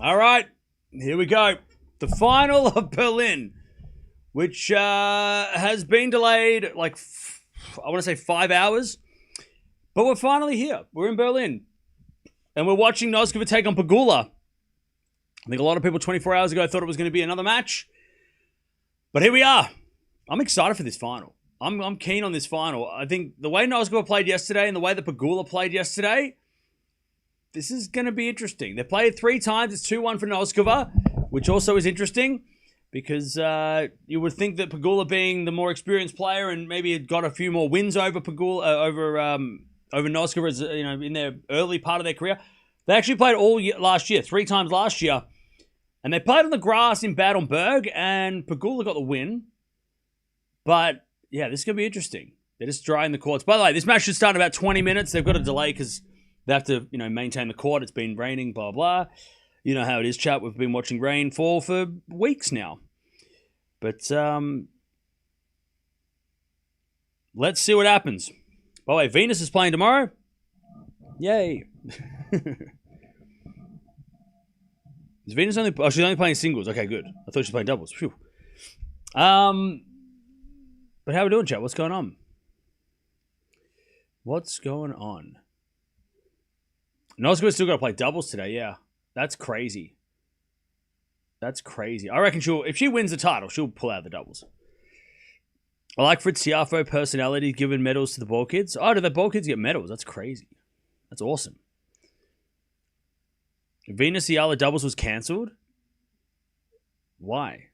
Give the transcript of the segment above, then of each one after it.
All right, here we go. The final of Berlin, which has been delayed like, I want to say 5 hours. But we're finally here. We're in Berlin. And we're watching Noskova take on Pegula. I think a lot of people 24 hours ago thought it was going to be another match. But here we are. I'm excited for this final. I'm keen on this final. I think the way Noskova played yesterday and the way that Pegula played yesterday, this is going to be interesting. They played 3 times. It's 2-1 for Noskova, which also is interesting because you would think that Pegula, being the more experienced player and maybe had got a few more wins over Pegula, over Noskova, as, you know, in their early part of their career. They actually played all last year, 3 times last year. And they played on the grass in Bad Homburg, and Pegula got the win. But, yeah, this is going to be interesting. They're just drying the courts. By the way, this match should start in about 20 minutes. They've got a delay because they have to, you know, maintain the court. It's been raining, blah, blah. You know how it is, chat. We've been watching rain fall for weeks now. But, let's see what happens. By the way, Venus is playing tomorrow. Yay. Is Venus only... Oh, she's only playing singles. Okay, good. I thought she was playing doubles. Phew. But how are we doing, chat? What's going on? What's going on? Noskova's still got to play doubles today, yeah. That's crazy. That's crazy. I reckon if she wins the title, she'll pull out the doubles. I like Fritz Tiafoe personality giving medals to the ball kids. Oh, do the ball kids get medals? That's crazy. That's awesome. Venus Eala doubles was cancelled. Why?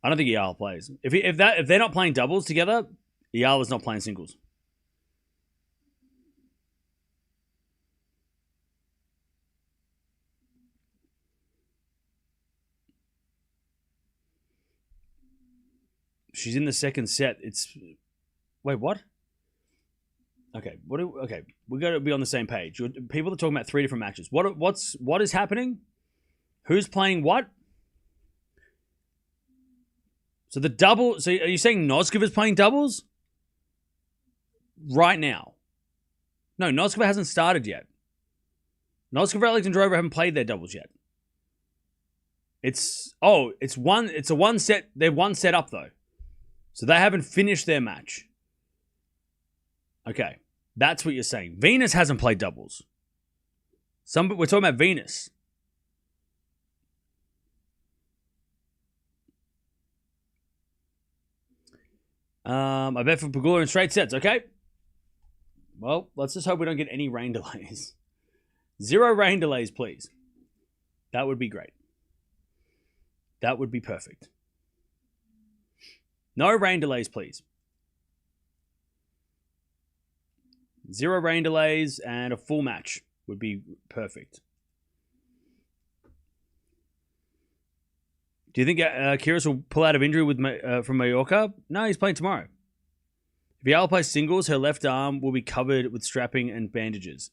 I don't think Eala plays. If they're not playing doubles together, Eala's not playing singles. She's in the second set. Wait, what? Okay, okay, we got to be on the same page. People are talking about 3 different matches. What is happening? Who's playing what? So the double. So are you saying Noskova's playing doubles right now? No, Noskova hasn't started yet. Noskova and Alexandra Eala haven't played their doubles yet. It's a one set. They're one set up though. So they haven't finished their match. Okay, that's what you're saying. Venus hasn't played doubles. We're talking about Venus. I bet for Pegula in straight sets. Okay. Well, let's just hope we don't get any rain delays. 0 rain delays, please. That would be great. That would be perfect. No rain delays, please. 0 rain delays and a full match would be perfect. Do you think Kyrgios will pull out of injury from Mallorca? No, he's playing tomorrow. If Eala plays singles, her left arm will be covered with strapping and bandages.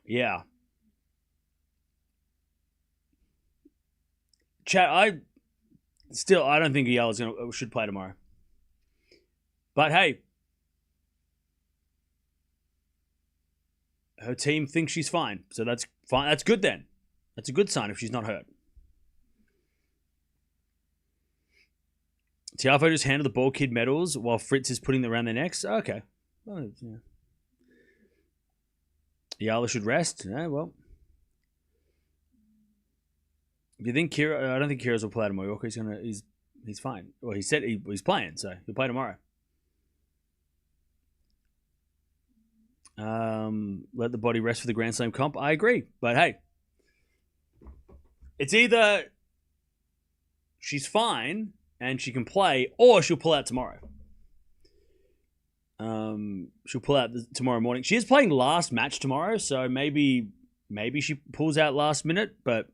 Yeah. Chat, I don't think Eala should play tomorrow. But hey, her team thinks she's fine, so that's fine. That's good then. That's a good sign if she's not hurt. Tiafoe just handled the ball kid medals while Fritz is putting them around their necks. Okay. Oh, yeah. Eala should rest. Yeah, well. Do you think I don't think Kyrgios will play at Mallorca. He's fine. Well, he said he's playing, so he'll play tomorrow. Let the body rest for the Grand Slam comp. I agree, but hey, it's either she's fine and she can play, or she'll pull out tomorrow. She'll pull out tomorrow morning. She is playing last match tomorrow, so maybe she pulls out last minute, but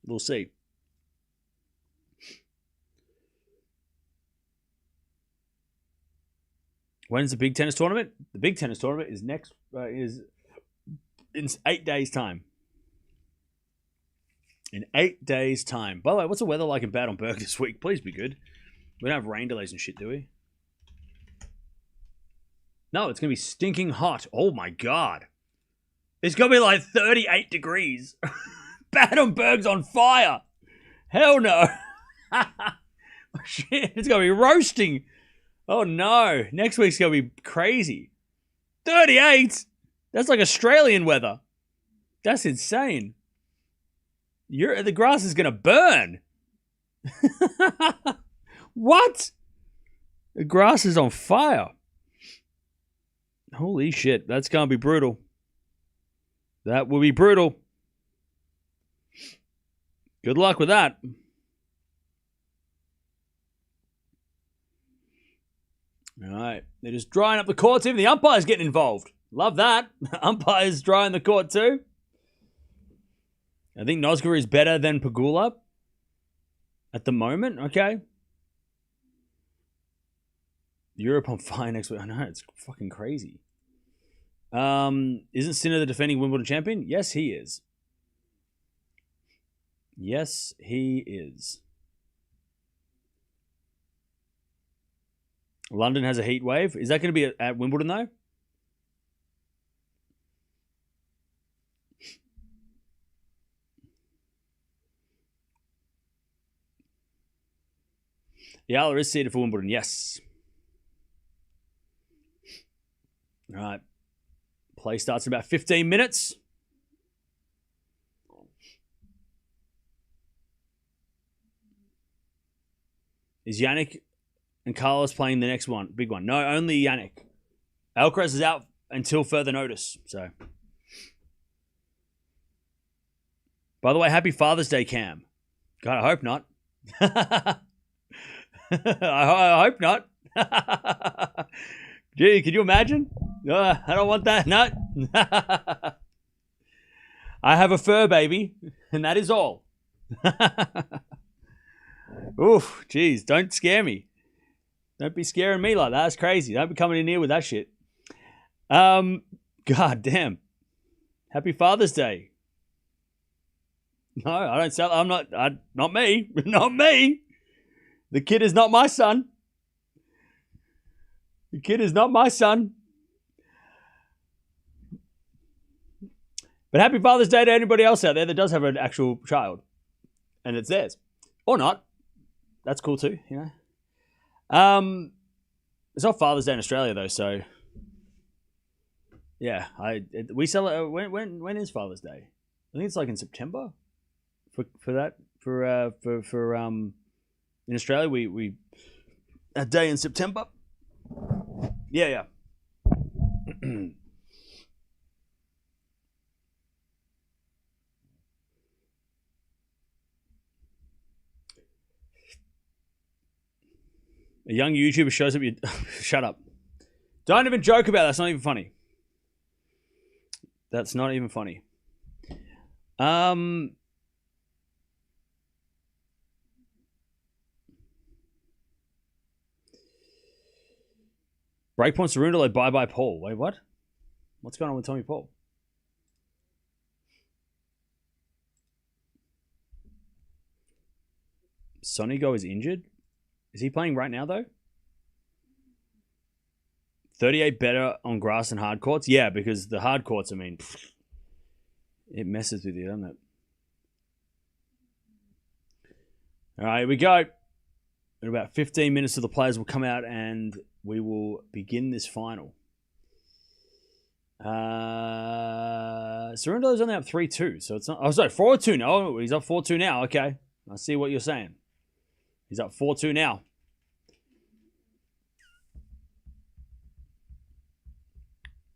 we'll see. When's the big tennis tournament? The big tennis tournament is is in 8 days' time. In 8 days' time. By the way, what's the weather like in Bad Homburg this week? Please be good. We don't have rain delays and shit, do we? No, it's going to be stinking hot. Oh my God. It's going to be like 38 degrees. Battenberg's on fire. Hell no. Shit, it's going to be roasting. Oh no. Next week's going to be crazy. 38? That's like Australian weather. That's insane. The grass is going to burn. What? The grass is on fire. Holy shit. That's going to be brutal. That will be brutal. Good luck with that. All right. They're just drying up the courts. Even the umpire's getting involved. Love that. Umpire's drying the court too. I think Noskova is better than Pegula at the moment. Okay. Europe on fire next week. I know, it's fucking crazy. Isn't Sinner the defending Wimbledon champion? Yes, he is. Yes, he is. London has a heat wave. Is that going to be at Wimbledon, though? Eala is seated for Wimbledon, yes. All right. Play starts in about 15 minutes. Is Jannik and Carlos playing the next one? Big one. No, only Jannik. Alcaraz is out until further notice. So, by the way, happy Father's Day, Cam. God, I hope not. I hope not. Gee, can you imagine? I don't want that. No. I have a fur baby, and that is all. Oof, geez, don't scare me. Don't be scaring me like that. That's crazy. Don't be coming in here with that shit. God damn. Happy Father's Day. No, I don't sell. I'm not. Not me. Not me. The kid is not my son. The kid is not my son. But happy Father's Day to anybody else out there that does have an actual child. And it's theirs. Or not. That's cool too, you know. It's not Father's Day in Australia though, so yeah, we celebrate. When is Father's Day? I think it's like in September. In Australia we a day in September. Yeah. A young YouTuber shows up. Shut up. Don't even joke about that. That's not even funny. That's not even funny. Breakpoints to Rundle, bye-bye Paul. Wait, what? What's going on with Tommy Paul? Sonigo is injured? Is he playing right now, though? 38 better on grass and hard courts? Yeah, because the hard courts, I mean, it messes with you, doesn't it? All right, here we go. In about 15 minutes, the players will come out and we will begin this final. Cerundolo's only up 3-2, so it's not... Oh, sorry, 4-2. No, he's up 4-2 now. Okay, I see what you're saying. He's up 4-2 now.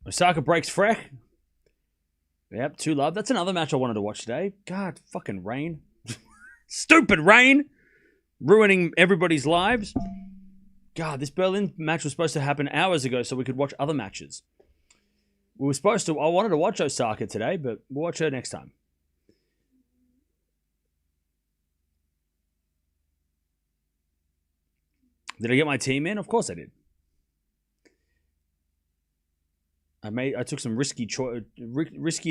Osaka breaks Freck. Yep, 2-love. That's another match I wanted to watch today. God, fucking rain. Stupid rain. Ruining everybody's lives. God, this Berlin match was supposed to happen hours ago so we could watch other matches. We were supposed to... I wanted to watch Osaka today, but we'll watch her next time. Did I get my team in? Of course I did. I took some risky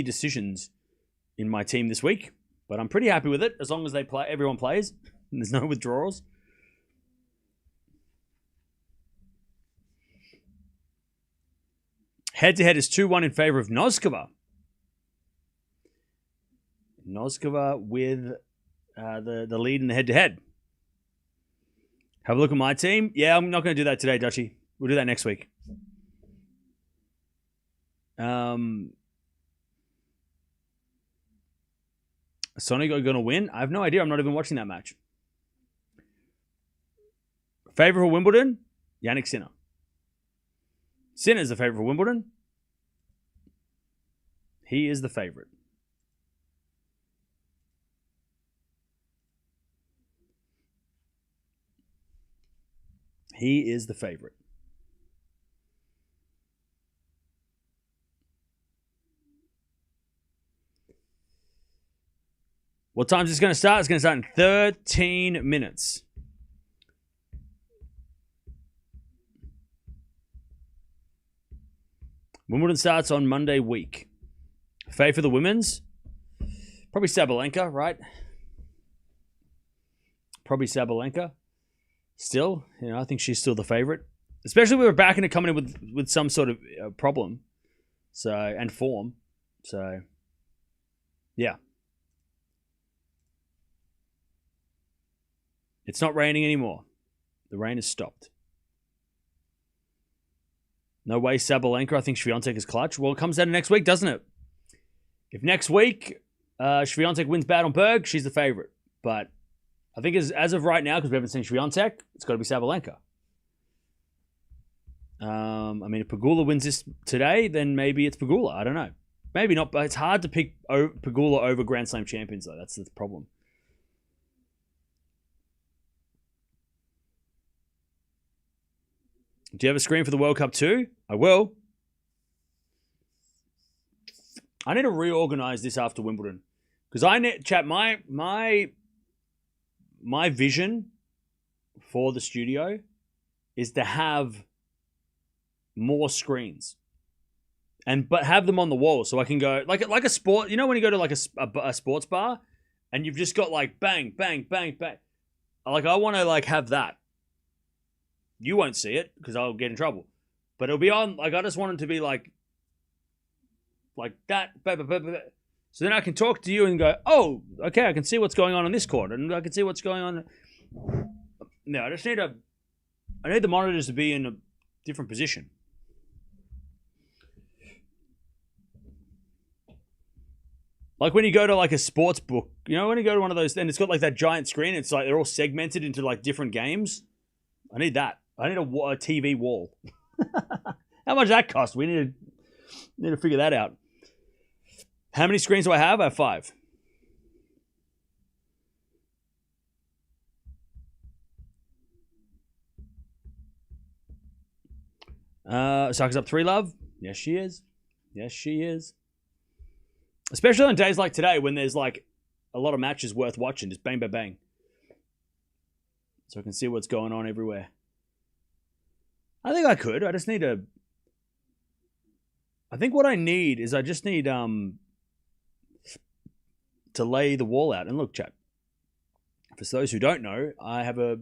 decisions in my team this week, but I'm pretty happy with it as long as everyone plays and there's no withdrawals. Head to head is 2-1 in favor of Noskova. Noskova with the lead in the head-to-head. Have a look at my team. Yeah, I'm not going to do that today, Dutchie. We'll do that next week. Sonic are going to win? I have no idea. I'm not even watching that match. Favorite for Wimbledon? Jannik Sinner. Sinner's the favorite for Wimbledon. He is the favorite. He is the favorite. What time is this going to start? It's going to start in 13 minutes. Wimbledon starts on Monday week. Fave for the women's? Probably Sabalenka, right? Probably Sabalenka. Still, I think she's still the favorite. Especially with Raducanu coming in with some sort of problem. And form. So, yeah. It's not raining anymore. The rain has stopped. No way Sabalenka. I think Swiatek is clutch. Well, it comes down to next week, doesn't it? If next week Swiatek wins Bad on Berg, she's the favorite. But I think as of right now, because we haven't seen Swiatek, it's got to be Sabalenka. If Pegula wins this today, then maybe it's Pegula. I don't know. Maybe not, but it's hard to pick Pegula over Grand Slam champions, though. That's the problem. Do you have a screen for the World Cup too? I will. I need to reorganize this after Wimbledon. Because my vision for the studio is to have more screens. But have them on the wall so I can go like a sport, when you go to like a sports bar and you've just got like bang, bang, bang, bang. Like I want to like have that. You won't see it because I'll get in trouble. But it'll be on, like I just want it to be like that. So then I can talk to you and go, oh, okay, I can see what's going on this court. And I can see what's going on. No, I need the monitors to be in a different position. Like when you go to like a sports book, when you go to one of those, and it's got like that giant screen, it's like they're all segmented into like different games. I need that. I need a TV wall. How much does that cost? We need to figure that out. How many screens do I have? I have 5. Osaka's up 3, love. Yes, she is. Yes, she is. Especially on days like today when there's like a lot of matches worth watching. Just bang, bang, bang. So I can see what's going on everywhere. I think I could. I just need to... I think what I need is I just need to lay the wall out. And look, chat. For those who don't know, I have a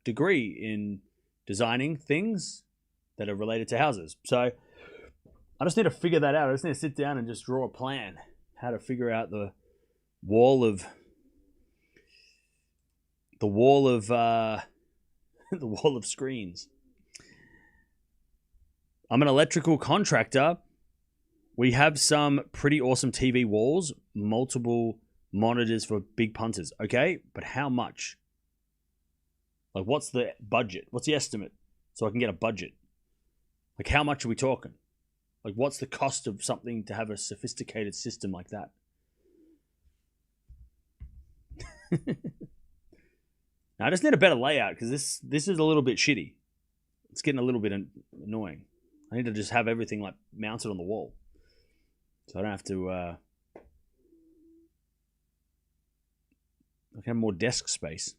degree in designing things that are related to houses. So I just need to figure that out. I just need to sit down and just draw a plan. How to figure out the wall of... The wall of screens. I'm an electrical contractor. We have some pretty awesome TV walls, multiple monitors for big punters. Okay, but how much? Like, what's the budget? What's the estimate? So I can get a budget. Like, how much are we talking? Like, what's the cost of something to have a sophisticated system like that? Now, I just need a better layout because this is a little bit shitty. It's getting a little bit annoying. I need to just have everything like mounted on the wall. So I don't have to... I can have more desk space.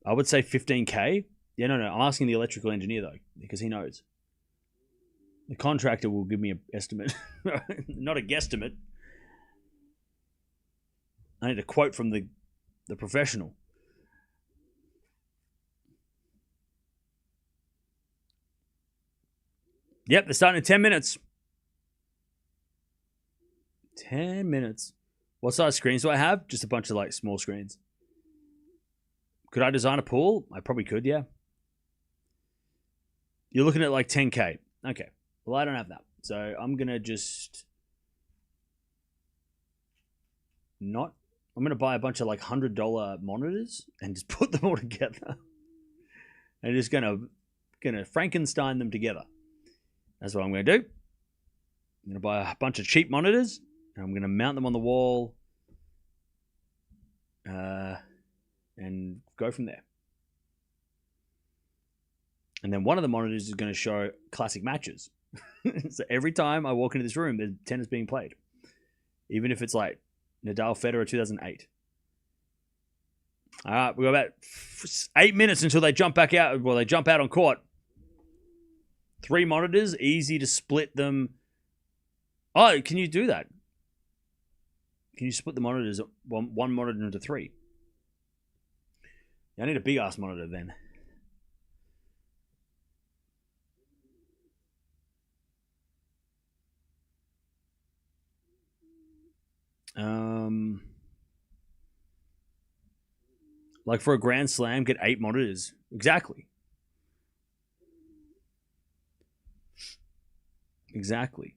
I would say 15K. Yeah, no. I'm asking the electrical engineer though, because he knows. The contractor will give me an estimate. Not a guesstimate. I need a quote from the professional. Yep, they're starting in 10 minutes. 10 minutes. What size screens do I have? Just a bunch of like small screens. Could I design a pool? I probably could, yeah. You're looking at like 10K. Okay. Well, I don't have that. So I'm going to just not. I'm going to buy a bunch of like $100 monitors and just put them all together. And just going to Frankenstein them together. That's what I'm going to do. I'm going to buy a bunch of cheap monitors. And I'm going to mount them on the wall. And go from there. And then one of the monitors is going to show classic matches. So every time I walk into this room, there's tennis being played. Even if it's like Nadal Federer 2008. All right, we've got about 8 minutes until they jump back out. Well, they jump out on court. 3 monitors, easy to split them. Oh, can you do that? Can you split the monitors, one monitor into 3? I need a big-ass monitor then. Like for a Grand Slam, get 8 monitors. Exactly. Exactly.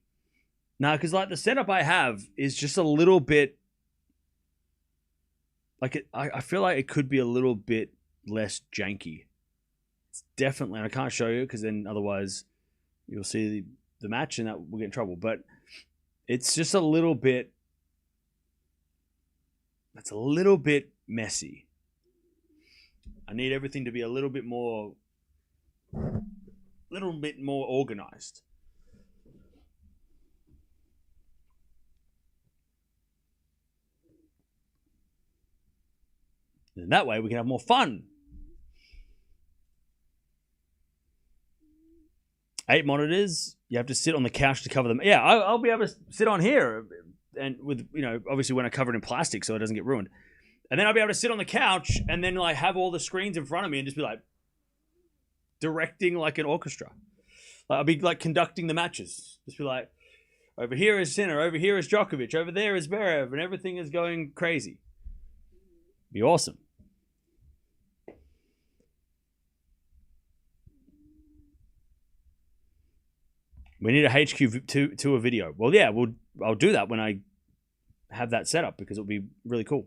No, because like the setup I have is just a little bit like I feel like it could be a little bit less janky. It's definitely, and I can't show you because then otherwise you'll see the match and that we'll get in trouble. But it's just a little bit. It's a little bit messy. I need everything to be a little bit more organized. And that way we can have more fun. 8 monitors. You have to sit on the couch to cover them. Yeah, I'll be able to sit on here, and with obviously when I cover it in plastic so it doesn't get ruined. And then I'll be able to sit on the couch and then like have all the screens in front of me and just be like directing like an orchestra. Like, I'll be like conducting the matches. Just be like, over here is Sinner, over here is Djokovic, over there is Zverev, and everything is going crazy. Be awesome. We need a HQ tour video. Well, yeah, I'll do that when I have that set up because it'll be really cool.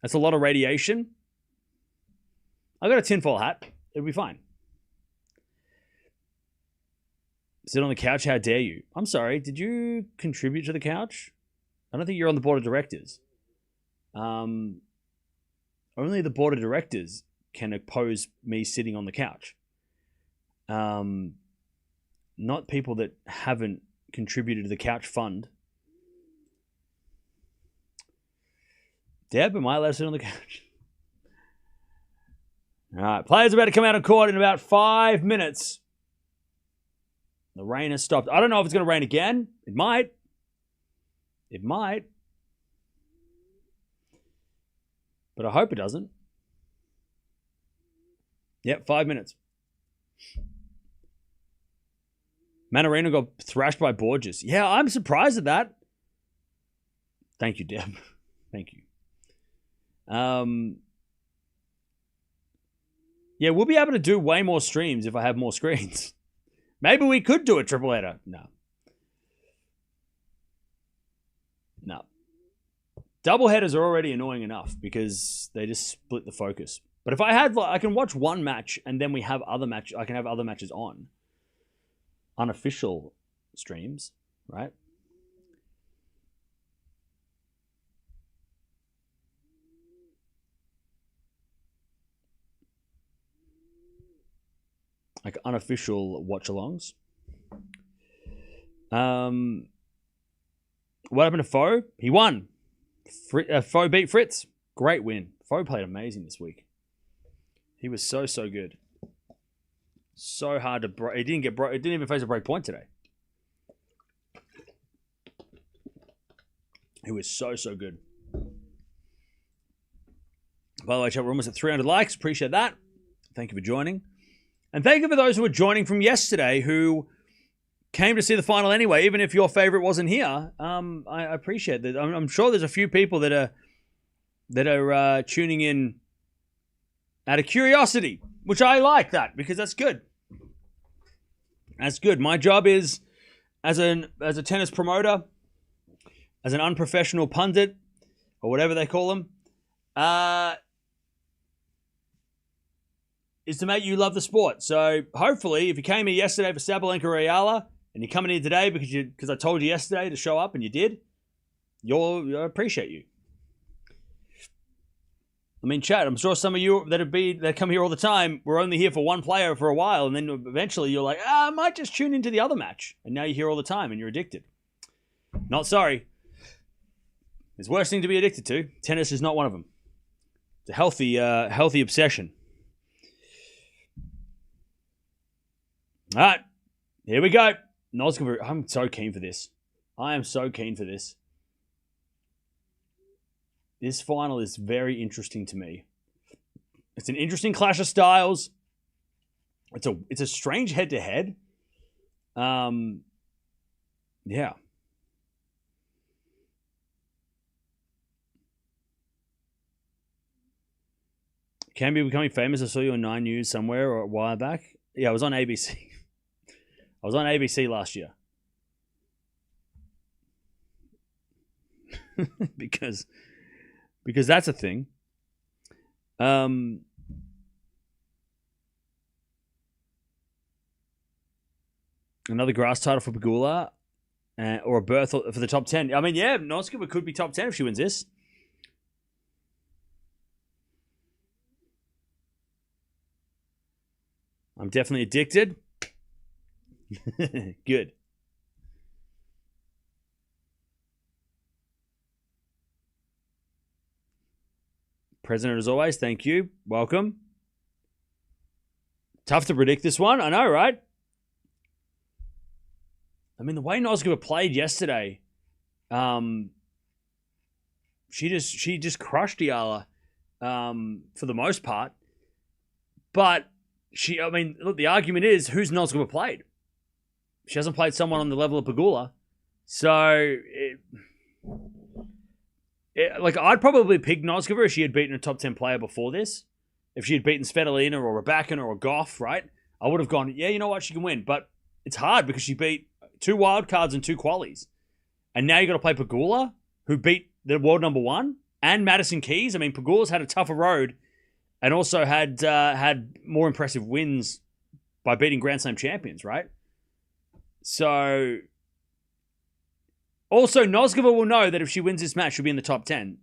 That's a lot of radiation. I got a tinfoil hat. It'll be fine. Sit on the couch. How dare you? I'm sorry. Did you contribute to the couch? I don't think you're on the board of directors. Only the board of directors can oppose me sitting on the couch. Not people that haven't contributed to the couch fund. Deb, am I allowed to sit on the couch? All right, players are about to come out of court in about 5 minutes. The rain has stopped. I don't know if it's going to rain again. It might. It might. But I hope it doesn't. Yep, 5 minutes. Manarino got thrashed by Borges. Yeah, I'm surprised at that. Thank you, Deb. Thank you. Yeah, we'll be able to do way more streams if I have more screens. Maybe we could do a triple header. No. Double headers are already annoying enough because they just split the focus. But if I had, like, I can watch one match and then we have other match. I can have other matches on unofficial streams, right? Like unofficial watch-alongs. What happened to Foe? He won. Foe beat Fritz. Great win. Foe played amazing this week. He was so good. So hard to break. He didn't get broke. He didn't even face a break point today. He was so good. By the way, chat, we're almost at 300 likes. Appreciate that. Thank you for joining. And thank you for those who were joining from yesterday who came to see the final anyway, even if your favorite wasn't here. I appreciate that. I'm sure there's a few people that are tuning in out of curiosity, which I like that because that's good. That's good. My job is as a tennis promoter, as an unprofessional pundit, or whatever they call them, is to make you love the sport. So hopefully, if you came here yesterday for Sabalenka or Eala, and you're coming here today because I told you yesterday to show up and you did, I appreciate you. I mean, chat, I'm sure some of you that come here all the time were only here for one player for a while, and then eventually you're like, I might just tune into the other match. And now you're here all the time and you're addicted. Not sorry. There's worse thing to be addicted to. Tennis is not one of them. It's a healthy obsession. All right, here we go. Noskova, I'm so keen for this. I am so keen for this. This final is very interesting to me. It's an interesting clash of styles. It's a strange head-to-head. Yeah. Can be becoming famous. I saw you on 9 News somewhere or a while back. Yeah, I was on ABC. I was on ABC last year. because that's a thing. Another grass title for Pegula, or a berth for the top 10. I mean, yeah, Noskova could be top 10 if she wins this. I'm definitely addicted. Good. President, as always, thank you. Welcome. Tough to predict this one. I know, right? I mean, the way Noskova played yesterday, she just crushed Eala for the most part. But look, the argument is, who's Noskova played? She hasn't played someone on the level of Pegula. So, I'd probably pick Noskova if she had beaten a top 10 player before this. If she had beaten Svitolina or Raducanu or Gauff, right? I would have gone, yeah, you know what, she can win. But it's hard because she beat 2 wildcards and 2 qualies. And now you got to play Pegula, who beat the world number 1, and Madison Keys. I mean, Pegula's had a tougher road and also had more impressive wins by beating Grand Slam champions, right? So, also, Noskova will know that if she wins this match, she'll be in the top 10.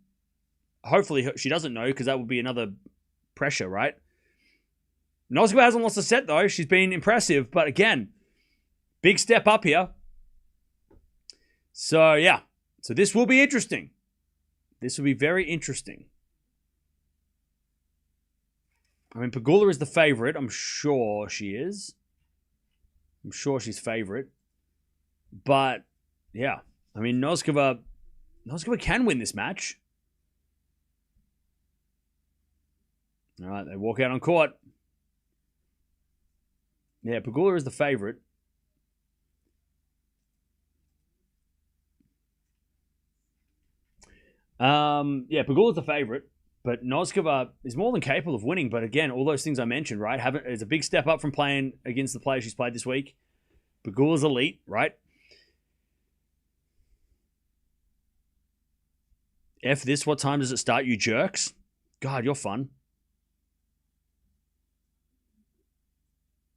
Hopefully, she doesn't know, because that would be another pressure, right? Noskova hasn't lost a set, though. She's been impressive, but again, big step up here. So, yeah. So, this will be interesting. This will be very interesting. I mean, Pegula is the favorite. I'm sure she is. I'm sure she's favorite. But, yeah. I mean, Noskova can win this match. All right, they walk out on court. Yeah, Pegula is the favorite. Yeah, Pegula is the favorite. But Noskova is more than capable of winning. But again, all those things I mentioned, right? It's a big step up from playing against the players she's played this week. Pegula's elite, right? F this, what time does it start, you jerks? God, you're fun.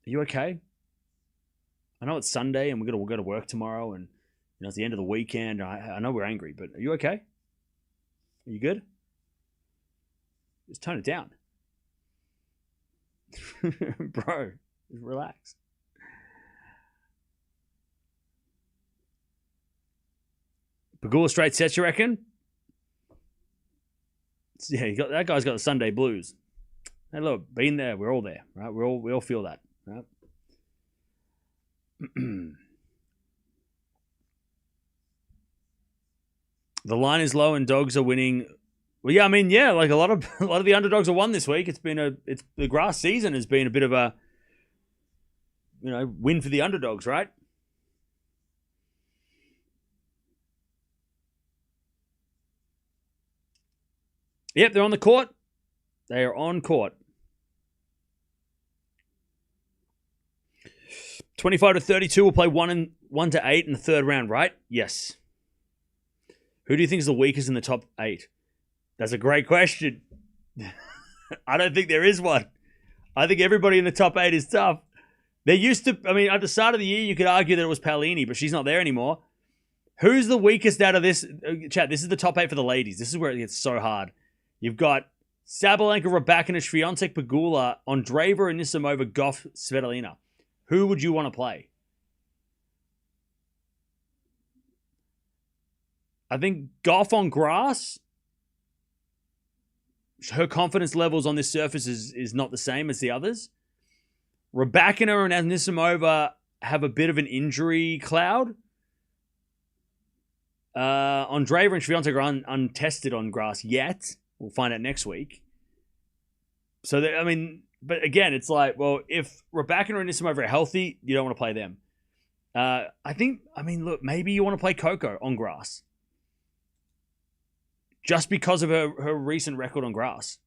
Are you okay? I know it's Sunday and we'll go to work tomorrow and it's the end of the weekend. I know we're angry, but are you okay? Are you good? Just tone it down. Bro, just relax. Pegula straight sets, you reckon? Yeah, that guy's got the Sunday blues. Hey, look, been there. We're all there, right? We all feel that, right? The line is low and dogs are winning. Well, yeah, I mean, yeah, like a lot of the underdogs have won this week. The grass season has been a bit of a win for the underdogs, right? Yep, they're on the court. They are on court. 25-32 will play 1 to 8 in the third round, right? Yes. Who do you think is the weakest in the top 8? That's a great question. I don't think there is one. I think everybody in the top 8 is tough. There used to, at the start of the year, you could argue that it was Paolini, but she's not there anymore. Who's the weakest out of this? Chat, this is the top 8 for the ladies. This is where it gets so hard. You've got Sabalenka, Raducanu, Swiatek, Pegula, Andreeva, Anisimova, Gauff, Svitolina. Who would you want to play? I think Gauff on grass, her confidence levels on this surface is not the same as the others. Raducanu and Anisimova have a bit of an injury cloud. Andreeva and Swiatek are untested on grass yet. We'll find out next week. So, but again, it's like, well, if Raducanu and Anisimova are healthy, you don't want to play them. Look, maybe you want to play Coco on grass. Just because of her recent record on grass.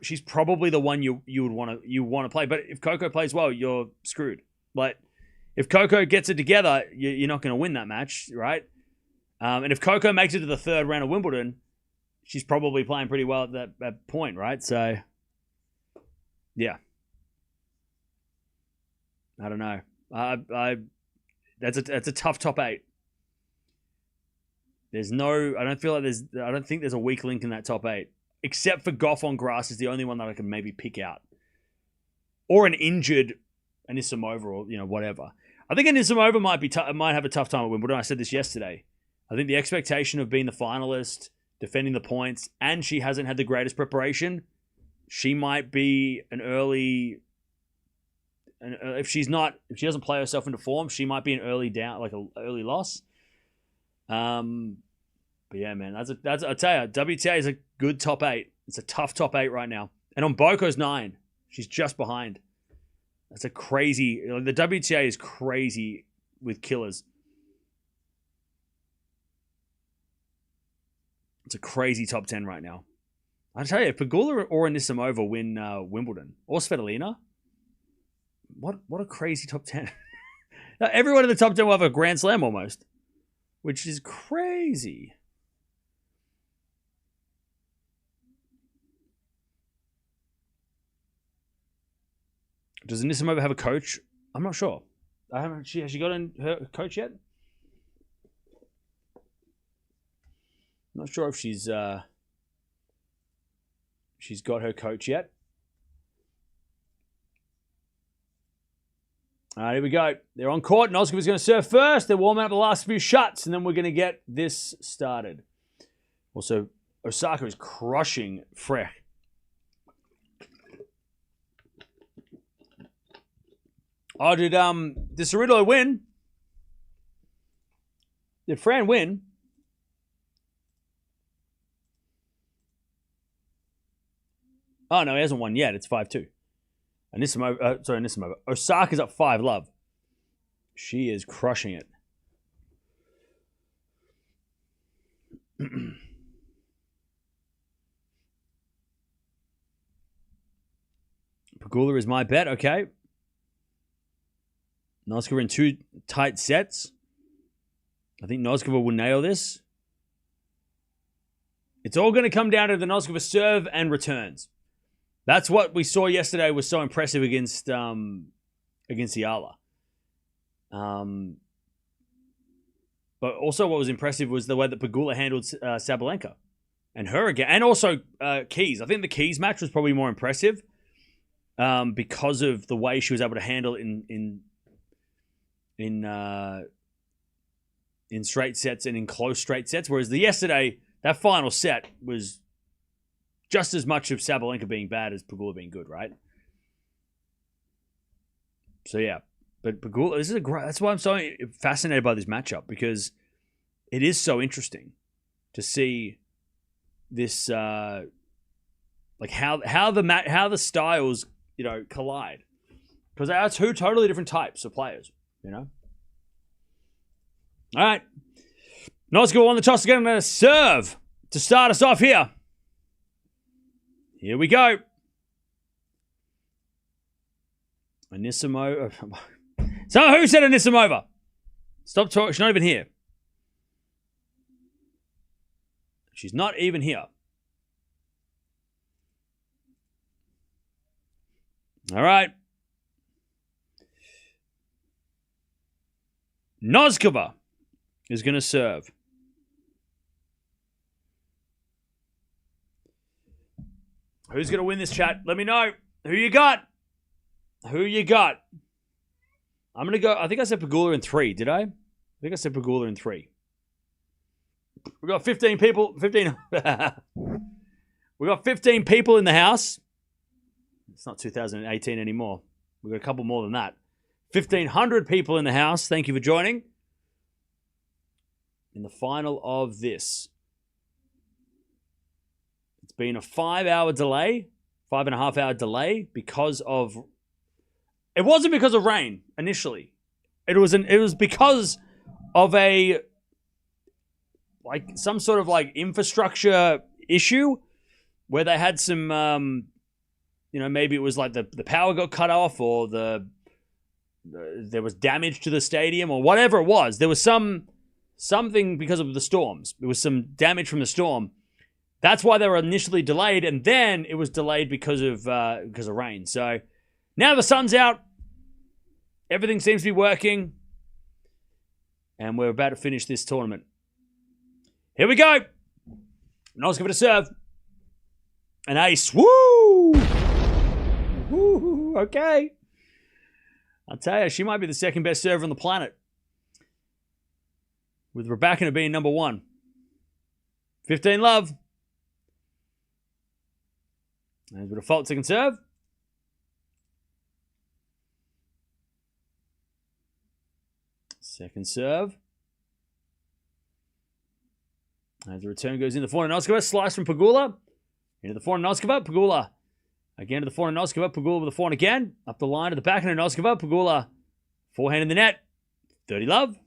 She's probably the one you would want to play. But if Coco plays well, you're screwed. Like, if Coco gets it together, you're not going to win that match, right? And if Coco makes it to the third round of Wimbledon, she's probably playing pretty well at that point, right? So, yeah. I don't know. That's a tough top 8. I don't think there's a weak link in that top 8. Except for Gauff on grass is the only one that I can maybe pick out. Or an injured Anisimova or, whatever. I think Anisimova might have a tough time at Wimbledon. I said this yesterday. I think the expectation of being the finalist, defending the points, and she hasn't had the greatest preparation, she might be an early... if she doesn't play herself into form, she might be an early down, like an early loss. But yeah, man, that's I tell you, WTA is a good top 8. It's a tough top 8 right now. And on Boko's 9, she's just behind. That's a crazy... The WTA is crazy with killers. It's a crazy top 10 right now. I tell you, if Pegula or Anisimova win Wimbledon, or Svitolina, what a crazy top 10. Now, everyone in the top 10 will have a Grand Slam almost, which is crazy. Does Anisimova have a coach? I'm not sure. Has she got her coach yet? Not sure if she's got her coach yet. All right, here we go. They're on court. Noskova's going to serve first. They're warming up the last few shots, and then we're going to get this started. Also, Osaka is crushing Frech. Oh, did Cerruto win? Did Fran win? Oh, no, he hasn't won yet. It's 5-2. Anisimova. Osaka's up 5 love. She is crushing it. Pegula is my bet. Okay. Noskova in 2 tight sets. I think Noskova will nail this. It's all going to come down to the Noskova serve and returns. That's what we saw yesterday was so impressive against Eala. But also what was impressive was the way that Pegula handled Sabalenka. And her again. And also Keys. I think the Keys match was probably more impressive because of the way she was able to handle it in straight sets and in close straight sets. Whereas yesterday, that final set was just as much of Sabalenka being bad as Pegula being good, right? So yeah, but Pegula, that's why I'm so fascinated by this matchup, because it is so interesting to see this, like how the styles collide, because they are 2 totally different types of players. All right, Noskova won the toss again. I'm going to serve to start us off here. Here we go. Anisimova. So who said Anisimova? Stop talking. She's not even here. She's not even here. All right. Noskova is going to serve. Who's going to win this, chat? Let me know. Who you got? Who you got? I'm going to go. I think I said Pegula in 3. Did I? I think I said Pegula in 3. We got 15 people. 15. We got 15 people in the house. It's not 2018 anymore. We've got a couple more than that. 1,500 people in the house. Thank you for joining. In the final of this. It's been a 5-hour delay. 5.5-hour delay because of... It wasn't because of rain, initially. It was because of a... like, some sort of, like, infrastructure issue where they had some... maybe it was like the power got cut off or there was damage to the stadium or whatever it was. There was something because of the storms. There was some damage from the storm. That's why they were initially delayed, and then it was delayed because of rain. So now the sun's out. Everything seems to be working. And we're about to finish this tournament. Here we go. Noskova to serve. An ace. Woo! Woo! Okay. I'll tell you, she might be the second best server on the planet. With Raducanu being number 1. 15 love. And with a fault second serve. Second serve. As the return goes in the forehand Noskova. Slice from Pegula. Into the forehand Noskova. Pegula. Again to the forehand Noskova. Pegula with the forehand again. Up the line to the backhand Noskova. Pegula. Forehand in the net. 30 love.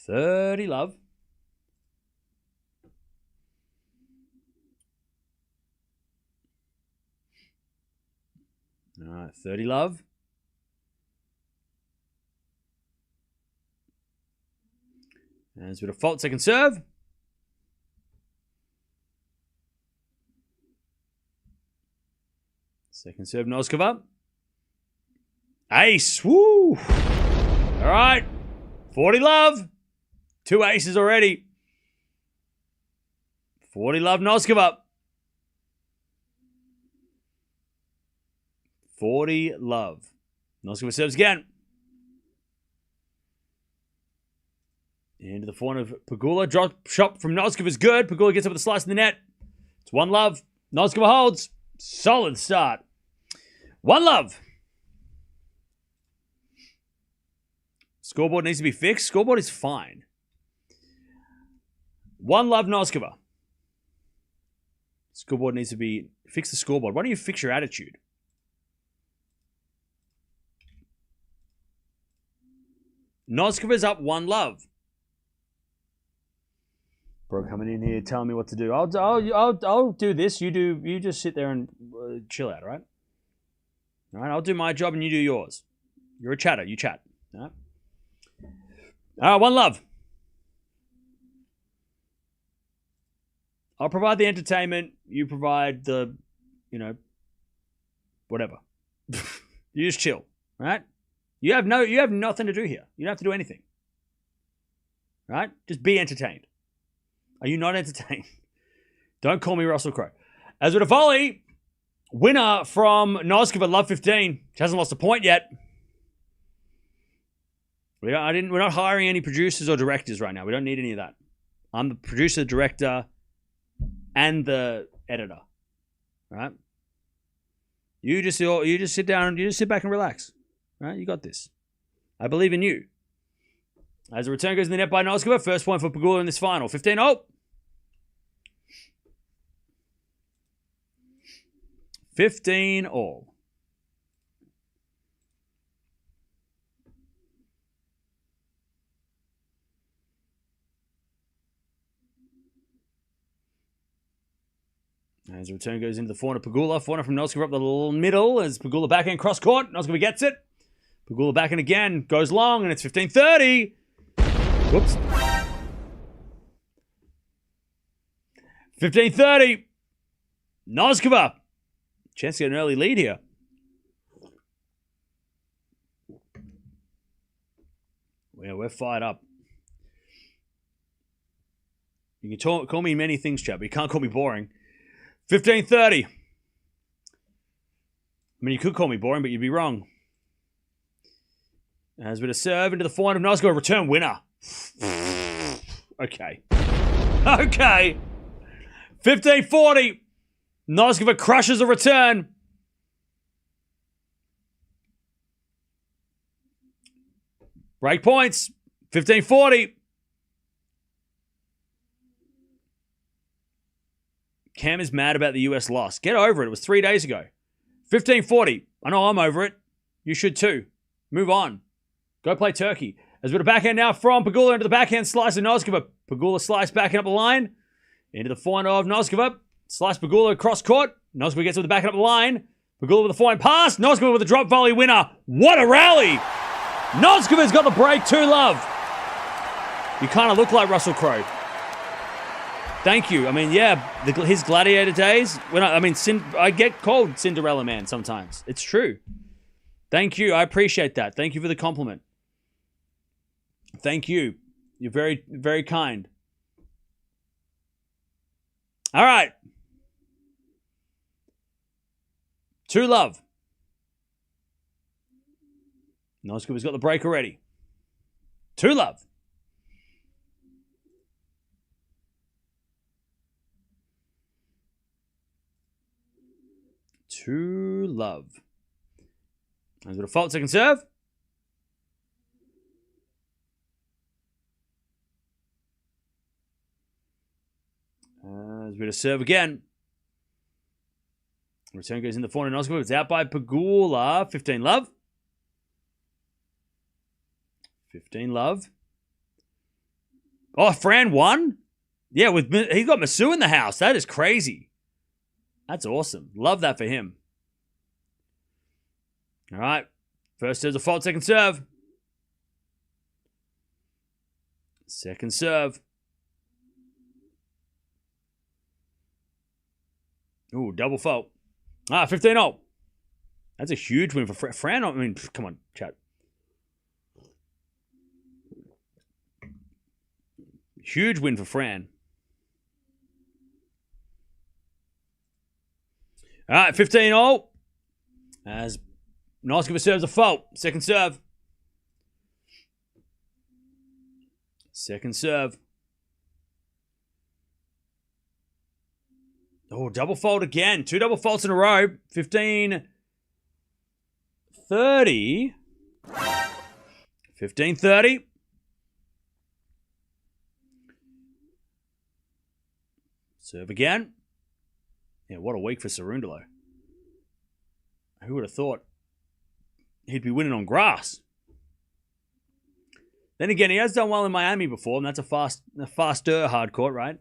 30 love. All right, 30 love. As with a fault second serve. Second serve, Noskova. Ace. Woo! All right. 40 love. 2 aces already. 40 love, Noskova. 40 love. Noskova serves again. Into the forehand of Pegula. Drop shot from Noskova is good. Pegula gets up with a slice in the net. It's 1 love. Noskova holds. Solid start. 1 love. Scoreboard needs to be fixed. Scoreboard is fine. 1 love, Noskova. Scoreboard needs to be... Fix the scoreboard. Why don't you fix your attitude? Noskova's up 1 love. Bro, coming in here telling me what to do. I'll do this. You just sit there and chill out, all right? All right, I'll do my job and you do yours. You're a chatter. You chat. All right? All right, 1 love. I'll provide the entertainment. You provide the, whatever. You just chill, right? You have nothing to do here. You don't have to do anything. Right? Just be entertained. Are you not entertained? Don't call me Russell Crowe. As with a volley, winner from Noskova, love 15. She hasn't lost a point yet. We're not hiring any producers or directors right now. We don't need any of that. I'm the producer, director, and the editor. Right? You just sit down, you just sit back and relax. Right? You got this. I believe in you. As the return goes in the net by Noskova, first point for Pegula in this final. 15-0. 15-all. As the return goes into the forehand of Pegula. Forehand from Noskova up the middle as Pegula backhand cross court. Noskova gets it. Pegula backhand again. Goes long and it's 15-30. Whoops. 15-30. Noskova. Chance to get an early lead here. Yeah, we're fired up. You can call me many things, chap, but you can't call me boring. 15-30. I mean, you could call me boring, but you'd be wrong. As with a serve into the forehand of Noskova, return winner. Okay. Okay. 15-40. Noskova crushes a return. Break points. 15-40. Cam is mad about the US loss. Get over it. It was 3 days ago. 15-40. I know I'm over it. You should too. Move on. Go play Turkey. As with a backhand now from Pegula into the backhand slice of Noskova. Pegula slice backing up the line. Into the forehand of Noskova. Slice Pegula across court. Noskova gets with the backhand up the line. Pegula with the forehand pass. Noskova with a drop volley winner. What a rally! Noskova's got the break 2-love. You kind of look like Russell Crowe. Thank you. I mean, yeah, his gladiator days. I get called Cinderella Man sometimes. It's true. Thank you. I appreciate that. Thank you for the compliment. Thank you. You're very, very kind. All right. 2-love. Noskova's got the break already. 2-love. To love. As with a fault second serve. As with a serve again. Return goes in the forehand of Noskova. It's out by Pegula. 15-love. 15-love. Oh, Fran won? Yeah, he's got Masu in the house. That is crazy. That's awesome. Love that for him. All right. First serve's a fault, second serve. Second serve. Ooh, double fault. 15-0. That's a huge win for Fran. I mean, come on, chat. Huge win for Fran. All right, 15-0. As Noskova serves a fault. Second serve. Second serve. Oh, double fault again. 2 double faults in a row. 15-30. 15-30. Serve again. Yeah, what a week for Cerundolo. Who would have thought he'd be winning on grass? Then again, he has done well in Miami before, and that's a faster hard court, right?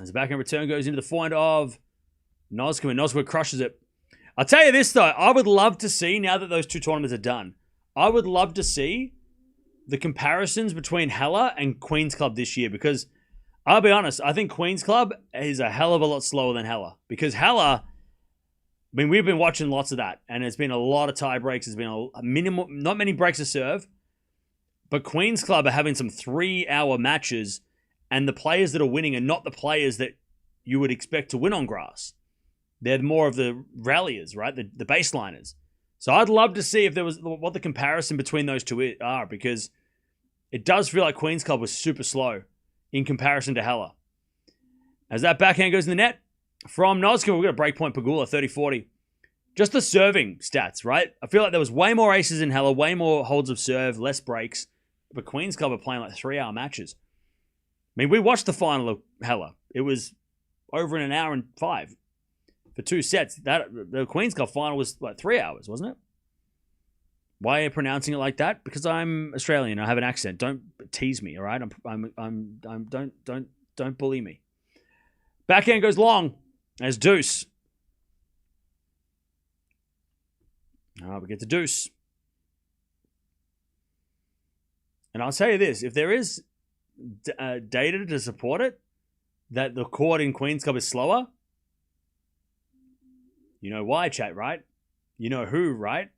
As the backhand return goes into the forehand of Noskova, and Noskova crushes it. I'll tell you this, though. I would love to see, now that those 2 tournaments are done, I would love to see the comparisons between Hella and Queen's Club this year, because I'll be honest, I think Queen's Club is a hell of a lot slower than Hella. Because Hella, I mean, we've been watching lots of that, and there's been a lot of tie breaks. There's been a minimal, not many breaks to serve. But Queen's Club are having some 3-hour matches, and the players that are winning are not the players that you would expect to win on grass. They're more of the ralliers, right? The baseliners. So I'd love to see if there was what the comparison between those two are, because it does feel like Queen's Club was super slow in comparison to Hella. As that backhand goes in the net, from Noskova, we've got a breakpoint Pegula, 30-40. Just the serving stats, right? I feel like there was way more aces in Hella, way more holds of serve, less breaks. But Queen's Club are playing like 3-hour matches. I mean, we watched the final of Hella. It was over in 1 hour and 5 for 2 sets. The Queen's Club final was like 3 hours, wasn't it? Why are you pronouncing it like that? Because I'm Australian. I have an accent. Don't tease me, all right? Don't Don't bully me. Backhand goes long as deuce. All right, we get to deuce. And I'll tell you this, if there is data to support it, that the court in Queen's Club is slower, you know why, chat, right? You know who, right?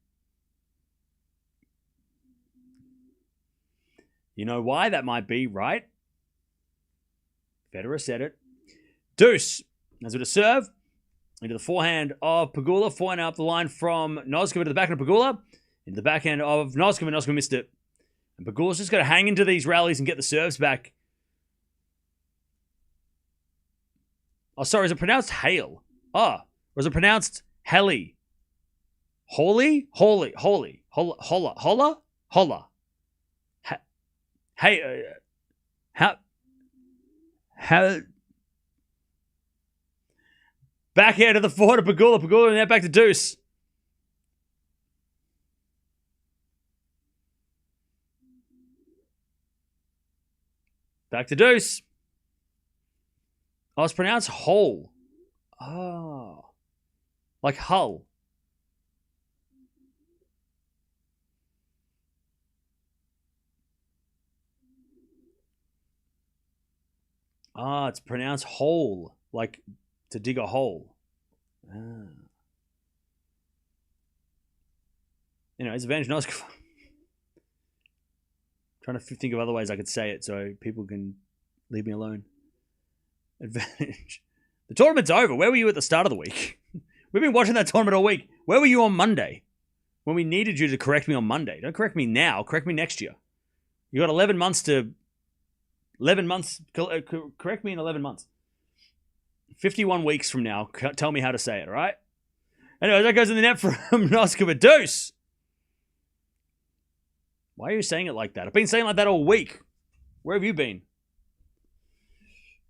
You know why that might be, right? Federer said it. Deuce. As with a serve. Into the forehand of Pegula. Forehand up the line from Noskova to the backhand of Pegula. Into the backhand of Noskova. Noskova missed it. And Pegula's just got to hang into these rallies and get the serves back. Oh, sorry. Is it pronounced Hale? Oh. Or is it pronounced Helly? Holy? Holy. Holy. Holla. Holla. Holla. Holla. Hey. How? Backhand to the forward of Pegula. Pegula and now back to deuce. Back to deuce. Oh, it's pronounced hole. Oh. Like Hull. Ah, it's pronounced hole. Like to dig a hole. Ah. Anyways, advantage Noskova. Trying to think of other ways I could say it so people can leave me alone. Advantage. The tournament's over. Where were you at the start of the week? We've been watching that tournament all week. Where were you on Monday? When we needed you to correct me on Monday. Don't correct me now. Correct me next year. You got 11 months to... 11 months. Correct me in 11 months. 51 weeks from now. Tell me how to say it, all right? Anyway, that goes in the net from Noskova. Deuce. Why are you saying it like that? I've been saying it like that all week. Where have you been?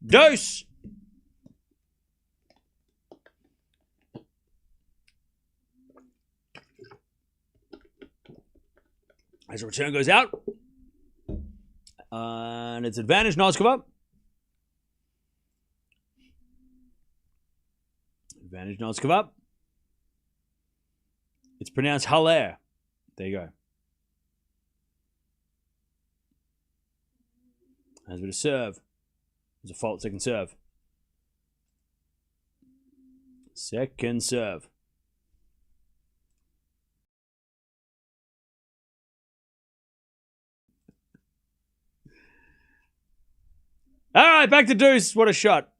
Deuce. As a return goes out. And it's advantage Noskova. Advantage Noskova. It's pronounced Haller. There you go. As with a serve. There's a fault, second serve. Second serve. All right, back to deuce. What a shot.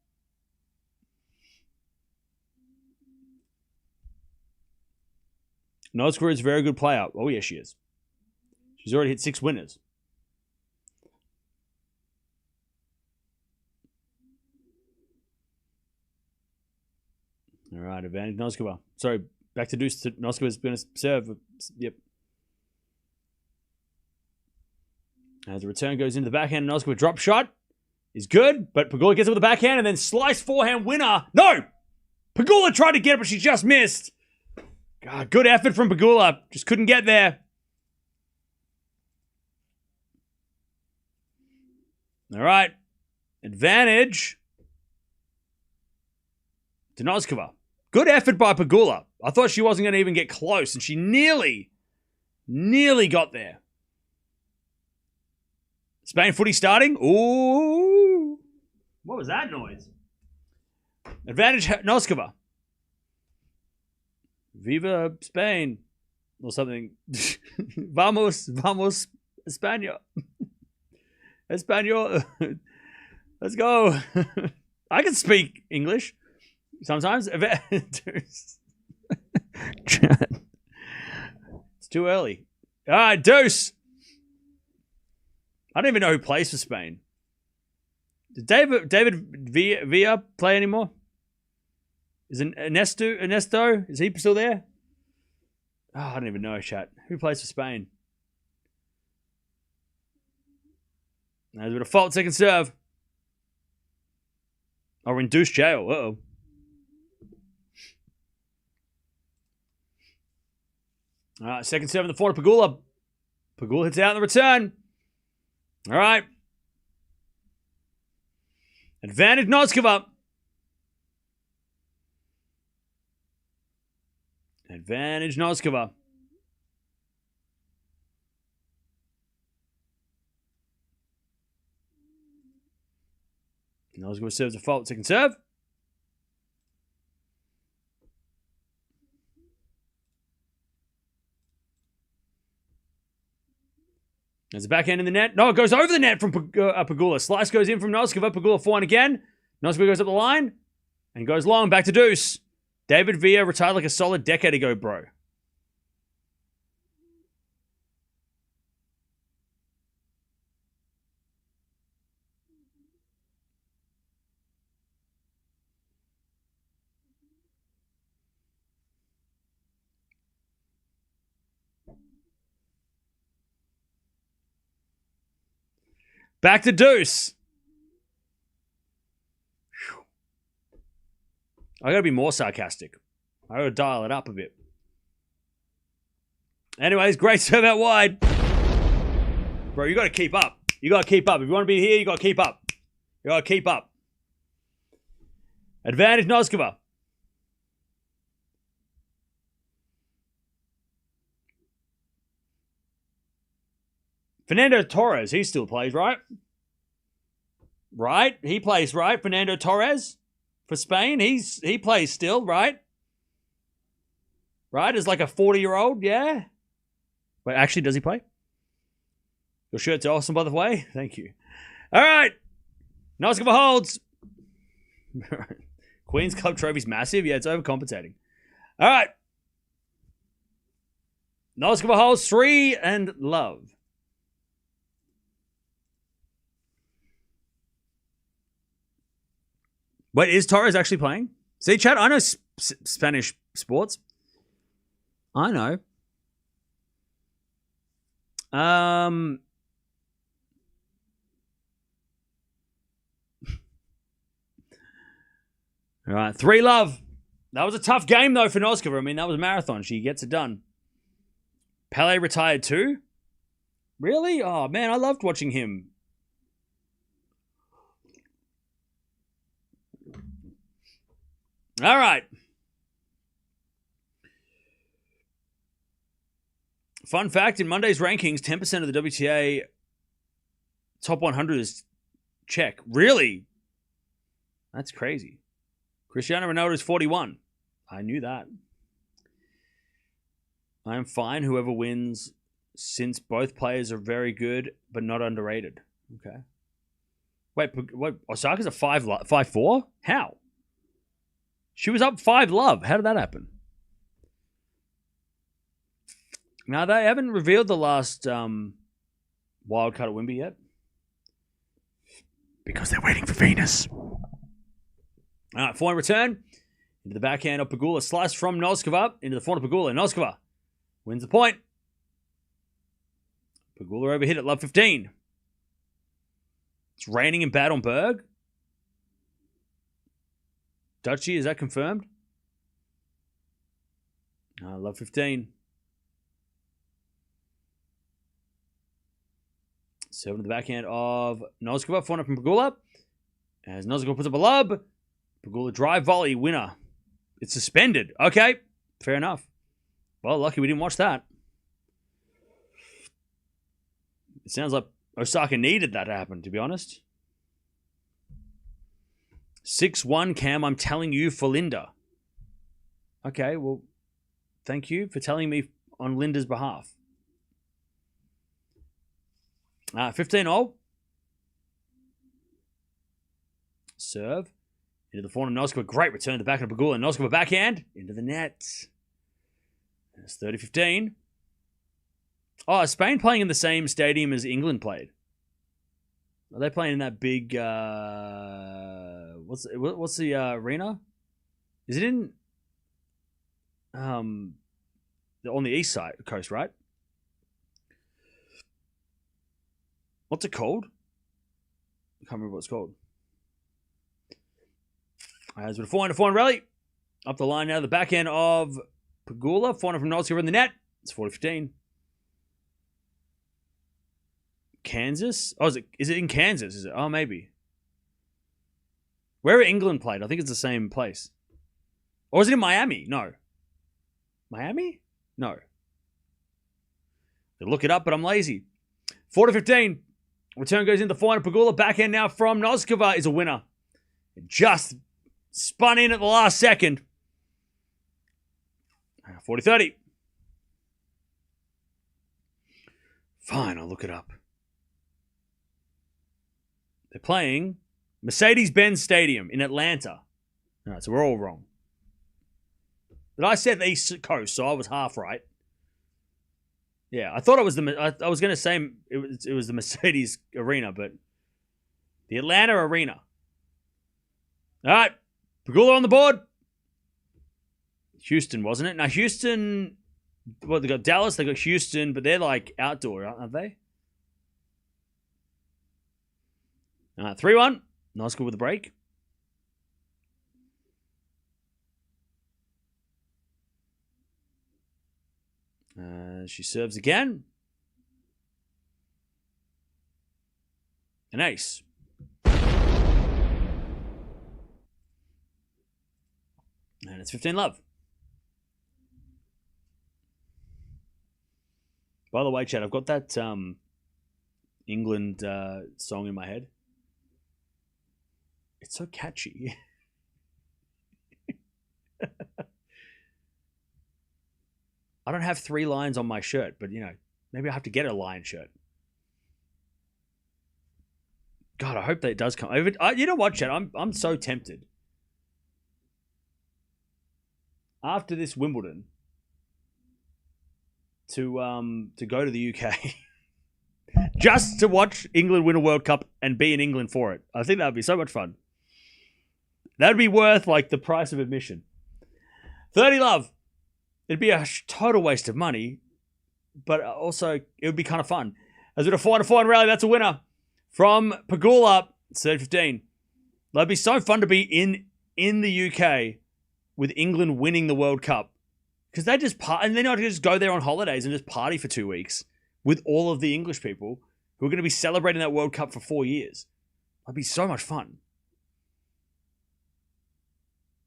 Noskova is a very good player. Oh, yes, she is. She's already hit 6 winners. All right, advantage Noskova. Sorry, back to deuce. Noskova's going to serve. Yep. As the return goes into the backhand, Noskova drop shot is good, but Pegula gets it with the backhand and then slice forehand winner. No! Pegula tried to get it, but she just missed. God, good effort from Pegula. Just couldn't get there. All right. Advantage to Noskova. Good effort by Pegula. I thought she wasn't going to even get close, and she nearly got there. Spain footy starting. Ooh. What was that noise? Advantage Noskova. Viva Spain. Or something. Vamos, España. Español. Let's go. I can speak English. Sometimes. It's too early. All right, deuce. I don't even know who plays for Spain. Did David Villa play anymore? Is it Ernesto? Is he still there? Oh, I don't even know, chat. Who plays for Spain? There's a bit of fault, second serve. Oh, we're in deuce jail. Uh-oh. All right, second serve in the forward, Pegula. Pegula hits out in the return. All right. Advantage Noskova. Advantage Noskova. Noskova serves a fault. Second serve. There's a backhand in the net. No, it goes over the net from Pegula. Slice goes in from Noskova. Pegula forehand again. Noskova goes up the line and goes long. Back to deuce. David Villa retired like a solid decade ago, bro. Back to deuce. Whew. I gotta be more sarcastic. I gotta dial it up a bit. Anyways, great serve out wide. Bro, you gotta keep up. You gotta keep up. If you wanna be here, you gotta keep up. You gotta keep up. Advantage Noskova. Fernando Torres, he still plays, right? Right? He plays, right? Fernando Torres for Spain. He plays still, right? Right? As like a 40-year-old, yeah? Wait, actually, does he play? Your shirt's awesome, by the way. Thank you. All right. Noskova holds. Queen's Club trophy's massive. Yeah, it's overcompensating. All right. Noskova holds 3 and love. Wait, is Torres actually playing? See, chat, I know Spanish sports. I know. All right, 3 love. That was a tough game, though, for Noskova. I mean, that was a marathon. She gets it done. Pele retired too? Really? Oh, man, I loved watching him. All right. Fun fact, in Monday's rankings, 10% of the WTA top 100 is Czech. Really? That's crazy. Cristiano Ronaldo is 41. I knew that. I am fine whoever wins since both players are very good but not underrated. Okay. Wait, Osaka's a 5-4? How? She was up 5 love. How did that happen? Now, they haven't revealed the last wild card at Wimby yet. Because they're waiting for Venus. All right, forehand return. Into the backhand of Pegula. Slice from Noskova. Into the forehand of Pegula. Noskova wins the point. Pegula overhit at love 15. It's raining in Bad on Berg. Dutchy, is that confirmed? Love 15. Serving to the backhand of Noskova. Forehand from Pegula. As Noskova puts up a lob. Pegula drive volley winner. It's suspended. Okay, fair enough. Well, lucky we didn't watch that. It sounds like Osaka needed that to happen, to be honest. 6-1, Cam, I'm telling you for Linda. Okay, well, thank you for telling me on Linda's behalf. 15-0. Serve. Into the forehand of Noskova. Great return to the back of Pegula. Noskova backhand. Into the net. That's 30-15. Oh, is Spain playing in the same stadium as England played? Are they playing in that big... What's the arena? Is it in... on the east side coast, right? What's it called? I can't remember what it's called. As with a forehand rally. Up the line now, the backhand of Pegula. Forehand from Noskova in the net. It's 40-15. Kansas? Oh, is it in Kansas? Is it? Oh, maybe. Where England played? I think it's the same place. Or is it in Miami? No. Miami? No. I'll look it up, but I'm lazy. 4-15. Return goes into the final. Pegula backhand now from Noskova is a winner. Just spun in at the last second. 40-30. Fine, I'll look it up. They're playing Mercedes-Benz Stadium in Atlanta. All right, so we're all wrong. But I said the East Coast, so I was half right. Yeah, I thought it was I was going to say it was the Mercedes Arena, but the Atlanta Arena. All right, Pegula on the board. Houston, wasn't it? Now, Houston, well, they got Dallas, they got Houston, but they're like outdoor, aren't they? All right, 3-1. Noskova with the break. She serves again. An ace. And it's 15-love. By the way, Chad, I've got that England song in my head. It's so catchy. I don't have 3 lines on my shirt, but, you know, maybe I have to get a lion shirt. God, I hope that it does come. You know what, Chad? I'm so tempted. After this Wimbledon, to go to the UK, just to watch England win a World Cup and be in England for it. I think that would be so much fun. That'd be worth like the price of admission. 30-love. It'd be a total waste of money, but also it would be kind of fun. As with a 4-4 rally, that's a winner from Pegula. 30-15. That'd be so fun to be in the UK with England winning the World Cup, because they just and then I just go there on holidays and just party for 2 weeks with all of the English people who are going to be celebrating that World Cup for 4 years. That'd be so much fun.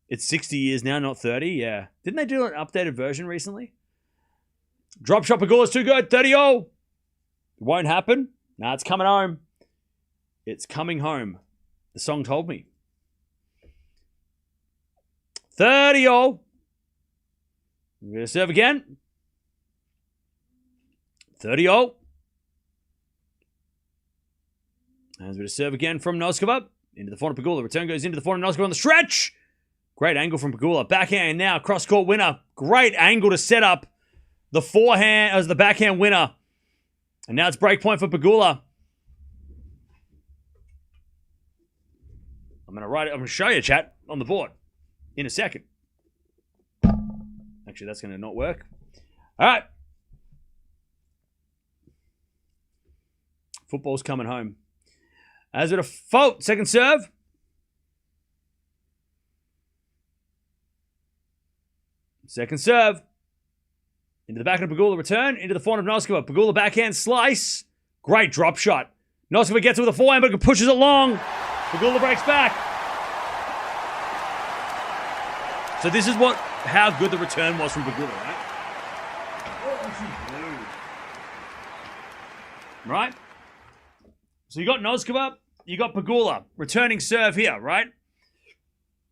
It's 60 years now, not 30. Yeah. Didn't they do an updated version recently? Drop shot Pegula's too good. 30-0. It won't happen. Nah, it's coming home. It's coming home. The song told me. 30-0. I'm going to serve again. 30-0. And we're going to serve again from Noskova. Into the forehand of Pegula. Return goes into the forehand of Noskova on the stretch. Great angle from Pegula. Backhand now. Cross-court winner. Great angle to set up the forehand as the backhand winner. And now it's break point for Pegula. I'm going to show you, chat, on the board in a second. Actually, that's going to not work. All right. Football's coming home. As it a fault. Second serve. Second serve. Into the back of Pegula. Return. Into the forehand of Noskova. Pegula backhand slice. Great drop shot. Noskova gets it with a forehand, but pushes it long. Pegula breaks back. So this is how good the return was from Pegula, right? Right? So you got Noskova, you got Pegula. Returning serve here, right?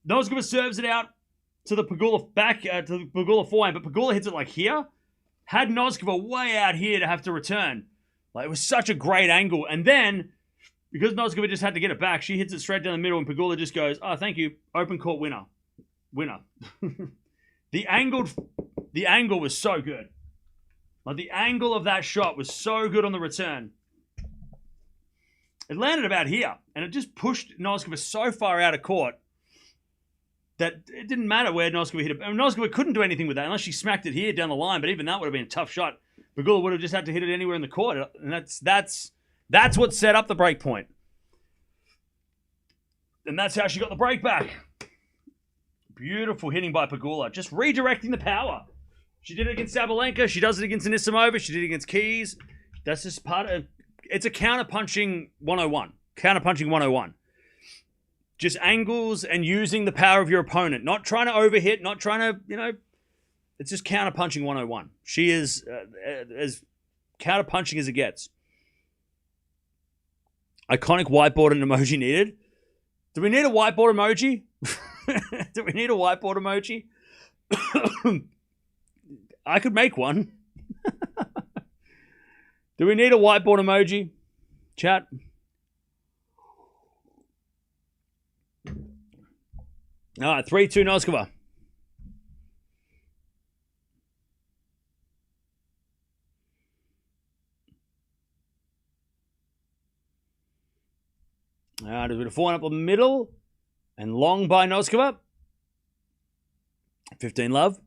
Noskova serves it out to the Pegula back, to the Pegula forehand, but Pegula hits it like here. Had Noskova way out here to have to return. Like, it was such a great angle. And then, because Noskova just had to get it back, she hits it straight down the middle, and Pegula just goes, oh, thank you. Open court winner. Winner. The angle was so good. Like, the angle of that shot was so good on the return. It landed about here, and it just pushed Noskova so far out of court that it didn't matter where Noskova hit it. I mean, Noskova couldn't do anything with that unless she smacked it here down the line, but even that would have been a tough shot. Pegula would have just had to hit it anywhere in the court, and that's what set up the break point. And that's how she got the break back. Beautiful hitting by Pegula, just redirecting the power. She did it against Sabalenka. She does it against Anisimova. She did it against Keys. That's just part of... It's a counter-punching 101. Counter-punching 101. just angles and using the power of your opponent. Not trying to overhit, not trying to, it's just counterpunching 101. She is as counterpunching as it gets. Iconic whiteboard and emoji needed. Do we need a whiteboard emoji? Do we need a whiteboard emoji? I could make one. Do we need a whiteboard emoji? Chat. All right, 3-2 Noskova. All right, there's a bit of 4 up the middle and long by Noskova. 15 love.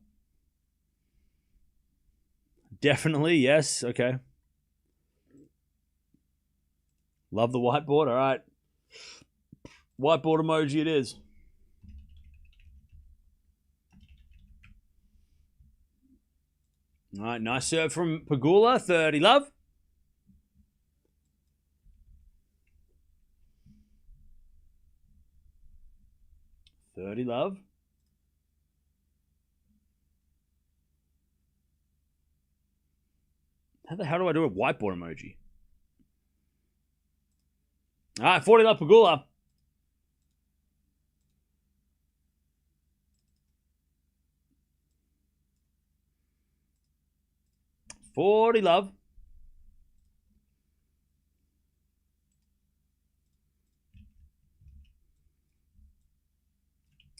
Definitely, yes. Okay. Love the whiteboard. All right. Whiteboard emoji it is. All right, nice serve from Pegula. 30 love. Love. How the hell do I do a whiteboard emoji? All right, 40 love Pegula. Love.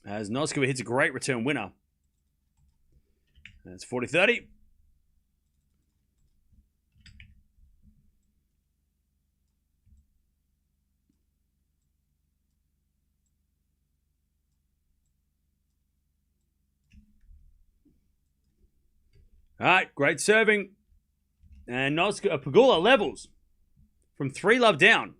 As Noskova hits a great return winner. That's 40-30. All right, great serving. And Pegula levels from 3 love down.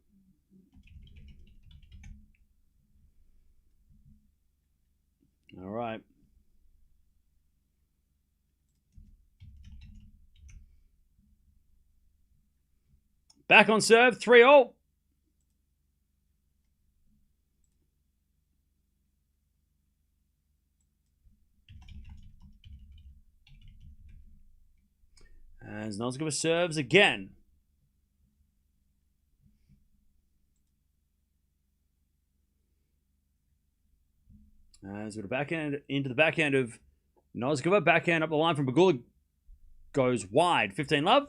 All right. Back on serve, 3-0. As Noskova serves again. As with a backhand into the backhand of Noskova. Backhand up the line from Pegula goes wide. 15 love.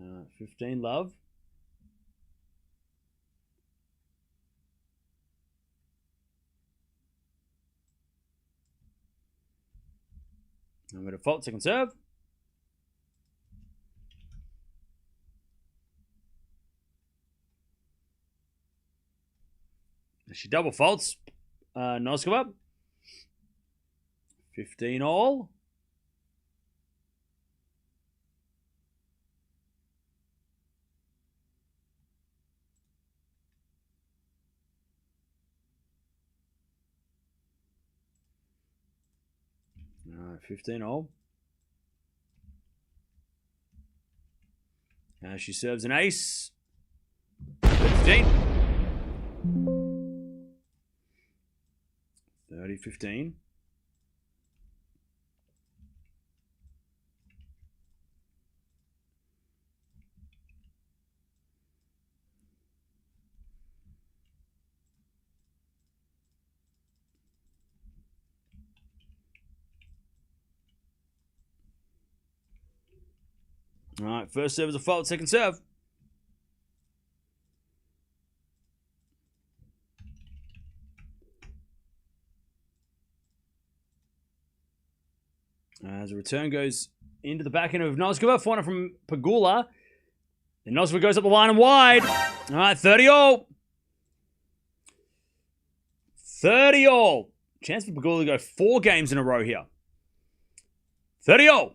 Uh, 15 love. I'm going to fault second serve. She double faults Noskova. 15 all. All right, 15 all. Now she serves an ace. 15. 30-15. All right, first serve is a fault, second serve. As a return goes into the backhand of Noskova, 400 from Pegula. And Noskova goes up the line and wide. All right, 30 all. 30 all. Chance for Pegula to go 4 games in a row here. 30 all.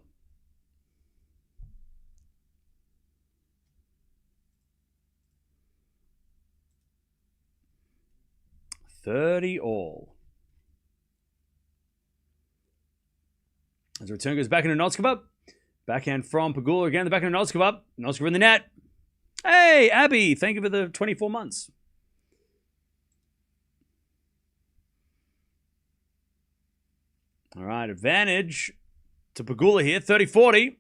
30 all. As the return goes back into Noskova. Backhand from Pegula again. The backhand of Noskova. Noskova in the net. Hey, Abby. Thank you for the 24 months. All right, advantage to Pegula here. 30-40.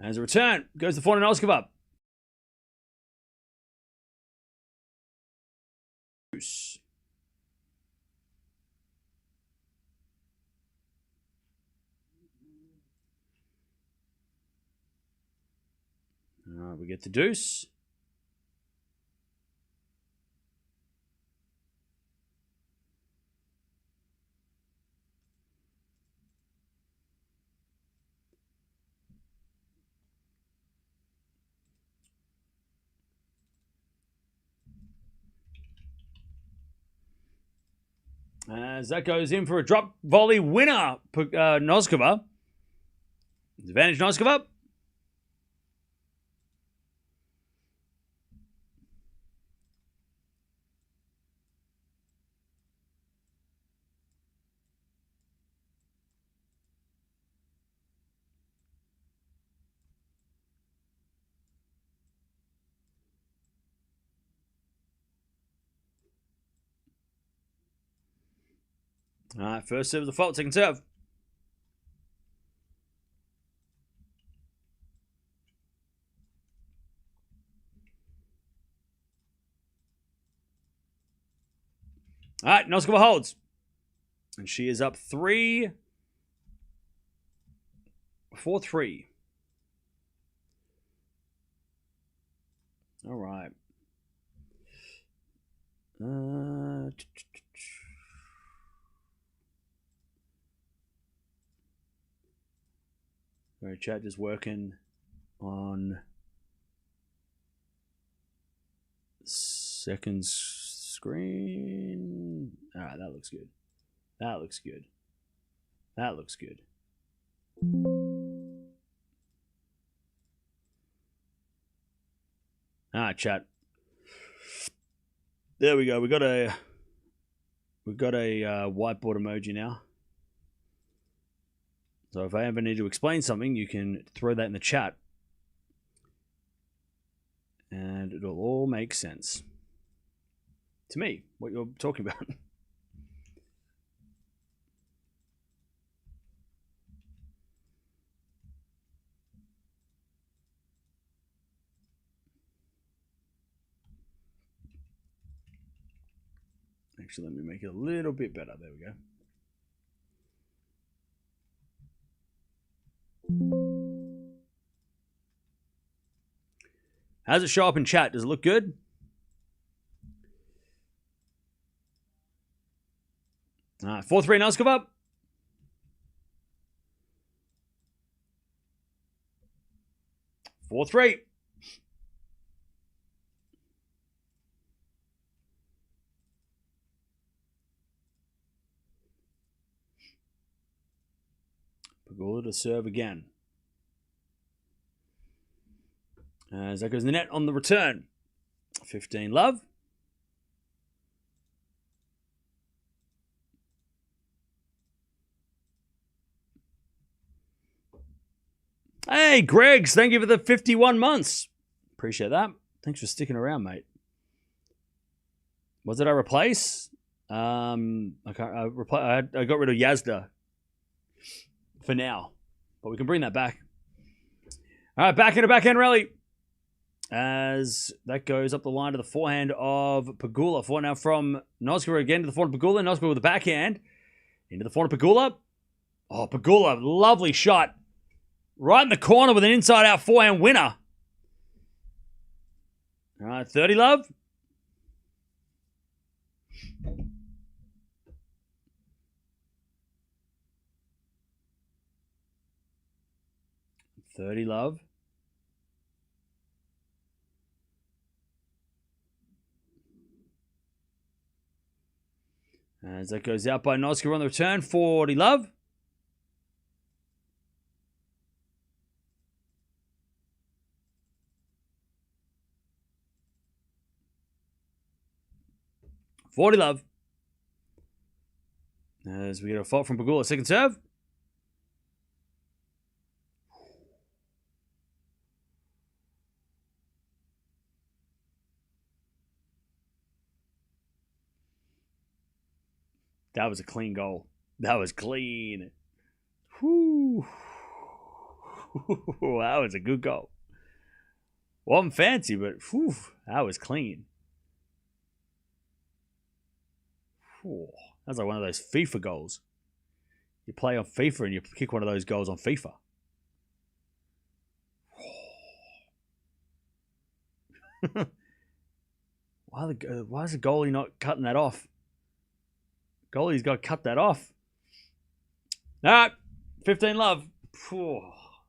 As a return, goes the forehand Noskova. All right, we get the deuce. As that goes in for a drop volley winner, Noskova. Advantage Noskova. All right, first serve is a fault, second serve. All right, Noskova holds. And she is up 3-4-3. All right. Sorry, chat just working on second screen. All right, that looks good. That looks good. That looks good. All right, chat. There we go. We got a whiteboard emoji now. So if I ever need to explain something, you can throw that in the chat. And it'll all make sense. To me, what you're talking about. Actually, let me make it a little bit better. There we go. How does it show up in chat? Does it look good? All right, 4-3 Noskova. Pegula to serve again. As that goes in the net on the return. 15 love. Hey, Greggs, thank you for the 51 months. Appreciate that. Thanks for sticking around, mate. What did I replace? I got rid of Yazda for now, but we can bring that back. All right, back in a backhand rally. As that goes up the line to the forehand of Pegula. Forehand now from Noskova again to the forehand of Pegula. Noskova with the backhand. Into the forehand of Pegula. Oh, Pegula, lovely shot. Right in the corner with an inside-out forehand winner. All right, 30 love. As that goes out by Noskova on the return, 40 love. 40 love. As we get a fault from Pegula. Second serve. That was a clean goal. That was clean. Whew. That was a good goal. Wasn't fancy, but whew, that was clean. Whew. That's like one of those FIFA goals. You play on FIFA and you kick one of those goals on FIFA. Why is the goalie not cutting that off? Goalie's got to cut that off. All right, 15 love. Whew,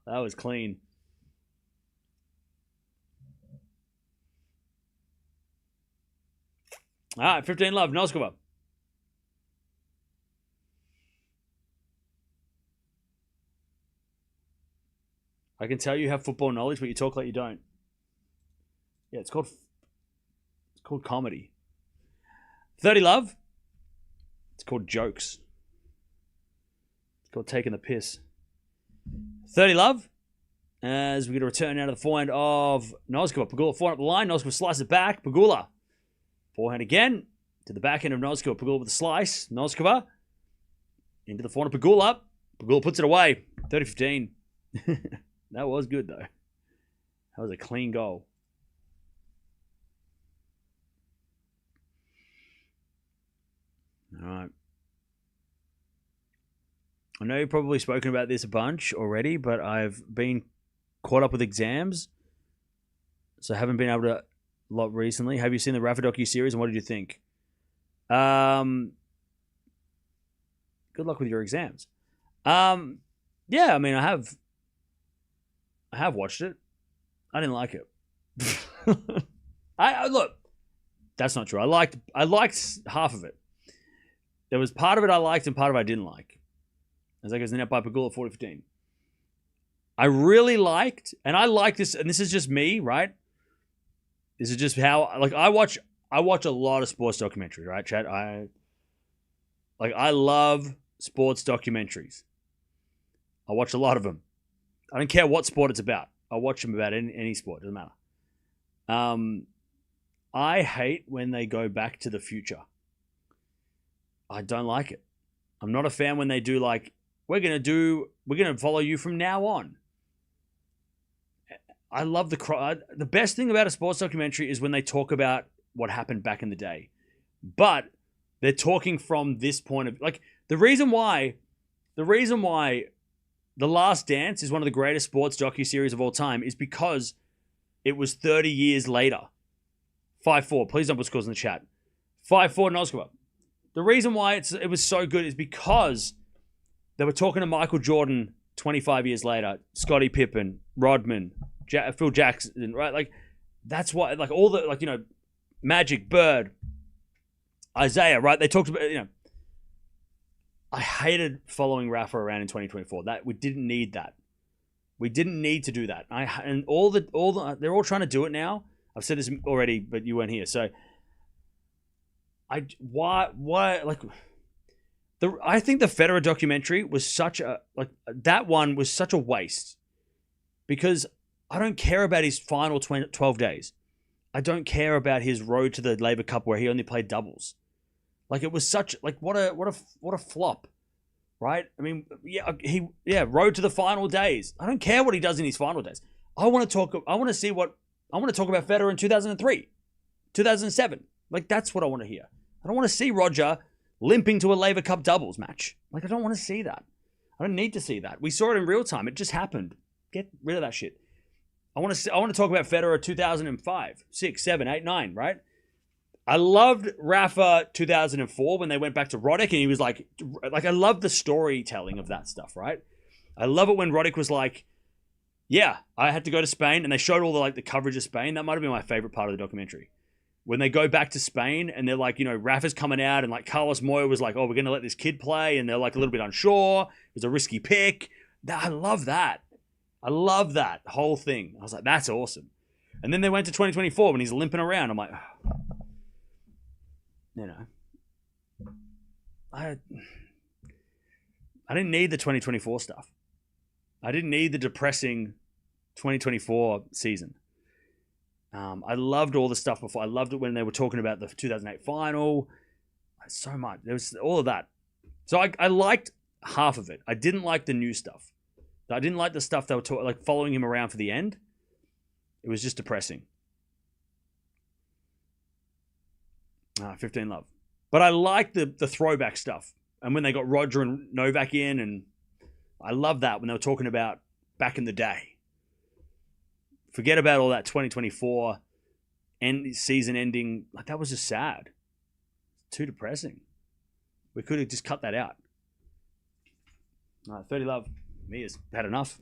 that was clean. All right, 15 love. Noskova. I can tell you have football knowledge, but you talk like you don't. Yeah, it's called comedy. 30 love. It's called jokes. It's called taking the piss. 30 love. As we get a return out of the forehand of Noskova. Pegula forehand up the line. Noskova slices it back. Pegula. Forehand again. To the back end of Noskova. Pegula with a slice. Noskova. Into the forehand of Pegula. Pegula puts it away. 30-15. That was good, though. That was a clean goal. All right. I know you've probably spoken about this a bunch already, but I've been caught up with exams, so I haven't been able to a lot recently. Have you seen the Rafa docu-series, and what did you think? Good luck with your exams. Yeah, I mean, I have watched it. I didn't like it. I look, that's not true. I liked half of it. There was part of it I liked and part of it I didn't like. As I goes in out by Pegula 40-15. I really liked, and I like this, and this is just me, right? This is just how, like, I watch a lot of sports documentaries, right, Chad? I love sports documentaries. I watch a lot of them. I don't care what sport it's about. I watch them about any sport. Doesn't matter. I hate when they go back to the future. I don't like it. I'm not a fan when they do like, we're going to follow you from now on. I love the best thing about a sports documentary is when they talk about what happened back in the day. But they're talking from this point of, like, the reason why The Last Dance is one of the greatest sports docuseries of all time is because it was 30 years later. 5-4. Please don't put scores in the chat. 5-4 Noskova. The reason why it was so good is because they were talking to Michael Jordan 25 years later, Scottie Pippen, Rodman, Phil Jackson, right? Like, that's why, like, all the, like, you know, Magic, Bird, Isaiah, right? They talked about, you know, I hated following Rafa around in 2024. That we didn't need that. We didn't need to do that. They're all trying to do it now. I've said this already, but you weren't here. So I think the Federer documentary was such a waste because I don't care about his final 12 days. I don't care about his road to the Labour Cup where he only played doubles. Like, it was such, like, what a flop, right? I mean, road to the final days. I don't care what he does in his final days. I want to talk about Federer in 2003, 2007. Like, that's what I want to hear. I don't want to see Roger limping to a Labour Cup doubles match. Like, I don't want to see that. I don't need to see that. We saw it in real time. It just happened. Get rid of that shit. I want to talk about Federer 2005, 6, 7, 8, 9, right? I loved Rafa 2004 when they went back to Roddick and he was like I love the storytelling of that stuff, right? I love it when Roddick was like, yeah, I had to go to Spain, and they showed all the coverage of Spain. That might have been my favorite part of the documentary. When they go back to Spain and they're like, you know, Rafa's coming out and like Carlos Moya was like, oh, we're going to let this kid play, and they're like a little bit unsure. It was a risky pick. I love that. I love that whole thing. I was like, that's awesome. And then they went to 2024 when he's limping around. I'm like, you know, I didn't need the 2024 stuff. I didn't need the depressing 2024 season. I loved all the stuff before. I loved it when they were talking about the 2008 final. So much. There was all of that. So I liked half of it. I didn't like the new stuff. I didn't like the stuff that were like following him around for the end. It was just depressing. 15 love. But I liked the throwback stuff. And when they got Roger and Novak in, and I love that when they were talking about back in the day. Forget about all that 2024 season ending. Like, that was just sad. Too depressing. We could have just cut that out. All right, 30 love. Me has had enough.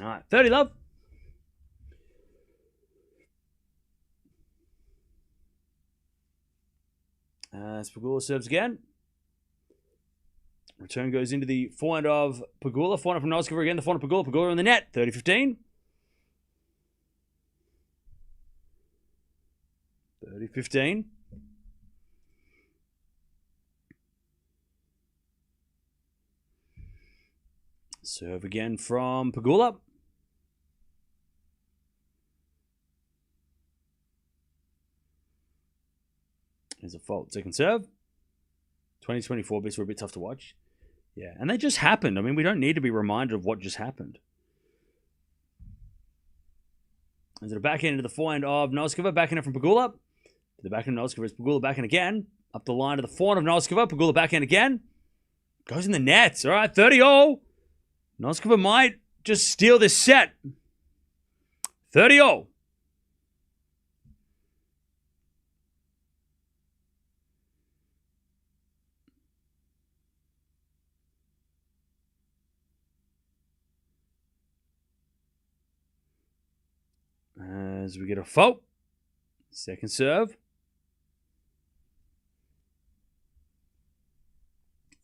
All right, 30 love. Pegula serves again. Return goes into the forehand of Pegula. Forehand from Noskova again. The forehand of Pegula. Pegula in the net. 30-15. 30-15. Serve again from Pegula. There's a fault. Second serve. 2024 bits were a bit tough to watch. Yeah, and they just happened. I mean, we don't need to be reminded of what just happened. Is it a backhand into the forehand of Noskova? Backhand from Pegula. To the backhand of Noskova is Pegula backhand again. Up the line to the forehand of Noskova. Pegula backhand again. Goes in the nets. All right, 30-all. Noskova might just steal this set. 30-all. As we get a fault. Second serve.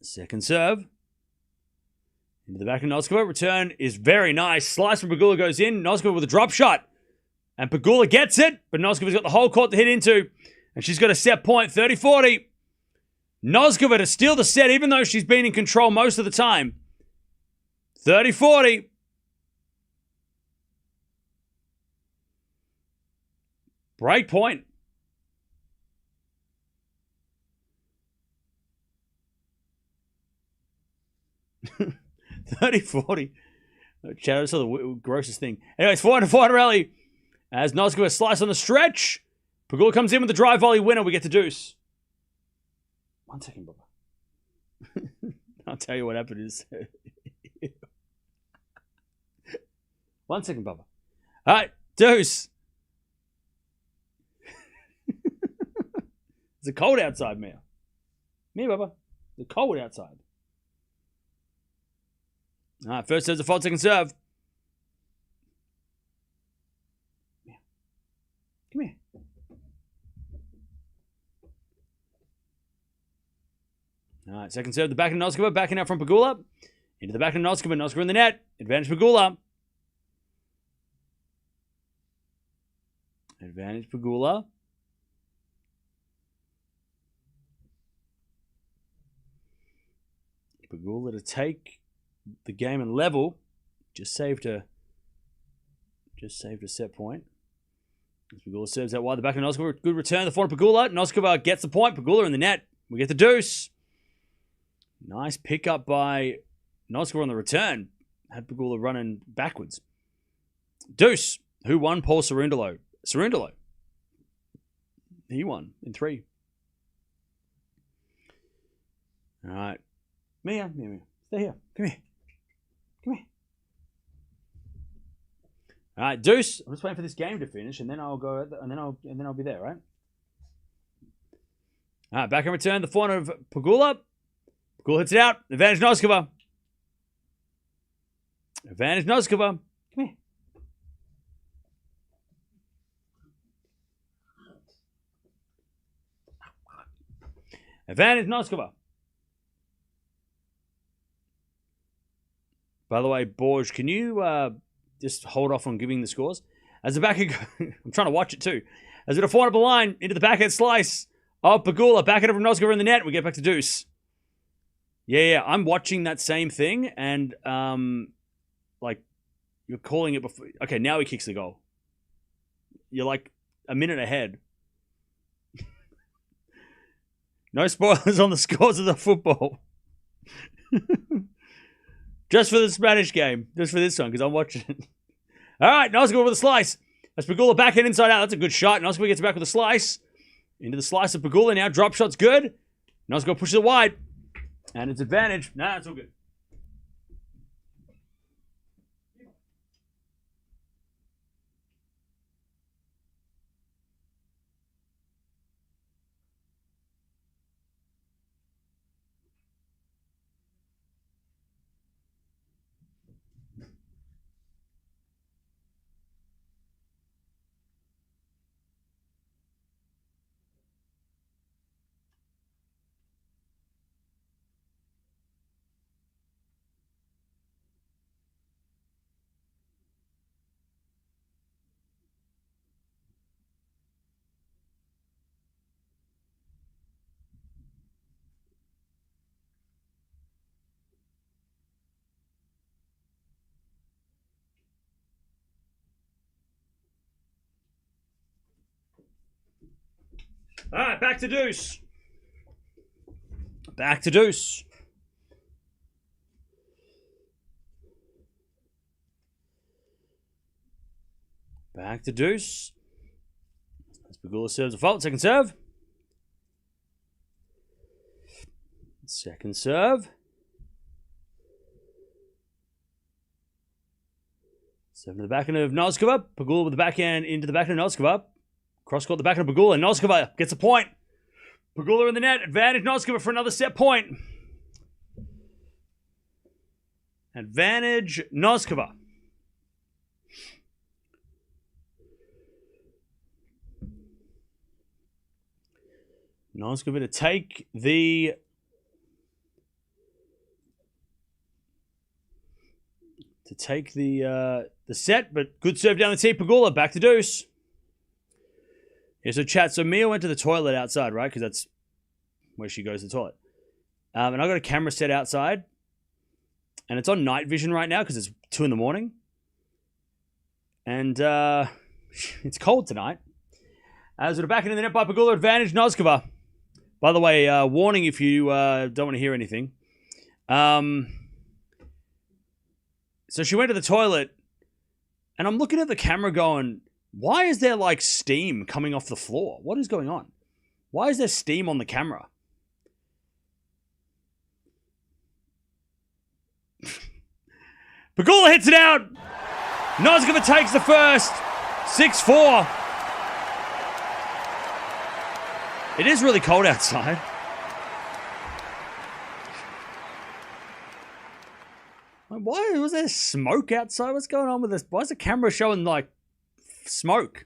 Second serve. Into the back of Noskova. Return is very nice. Slice from Pegula goes in. Noskova with a drop shot. And Pegula gets it. But Noskova's got the whole court to hit into. And she's got a set point. 30-40. Noskova to steal the set even though she's been in control most of the time. 30-40. Break point. 30-40. Chad, I saw the grossest thing. Anyways, 400 rally. As Noskova slice on the stretch. Pegula comes in with the drive volley winner. We get to deuce. 1 second, Bubba. I'll tell you what happened is. 1 second, Bubba. All right, deuce. It's cold outside, Mia. Mia, Bubba. It's cold outside. All right, first serve's a fault, second serve. Mia. Come here. All right, second serve, the back of Noskova, backing out from Pegula. Into the back of Noskova, Noskova in the net. Advantage Pegula. Advantage Pegula. Pegula to take the game and level. Just saved a set point. As Pegula serves out wide, the back of Noskova. Good return. The forehand Pegula. Noskova gets the point. Pegula in the net. We get the deuce. Nice pickup by Noskova on the return. Had Pegula running backwards. Deuce. Who won? Paul Cerundolo. Cerundolo. He won in 3. All right. Mia. Stay here. Come here. All right, deuce. I'm just waiting for this game to finish, and then I'll go, and then I'll be there, right? All right, back in return, the forehand of Pegula. Pegula hits it out. Advantage Noskova. Come here. Advantage Noskova. By the way, Borj, can you just hold off on giving the scores. As the backhand, I'm trying to watch it too. As it a forehand line into the backhand slice of Pegula, backhand from Noskova in the net. We get back to deuce. Yeah, I'm watching that same thing, and like you're calling it before. Okay, now he kicks the goal. You're like a minute ahead. No spoilers on the scores of the football. Just for the Spanish game. Just for this one, because I'm watching it. All right, Noskova with a slice. That's Pegula backhand inside out. That's a good shot. Noskova gets back with a slice. Into the slice of Pegula now. Drop shot's good. Noskova pushes it wide. And it's advantage. Nah, it's all good. All right, back to deuce. Back to deuce. Back to deuce. As Pegula serves a fault. Second serve. Second serve. Seven to the backhand of Noskova. Pegula with the backhand into the backhand of Noskova. Cross-court the backhand of Pegula. Noskova gets a point. Pegula in the net. Advantage Noskova for another set point. Advantage Noskova. Noskova to take the set, but good serve down the tee. Pegula back to deuce. Yeah, so chat. So Mia went to the toilet outside, right? Because that's where she goes to the toilet. And I got a camera set outside, and it's on night vision right now because it's 2 a.m. And it's cold tonight. As we're back into the net by Pegula, advantage Noskova. By the way, warning if you don't want to hear anything. So she went to the toilet, and I'm looking at the camera going, why is there like steam coming off the floor? What is going on? Why is there steam on the camera? Pegula hits it out. Noskova takes the first. 6-4. It is really cold outside. Why was there smoke outside? What's going on with this? Why is the camera showing like smoke?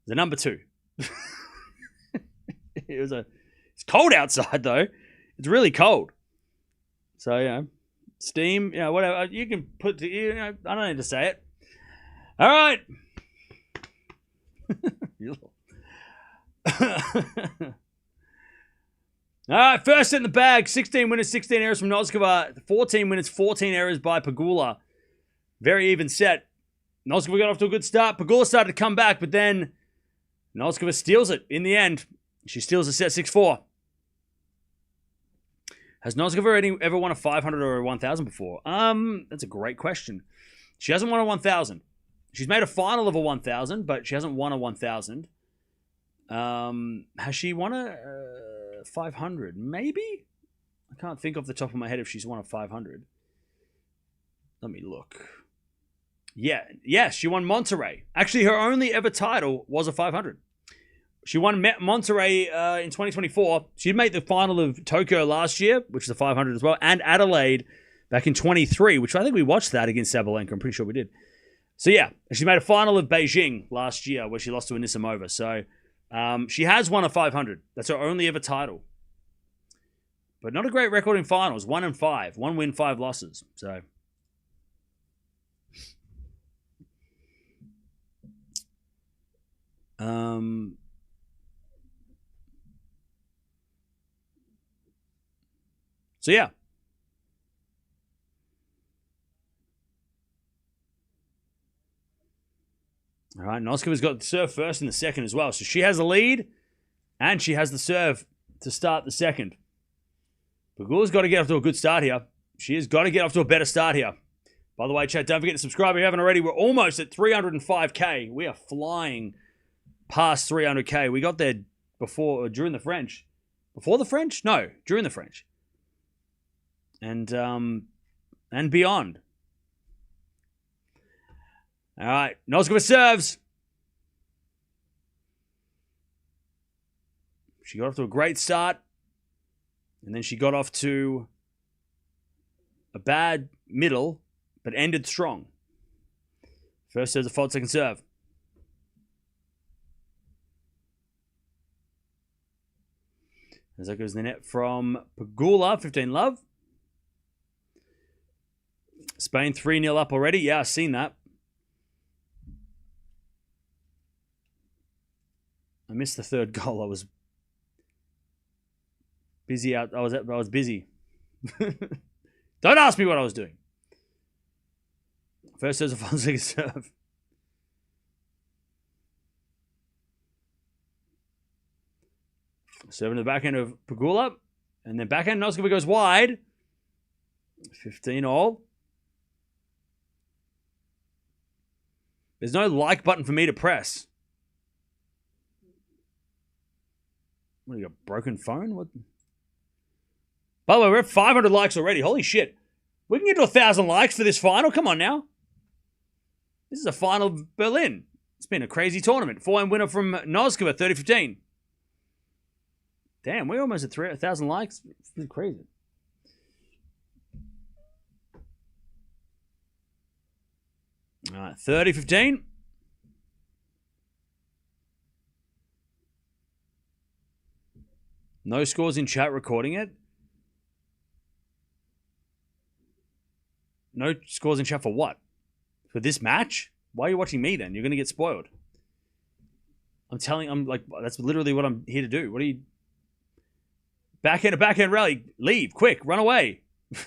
The number 2. It's cold outside though. It's really cold. So, steam, whatever. You can put, I don't need to say it. All right. All right, first in the bag. 16 winners, 16 errors from Noskova. 14 winners, 14 errors by Pegula. Very even set. Noskova got off to a good start. Pegula started to come back, but then Noskova steals it in the end. She steals the set 6-4. Has Noskova ever won a 500 or a 1,000 before? That's a great question. She hasn't won a 1,000. She's made a final of a 1,000, but she hasn't won a 1,000. Has she won a 500? Maybe? I can't think off the top of my head if she's won a 500. Let me look. Yes, she won Monterrey. Actually, her only ever title was a 500. She won Monterrey in 2024. She made the final of Tokyo last year, which is a 500 as well, and Adelaide back in 23, which I think we watched that against Sabalenka. I'm pretty sure we did. So yeah, she made a final of Beijing last year where she lost to Anisimova. So she has won a 500. That's her only ever title. But not a great record in finals. 1-5. 1 win, 5 losses. So yeah. All right, Noskova's got the serve first in the second as well. So she has the lead, and she has the serve to start the second. Pegula's got to get off to a good start here. She has got to get off to a better start here. By the way, chat, don't forget to subscribe if you haven't already. We're almost at 305K. We are flying past 300K. We got there during the French. Before the French? No, during the French. And beyond. All right, Noskova serves. She got off to a great start. And then she got off to a bad middle, but ended strong. First serve's a fault, second serve. As that goes in the net from Pegula, 15 love. Spain 3-0 up already. Yeah, I've seen that. I missed the third goal. I was busy out. I was busy. Don't ask me what I was doing. First serve's a Fonseca serve. Serving the backhand of Pegula. And then backhand Noskova goes wide. 15 all. There's no like button for me to press. What, you got a broken phone? What? By the way, we're at 500 likes already. Holy shit. We can get to 1,000 likes for this final. Come on now. This is a final of Berlin. It's been a crazy tournament. 4-1 winner from Noskova, 30-15. Damn, we're almost at 1,000 likes. It's been crazy. All right, 30-15. No scores in chat recording it. No scores in chat for what? For this match? Why are you watching me then? You're going to get spoiled. I'm like, that's literally what I'm here to do. What are you... Backhand to backhand rally. Leave, quick, run away.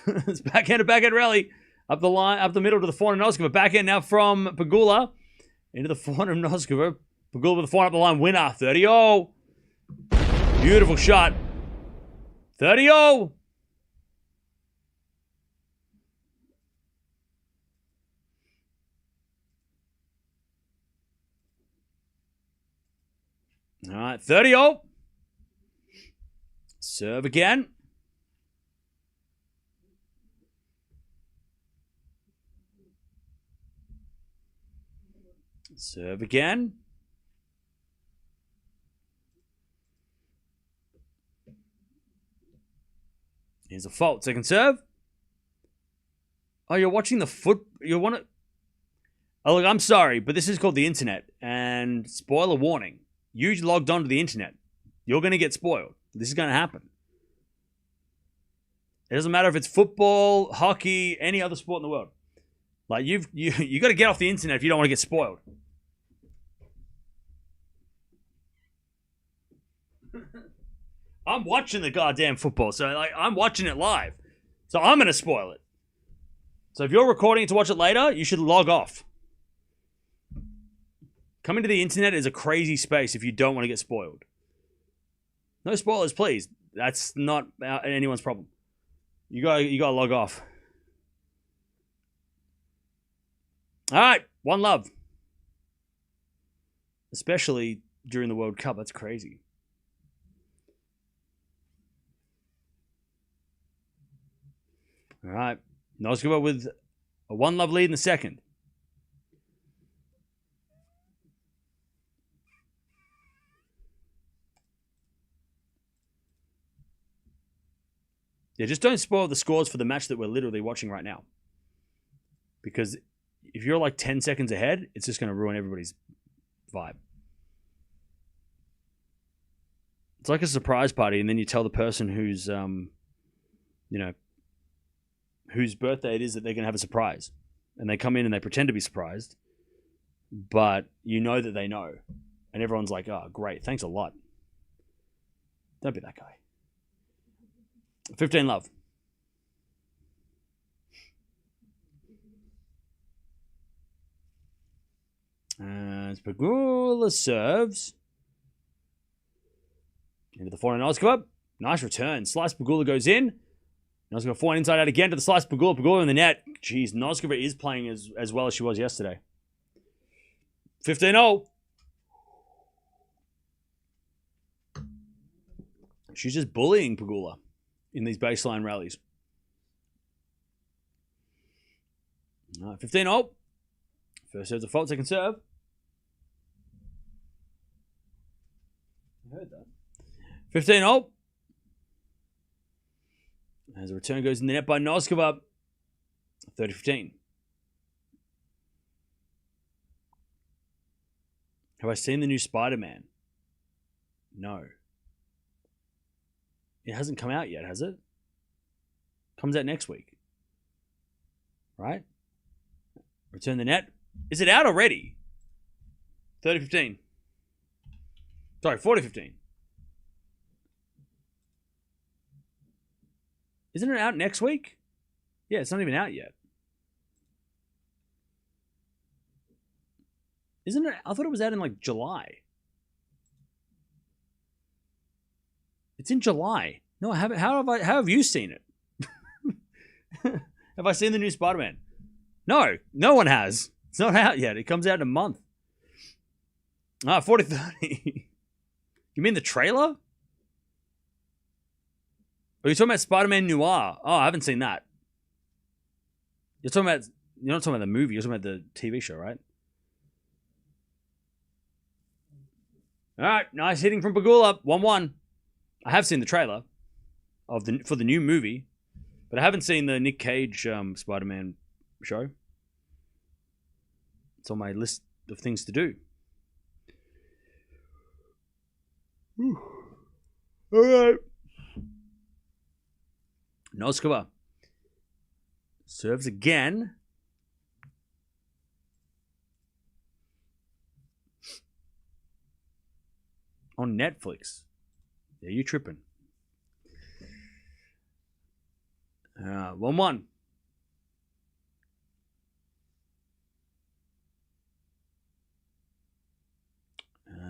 It's backhand to backhand rally. Up the line, up the middle to the forehand of Noskova. Backhand now from Pegula. Into the forehand of Noskova. Pegula with the forehand up the line. Winner, 30-0. Beautiful shot. 30-0. All right, 30-0. Serve again. Serve again. Here's a fault. Second serve. Oh, you're watching the foot. You want to... Oh, look, I'm sorry, but this is called the internet. And spoiler warning. You logged onto the internet. You're going to get spoiled. This is going to happen. It doesn't matter if it's football, hockey, any other sport in the world. Like, you got to get off the internet if you don't want to get spoiled. I'm watching the goddamn football, so like I'm watching it live. So I'm going to spoil it. So if you're recording it to watch it later, you should log off. Coming to the internet is a crazy space if you don't want to get spoiled. No spoilers, please. That's not anyone's problem. You gotta log off. All right, one love. Especially during the World Cup, that's crazy. All right, Noskova with a 1-love lead in the second. Yeah, just don't spoil the scores for the match that we're literally watching right now. Because if you're like 10 seconds ahead, it's just going to ruin everybody's vibe. It's like a surprise party, and then you tell the person who's whose birthday it is that they're going to have a surprise. And they come in and they pretend to be surprised, but you know that they know. And everyone's like, oh, great, thanks a lot. Don't be that guy. 15 love. As Pegula serves. Into the forehand, Noskova. Nice return. Slice Pegula goes in. Noskova forehand inside out again to the slice Pegula. Pegula in the net. Jeez, Noskova is playing as well as she was yesterday. 15-0. She's just bullying Pegula in these baseline rallies. 15-0. First serve's a fault, second serve. I heard that. 15-0. As a return goes in the net by Noskova. 30-15. Have I seen the new Spider-Man? No. It hasn't come out yet, has it? Comes out next week. Right? Return the net. Is it out already? 30-15. Sorry, 40-15. Isn't it out next week? Yeah, it's not even out yet. Isn't it? I thought it was out in like July. It's in July. No, I haven't. How have you seen it? Have I seen the new Spider-Man? No, no one has. It's not out yet. It comes out in a month. 40-30. You mean the trailer? Are you talking about Spider-Man Noir? Oh, I haven't seen that. You're not talking about the movie. You're talking about the TV show, right? All right, nice hitting from Pegula. 1-1. I have seen the trailer for the new movie, but I haven't seen the Nick Cage Spider-Man show. It's on my list of things to do. Whew. All right. Noskova serves again. On Netflix. Yeah, you tripping. 1-1.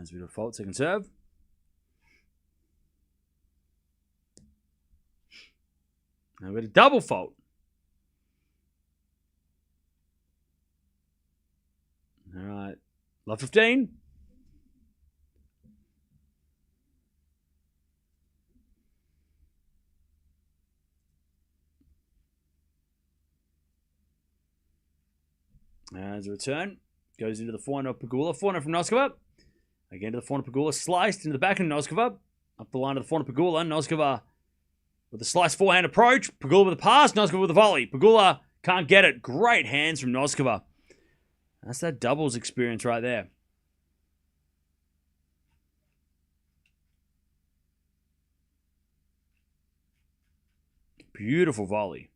As we default, second serve. Now we got a double fault. All right. Love 15. As a return, goes into the forehand of Pegula. Forehand from Noskova. Again to the forehand of Pegula. Sliced into the back of Noskova. Up the line of the forehand of Pegula. Noskova with a slice forehand approach. Pegula with a pass. Noskova with a volley. Pegula can't get it. Great hands from Noskova. That's that doubles experience right there. Beautiful volley.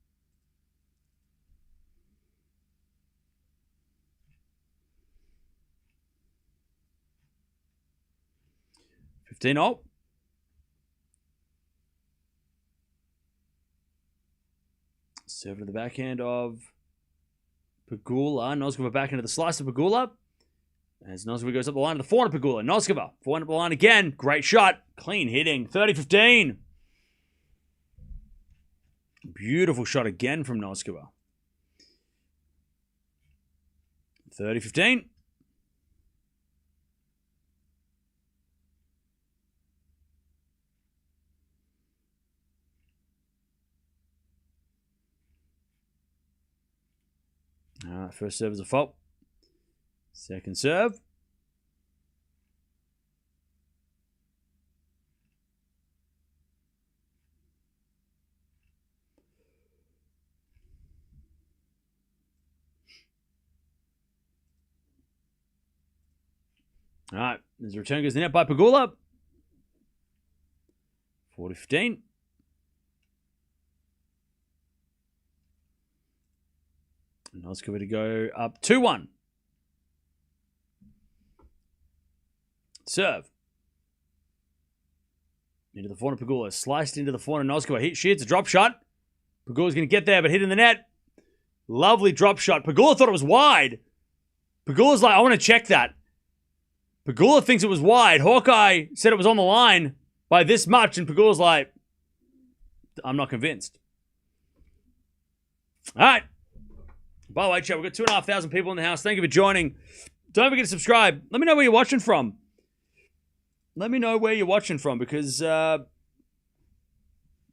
Oh. Serve to the backhand of Pegula. Noskova back into the slice of Pegula. As Noskova goes up the line to the forehand of Pegula. Noskova, forehand up the line again. Great shot. Clean hitting. 30-15. Beautiful shot again from Noskova. 30-15. All right, first serve is a fault. Second serve. All right, as the return goes in net by Pegula. 40-15. Noskova to go up 2-1. Serve. Into the forehand of Pegula. Sliced into the forehand of Noskova. She hits a drop shot. Pegula's going to get there, but hit in the net. Lovely drop shot. Pegula thought it was wide. Pegula's like, I want to check that. Pegula thinks it was wide. Hawkeye said it was on the line by this much, and Pegula's like, I'm not convinced. All right. By the way, chat, we've got 2,500 people in the house. Thank you for joining. Don't forget to subscribe. Let me know where you're watching from. Let me know where you're watching from, because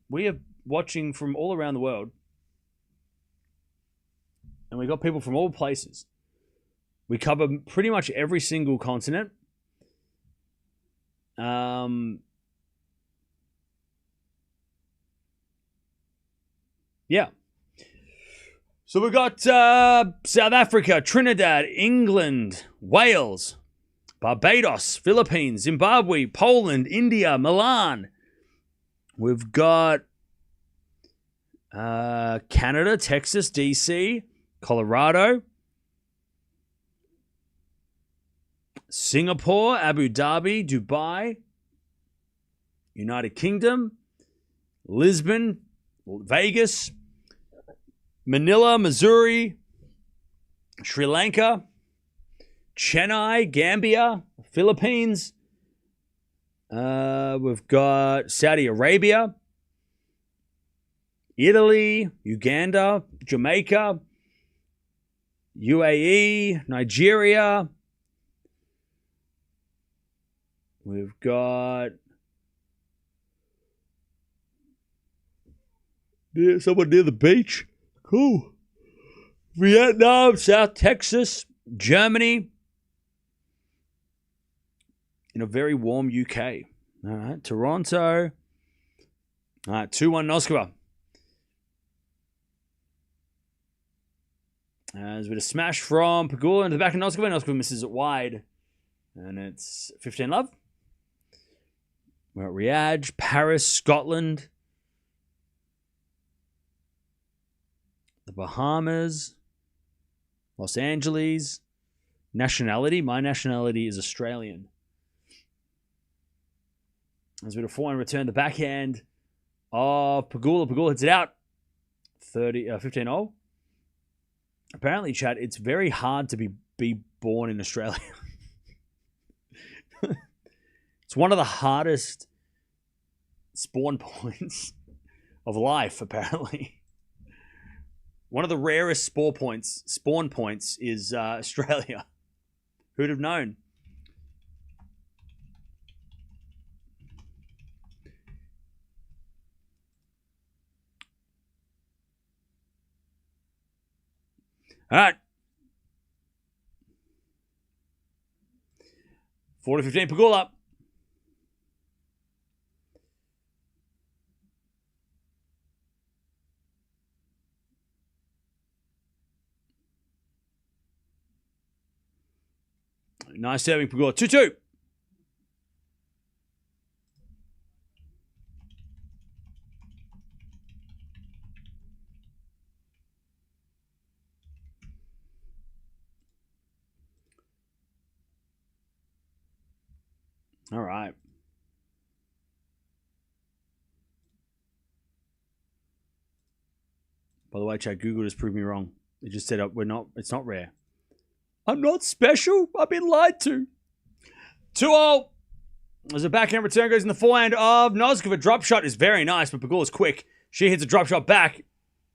we are watching from all around the world. And we got people from all places. We cover pretty much every single continent. Yeah. So we've got South Africa, Trinidad, England, Wales, Barbados, Philippines, Zimbabwe, Poland, India, Milan. We've got Canada, Texas, DC, Colorado, Singapore, Abu Dhabi, Dubai, United Kingdom, Lisbon, Vegas, Manila, Missouri, Sri Lanka, Chennai, Gambia, Philippines. We've got Saudi Arabia, Italy, Uganda, Jamaica, UAE, Nigeria. We've got someone near the beach. Cool. Vietnam, South Texas, Germany. In a very warm UK. All right, Toronto. All right, 2-1 Noskova. As with a smash from Pegula into the back of Noskova. Noskova misses it wide. And it's 15 love. We're at Riyadh, Paris, Scotland. The Bahamas. Los Angeles. Nationality. My nationality is Australian. As with a forehand return, the backhand of Pegula. Pegula hits it out. 15-0. Apparently, chat, it's very hard to be born in Australia. It's one of the hardest spawn points of life, apparently. One of the rarest spawn points is Australia. Who'd have known? All right. 40-15, Pegula. Nice serving, Pegula. 2-2. All right. By the way, chat, Google just proved me wrong. It just said it's not rare. I'm not special. I've been lied to. 2-0. As a backhand return goes in the forehand of Noskova. Drop shot is very nice, but Pegula's quick. She hits a drop shot back.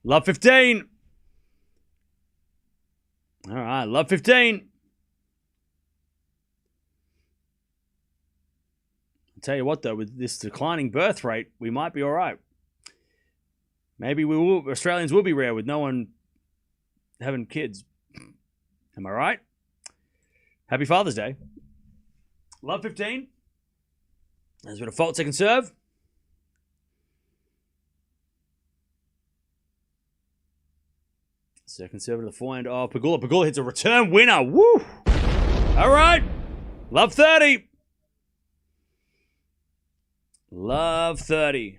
Love 15. All right, love 15. I'll tell you what, though, with this declining birth rate, we might be all right. Maybe Australians will be rare with no one having kids. Am I right? Happy Father's Day. Love 15. There's been a fault second serve. Second serve to the forehand of Pegula. Pegula hits a return winner. Woo! All right. Love 30. Love 30.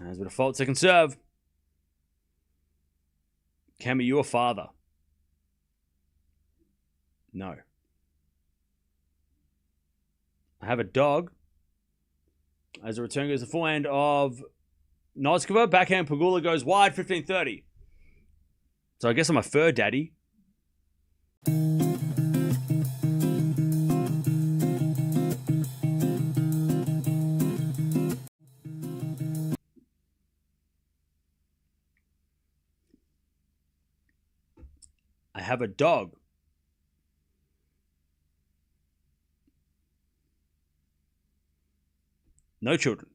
As with a fault second serve. Cam, are you a father? No. I have a dog. As a return goes the forehand of Noskova. Backhand Pegula goes wide, 15-30. So I guess I'm a fur daddy. I have a dog. No children.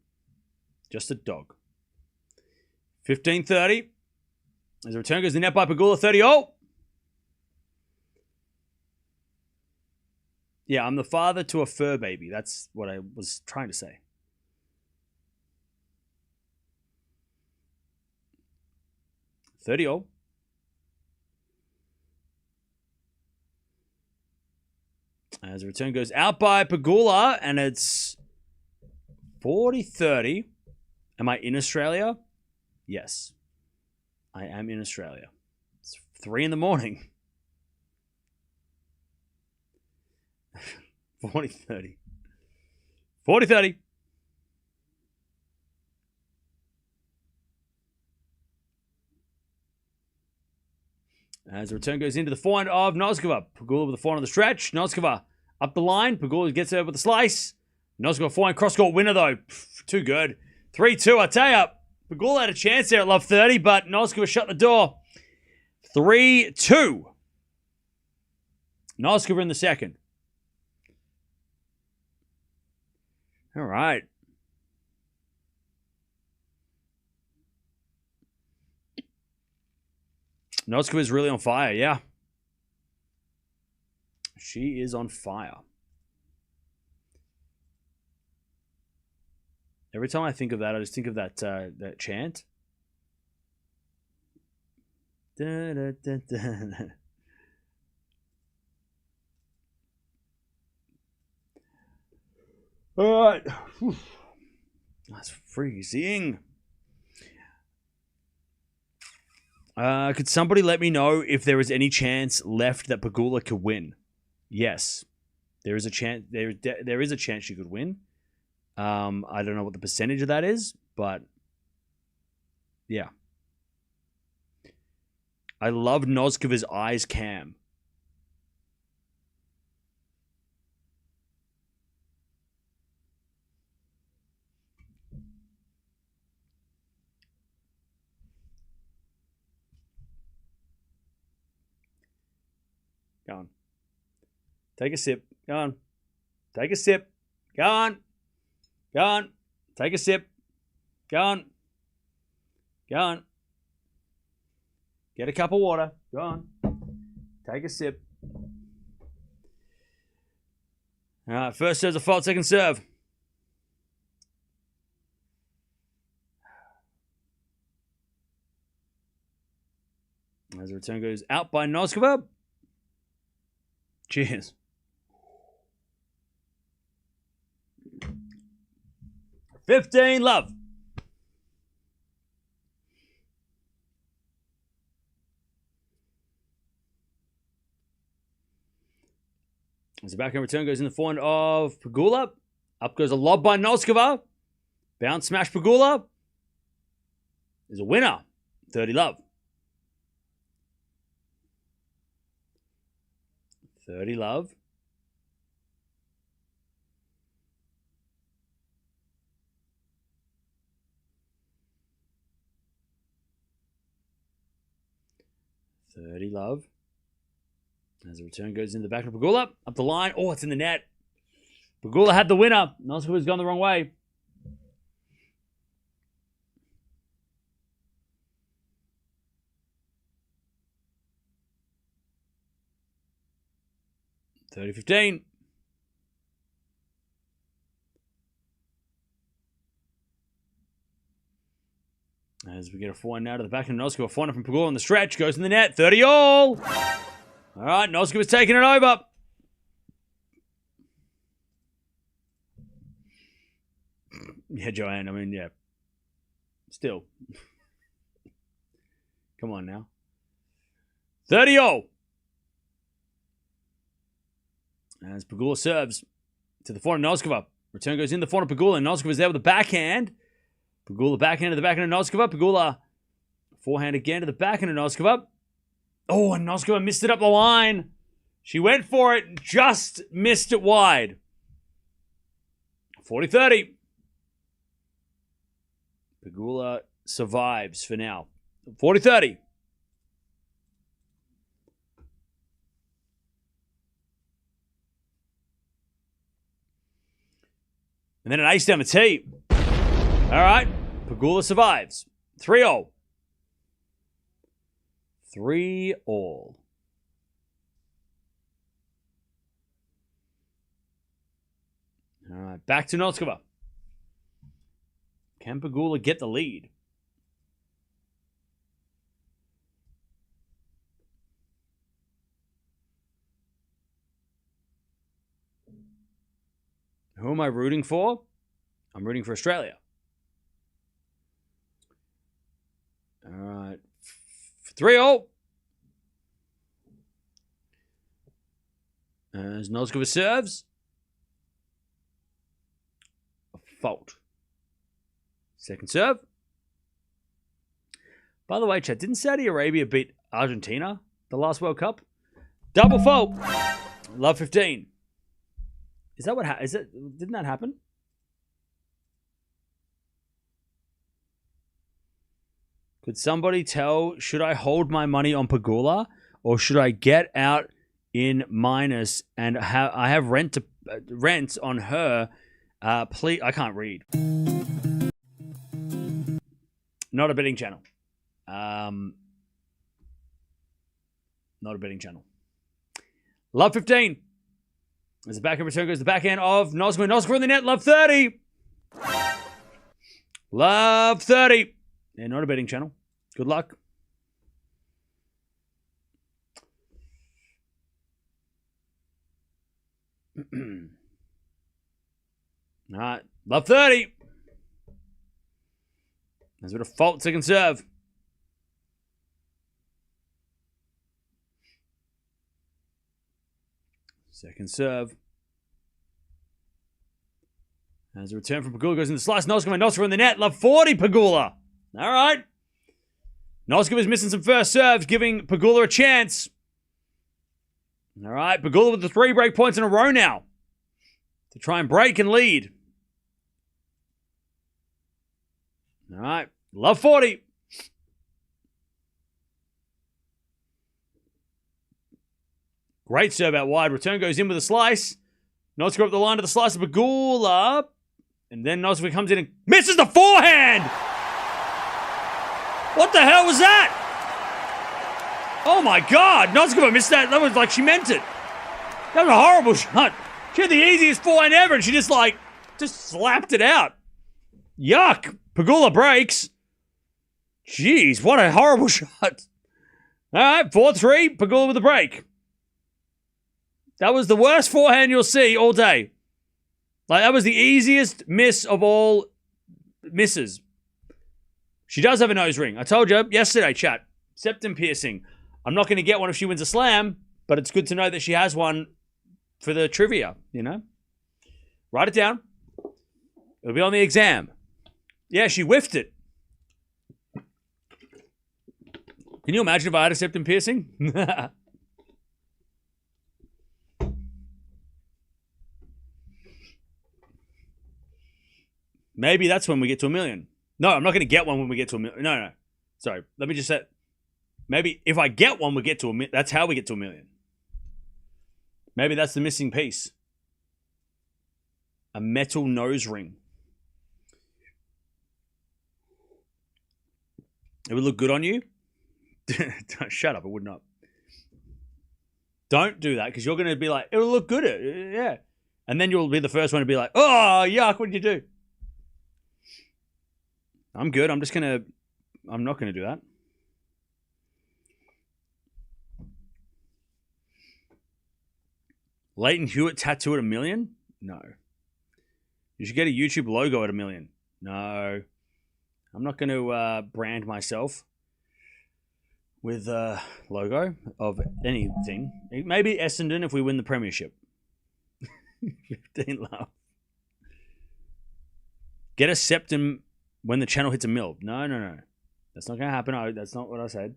Just a dog. 15-30. As the return goes the net by Pegula, 30-0. Yeah, I'm the father to a fur baby. That's what I was trying to say. $30. As the return goes out by Pegula, and it's 40-30. Am I in Australia? Yes. I am in Australia. It's 3 in the morning. 40-30. 40-30. As the return goes into the forehand of Noskova. Pegula with the forehand on the stretch. Noskova up the line. Pegula gets over with a slice. Noskova forehand cross-court winner, though. Too good. 3-2, I tell you. Pegula had a chance there at love 30, but Noskova shut the door. 3-2. Noskova in the second. All right. Noskova is really on fire, yeah. She is on fire. Every time I think of that, I just think of that that chant. Da, da, da, da. All right. Whew. That's freezing. Could somebody let me know if there is any chance left that Pegula could win? Yes, there is a chance. There is a chance she could win. I don't know what the percentage of that is, but yeah. I love Noskova's eyes cam. Go on. Take a sip. Go on. Take a sip. Go on. Go on. Take a sip. Go on. Go on. Get a cup of water. Go on. Take a sip. All right. First serve's a fault, second serve. As the return goes out by Noskova. Cheers. $15, love. As the backhand return goes in the forehand of Pegula. Up goes a lob by Noskova. Bounce smash Pegula. Is a winner. 30, love. 30, love. Love. As the return goes in the back of Pegula. Up the line. Oh, it's in the net. Pegula had the winner. Noskova's gone the wrong way. $30-15. As we get a forehand now to the back of Noskova. Forehand from Pegula on the stretch. Goes in the net. 30-all. All right, Noskova's taking it over. Yeah, Joanne. I mean, yeah. still. Come on now. 30-0. As Pegula serves to the forehand of Noskova. Return goes in the forehand of Pegula, and Noskova is there with the backhand. Pegula backhand to the backhand of Noskova. Pegula forehand again to the backhand of Noskova. Oh, and Noskova missed it up the line. She went for it, just missed it wide. 40-30. Pegula survives for now. 40-30. And then an ace down the tee. All right. Pegula survives. 3-0. 3-all. All right. Back to Noskova. Can Pegula get the lead? Who am I rooting for? I'm rooting for Australia. All right. 3-0. As Noskova serves. A fault. Second serve. By the way, chat, didn't Saudi Arabia beat Argentina the last World Cup? Double fault. Love 15. Is that what didn't that happen? Could somebody tell, should I hold my money on Pegula or should I get out in minus and I have rent on her? Please, I can't read. Not a betting channel. Not a betting channel. Love 15. As the backhand return goes the backhand of Noskova. Noskova in the net. Love 30. Love 30. Yeah, not a betting channel. Good luck. All right. Love 30. There's a bit of fault second serve. Second serve. As a return from Pegula goes into the slice. Noskova and Noskova in the net. Love 40, Pegula. All right. Noskova's missing some first serves, giving Pegula a chance. All right. Pegula with the 3 break points in a row now to try and break and lead. All right. Love 40. Great serve out wide. Return goes in with a slice. Noskova up the line to the slice of Pegula. And then Noskova comes in and misses the forehand. What the hell was that? Oh my God. Noskova missed that. That was like she meant it. That was a horrible shot. She had the easiest forehand ever and she just slapped it out. Yuck. Pegula breaks. Jeez, what a horrible shot. All right, 4-3. Pegula with a break. That was the worst forehand you'll see all day. That was the easiest miss of all misses. She does have a nose ring. I told you yesterday, chat. Septum piercing. I'm not going to get one if she wins a slam, but it's good to know that she has one for the trivia, you know? Write it down. It'll be on the exam. Yeah, she whiffed it. Can you imagine if I had a septum piercing? Maybe that's when we get to 1 million. No, I'm not going to get one when we get to 1 million. No. Sorry. Let me just say, maybe if I get one, we get to 1 million. That's how we get to 1 million. Maybe that's the missing piece. A metal nose ring. It would look good on you. Shut up, it would not. Don't do that because you're going to be like, it will look good. Yeah. And then you'll be the first one to be like, oh, yuck, what did you do? I'm good. I'm not going to do that. Leighton Hewitt tattoo at 1 million? No. You should get a YouTube logo at 1 million. No. I'm not going to brand myself with a logo of anything. Maybe Essendon if we win the premiership. 15 love. Get a septum when the channel hits a mil. No. That's not going to happen. That's not what I said.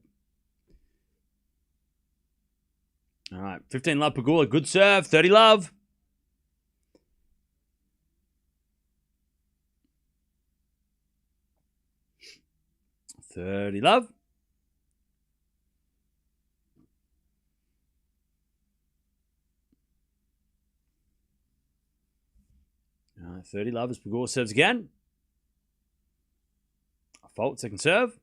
All right. 15 love, Pegula. Good serve. 30 love. Love. All right, 30 love as Pegula serves again. A fault, second serve.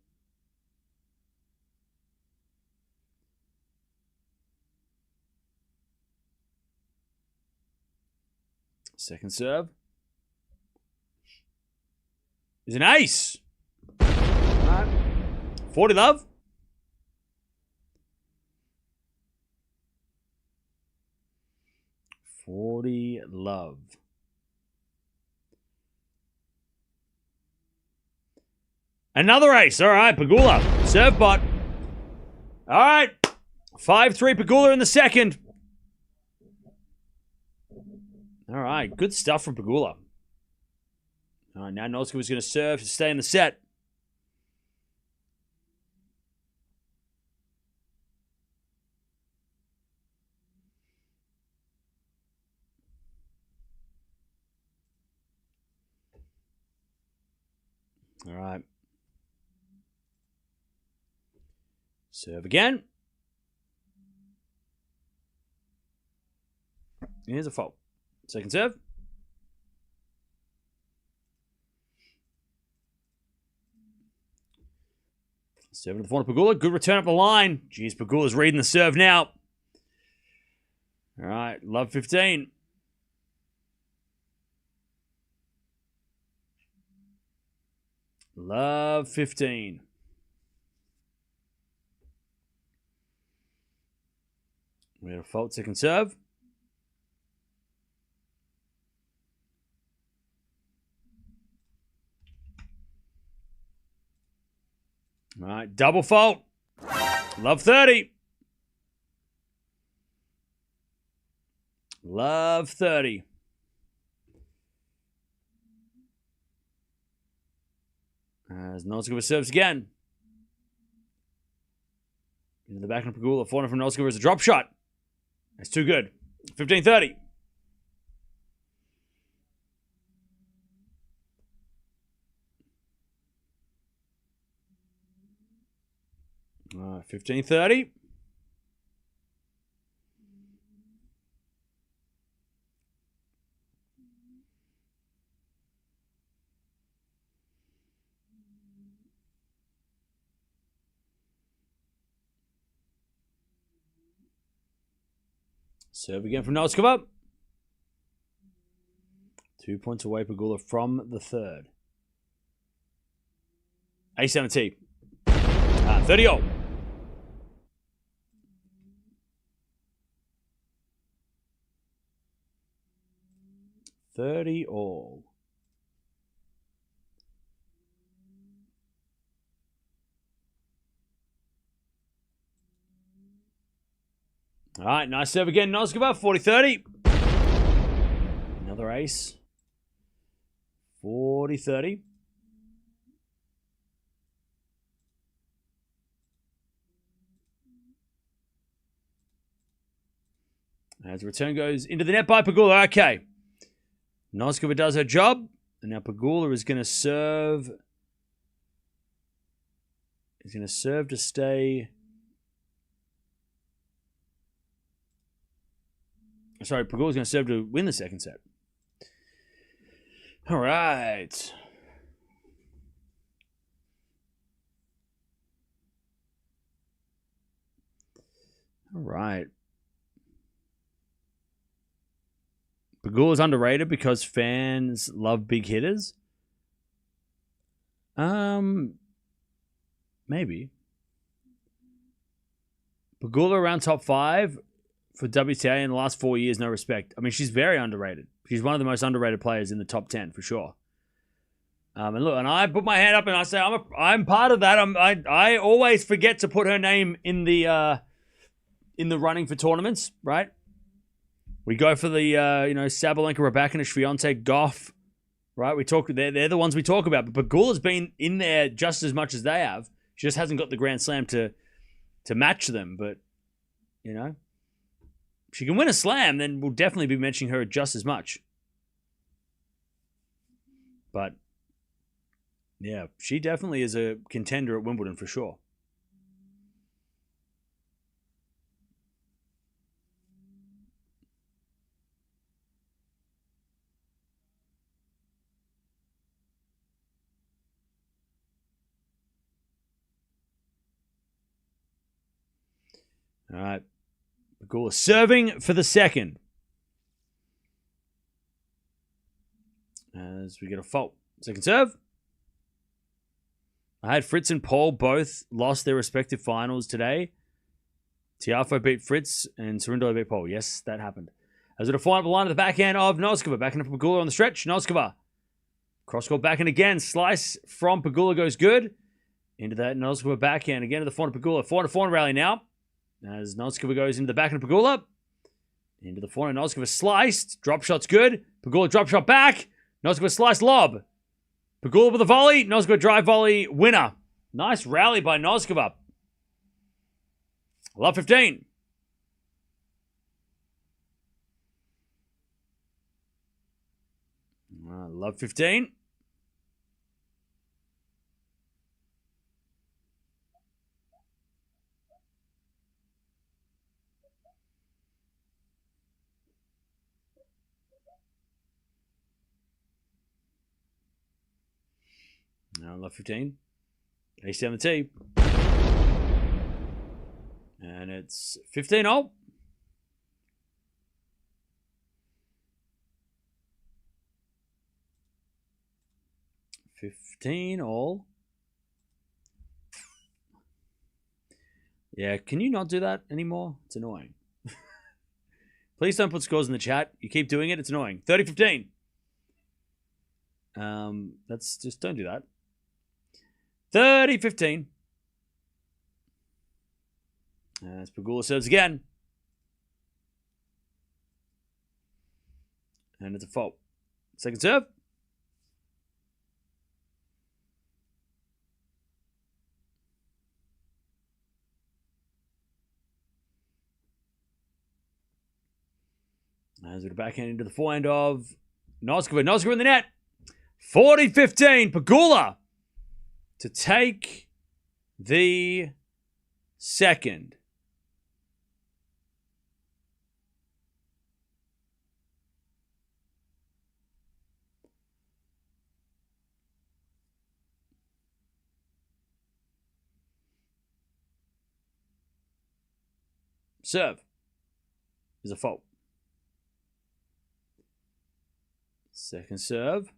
Second serve. Is an ace. All right. 40 love. Another ace. All right, Pegula. Serve bot. All right. 5-3 Pegula in the second. All right. Good stuff from Pegula. All right, now Noskova's going to serve to stay in the set. All right. Serve again. Here's a fault. Second serve. Serve to the front of Pegula. Good return up the line. Jeez, Pegula's reading the serve now. All right, love 15. Love 15. We had a fault, second serve. All right, double fault. Love 30. Love 30. As Noskova serves again. Into the back of Pegula. Forehand from Noskova is a drop shot. That's too good. 15-30. All right, 15-30. Serve again from Noskova. 2 points away, Pegula from the third. A17. 30-0. 30 all. All right, nice serve again, Noskova, 40-30. Another ace. 40-30. As the return goes into the net by Pegula. Okay. Noskova does her job. And now Pegula is going to serve. He's going to serve to stay. Sorry, Pegula's going to serve to win the second set. All right. All right. Pegula's underrated because fans love big hitters. Maybe. Pegula around top 5 for WTA in the last 4 years, no respect. I mean, she's very underrated. She's one of the most underrated players in the top 10 for sure. And look, and I put my hand up and I say I'm part of that. I always forget to put her name in the running for tournaments, right? We go for the Sabalenka, Raducanu, Swiatek, Gauff, right? They're the ones we talk about. But Pegula's been in there just as much as they have. She just hasn't got the Grand Slam to match them. But if she can win a slam, then we'll definitely be mentioning her just as much. But yeah, she definitely is a contender at Wimbledon for sure. All right. Pegula serving for the second. As we get a fault. Second serve. I had Fritz and Paul both lost their respective finals today. Tiafoe beat Fritz and Cerundolo beat Paul. Yes, that happened. As we define the line of the backhand of Noskova. Backhand of Pegula on the stretch. Noskova. Cross-court backhand again. Slice from Pegula goes good. Into that Noskova backhand. Again to the forehand of Pegula. Forehand rally now. As Noskova goes into the backhand of Pegula. Into the forehand. Noskova sliced. Drop shot's good. Pegula drop shot back. Noskova slice lob. Pegula with a volley. Noskova drive volley. Winner. Nice rally by Noskova. Love 15. Love 15. Love 15. Ace down the tee. And it's 15-all. Yeah, can you not do that anymore? It's annoying. Please don't put scores in the chat. You keep doing it, it's annoying. 30-15. That's just don't do that. 30-15. As Pegula serves again. And it's a fault. Second serve. As we backhand into the forehand of Noskova. Noskova in the net. 40-15. Pegula to take the second. Serve is a fault. Second serve.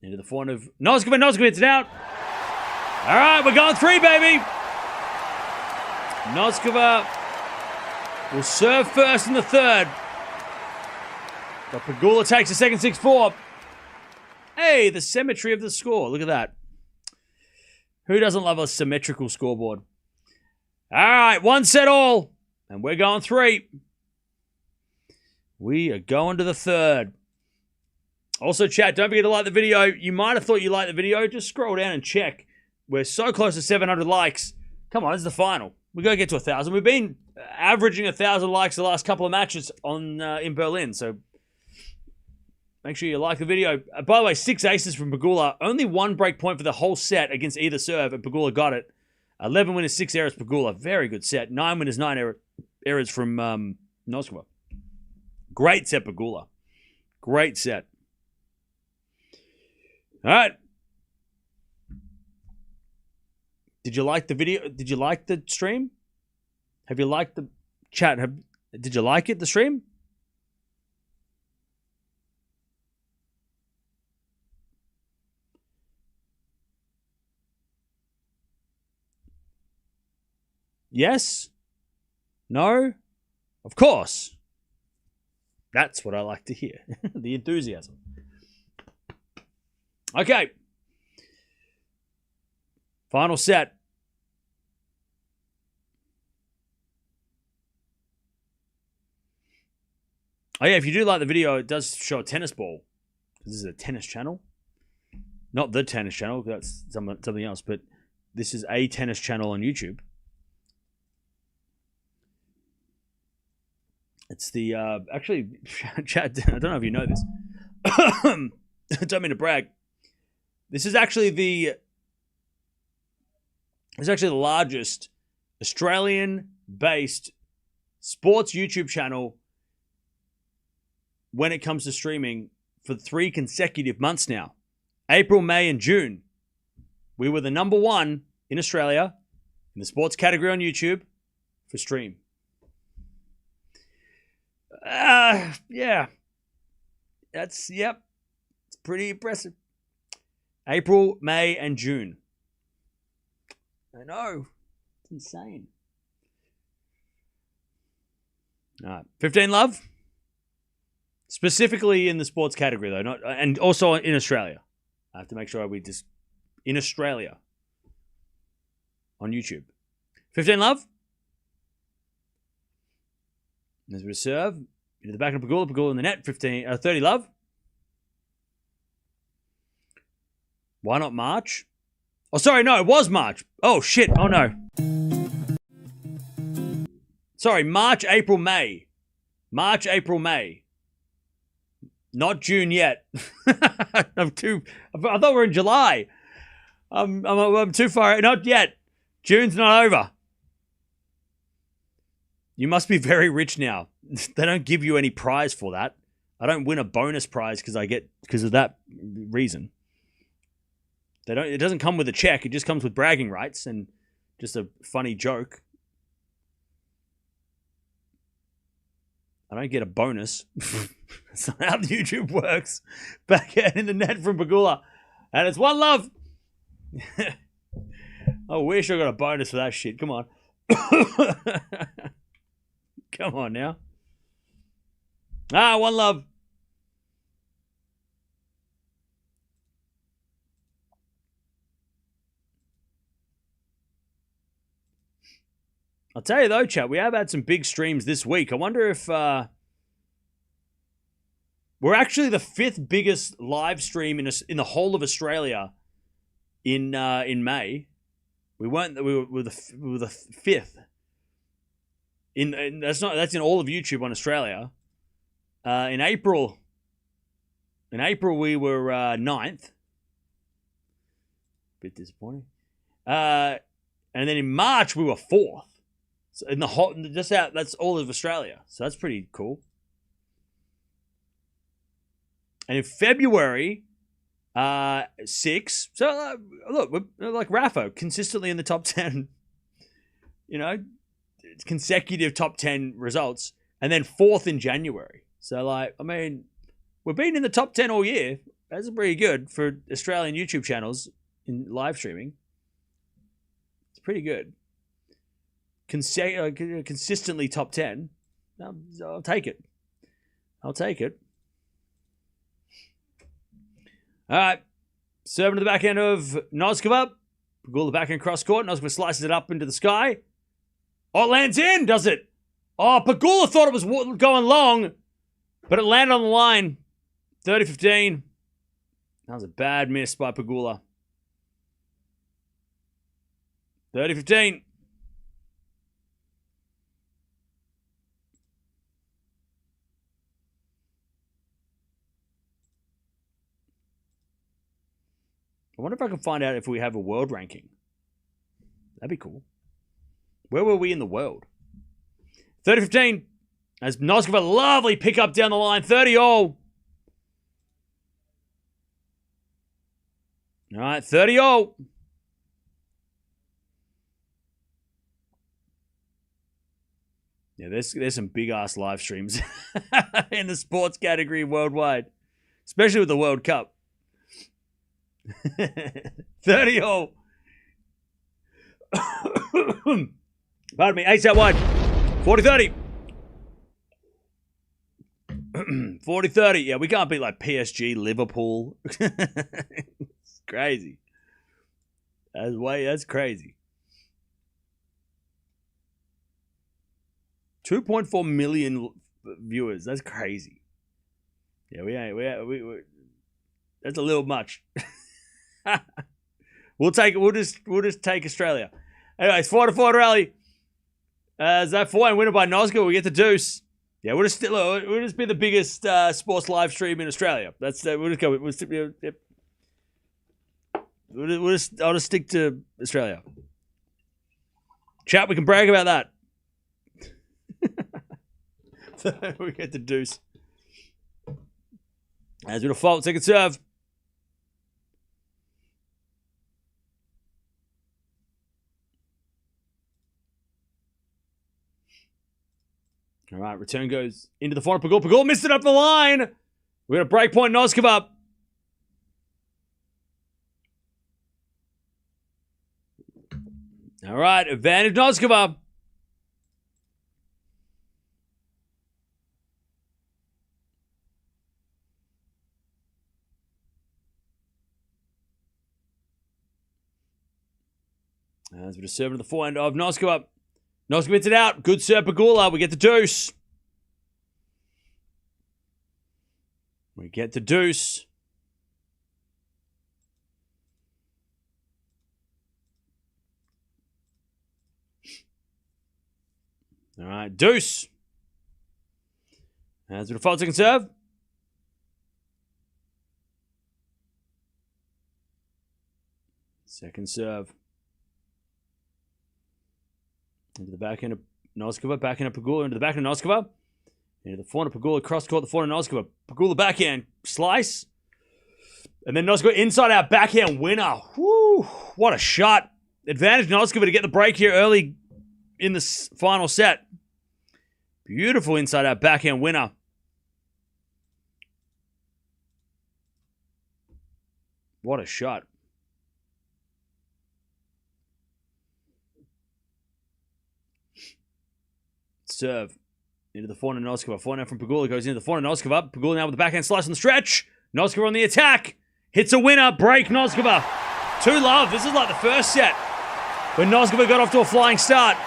Into the forehand of Noskova. Noskova hits it out. All right, we're going 3, baby. Noskova will serve first in the third. But Pegula takes the second 6-4. Hey, the symmetry of the score. Look at that. Who doesn't love a symmetrical scoreboard? All right, 1 set all. And we're going 3. We are going to the third. Also, chat, don't forget to like the video. You might have thought you liked the video. Just scroll down and check. We're so close to 700 likes. Come on, this is the final. We got to get to 1,000. We've been averaging 1,000 likes the last couple of matches in Berlin. So make sure you like the video. By the way, 6 aces from Pegula. Only 1 break point for the whole set against either serve, and Pegula got it. 11 winners, 6 errors, Pegula. Very good set. 9 winners, 9 errors from Noskova. Great set, Pegula. Great set. All right. Did you like the video? Did you like the stream? Have you liked the chat? Did you like it, the stream? Yes? No? Of course. That's what I like to hear. The enthusiasm. Okay. Final set. Oh yeah, if you do like the video, it does show a tennis ball. This is a tennis channel. Not the tennis channel, that's something else, but this is a tennis channel on YouTube. It's the, actually, Chad, I don't know if you know this. I don't mean to brag. This is actually the largest Australian-based sports YouTube channel when it comes to streaming for 3 consecutive months now. April, May, and June. We were the number 1 in Australia in the sports category on YouTube for stream. Yeah. Yep. It's pretty impressive. April, May, and June. I know. It's insane. All right. 15 Love. Specifically in the sports category, though, and also in Australia. I have to make sure we just... In Australia. On YouTube. 15 Love. There's a reserve. Into the back of Pegula. Pegula in the net. 30 Love. Why not March? Oh, sorry, no, it was March. Oh, shit. Oh, no. Sorry, March, April, May. March, April, May. Not June yet. I thought we were in July. I'm too far. Not yet. June's not over. You must be very rich now. They don't give you any prize for that. I don't win a bonus prize because of that reason. It doesn't come with a check. It just comes with bragging rights and just a funny joke. I don't get a bonus. That's not how YouTube works. Backhand in the net from Pegula. And it's 1 love. I wish I got a bonus for that shit. Come on. Come on now. 1 love. I'll tell you though, chat, we have had some big streams this week. I wonder if we're actually the 5th biggest live stream in the whole of Australia in May. We were the 5th. That's in all of YouTube on Australia. In April we were 9th. Bit disappointing. And then in March we were 4th. So in the whole, that's all of Australia. So that's pretty cool. And in February, 6. So look, we're like Rafa, consistently in the top 10. You know, consecutive top 10 results, and then 4th in January. So like, I mean, we've been in the top 10 all year. That's pretty good for Australian YouTube channels in live streaming. It's pretty good. Consistently top 10. I'll take it. I'll take it. All right. Serving to the backhand of Noskova. Pegula the backhand cross court. Noskova slices it up into the sky. Oh, it lands in, does it? Oh, Pegula thought it was going long, but it landed on the line. 30-15. That was a bad miss by Pegula. 30-15. I wonder if I can find out if we have a world ranking. That'd be cool. Where were we in the world? 30-15. As Noskova, lovely pick up down the line. 30-all. All right, 30-all. Yeah, there's some big-ass live streams in the sports category worldwide. Especially with the World Cup. 30-all. Pardon me, ace out wide. 40-30. 40-30. Yeah, we can't beat like PSG, Liverpool. It's crazy. That's crazy. 2.4 million viewers. That's crazy. Yeah, we that's a little much. We'll just take Australia. Anyways, 4-4 rally. Is that 4 and winner by Noskova? We get the deuce. Yeah, we'll just be the biggest sports live stream in Australia. That's we'll just go. I'll just stick to Australia. Chat, we can brag about that. So we get the deuce. As we default, second serve. All right, return goes into the final. Pegula missed it up the line. We got a break point. Noskova. All right, advantage Noskova. As we just serve to the forehand of Noskova. Noskova hits it out. Good serve, Pegula. We get the deuce. We get the deuce. All right, deuce. As we default second serve. Second serve. Into the backhand of Noskova, backhand of Pegula, into the backhand of Noskova. Into the forehand of Pegula, cross court, the forehand of Noskova. Pegula backhand, slice. And then Noskova inside out, backhand winner. Woo, what a shot. Advantage Noskova to get the break here early in the final set. Beautiful inside out, backhand winner. What a shot. Serve into the forehand of Noskova. Forehand from Pegula goes into the forehand of Noskova. Pegula now with the backhand slice on the stretch. Noskova on the attack. Hits a winner. Break Noskova. 2-love. This is like the first set when Noskova got off to a flying start.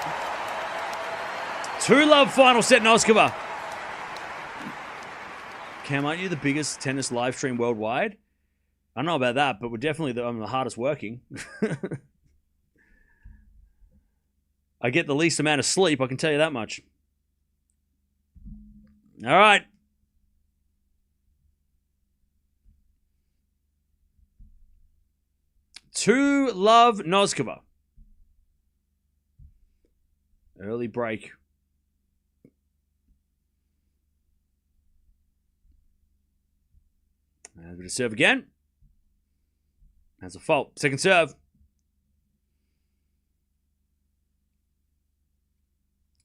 2-love final set Noskova. Cam, aren't you the biggest tennis live stream worldwide? I don't know about that, but we're definitely I'm the hardest working. I get the least amount of sleep, I can tell you that much. All right. Love Noskova. Early break. And we're to serve again. That's a fault. Second serve.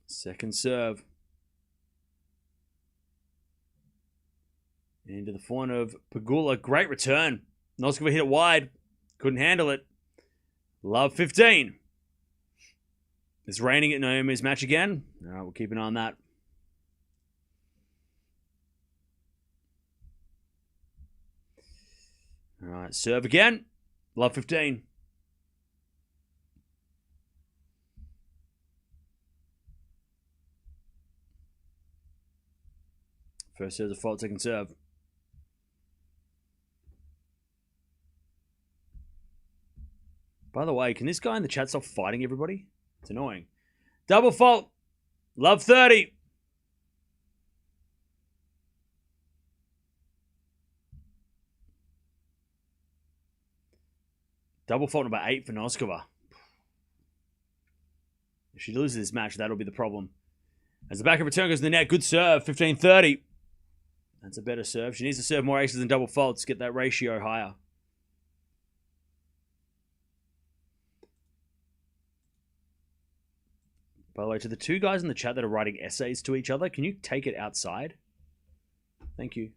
Second serve. Into the forehand of Pegula. Great return. Noskova hit it wide. Couldn't handle it. Love 15. It's raining at Naomi's match again. All right, we'll keep an eye on that. All right, serve again. Love 15. First serve's a fault, second serve. By the way, can this guy in the chat stop fighting everybody? It's annoying. Double fault. Love 30. Double fault number 8 for Noskova. If she loses this match, that'll be the problem. As the back of return goes to the net, good serve, 15-30. That's a better serve. She needs to serve more aces than double faults, get that ratio higher. By the way, to the two guys in the chat that are writing essays to each other, can you take it outside? Thank you.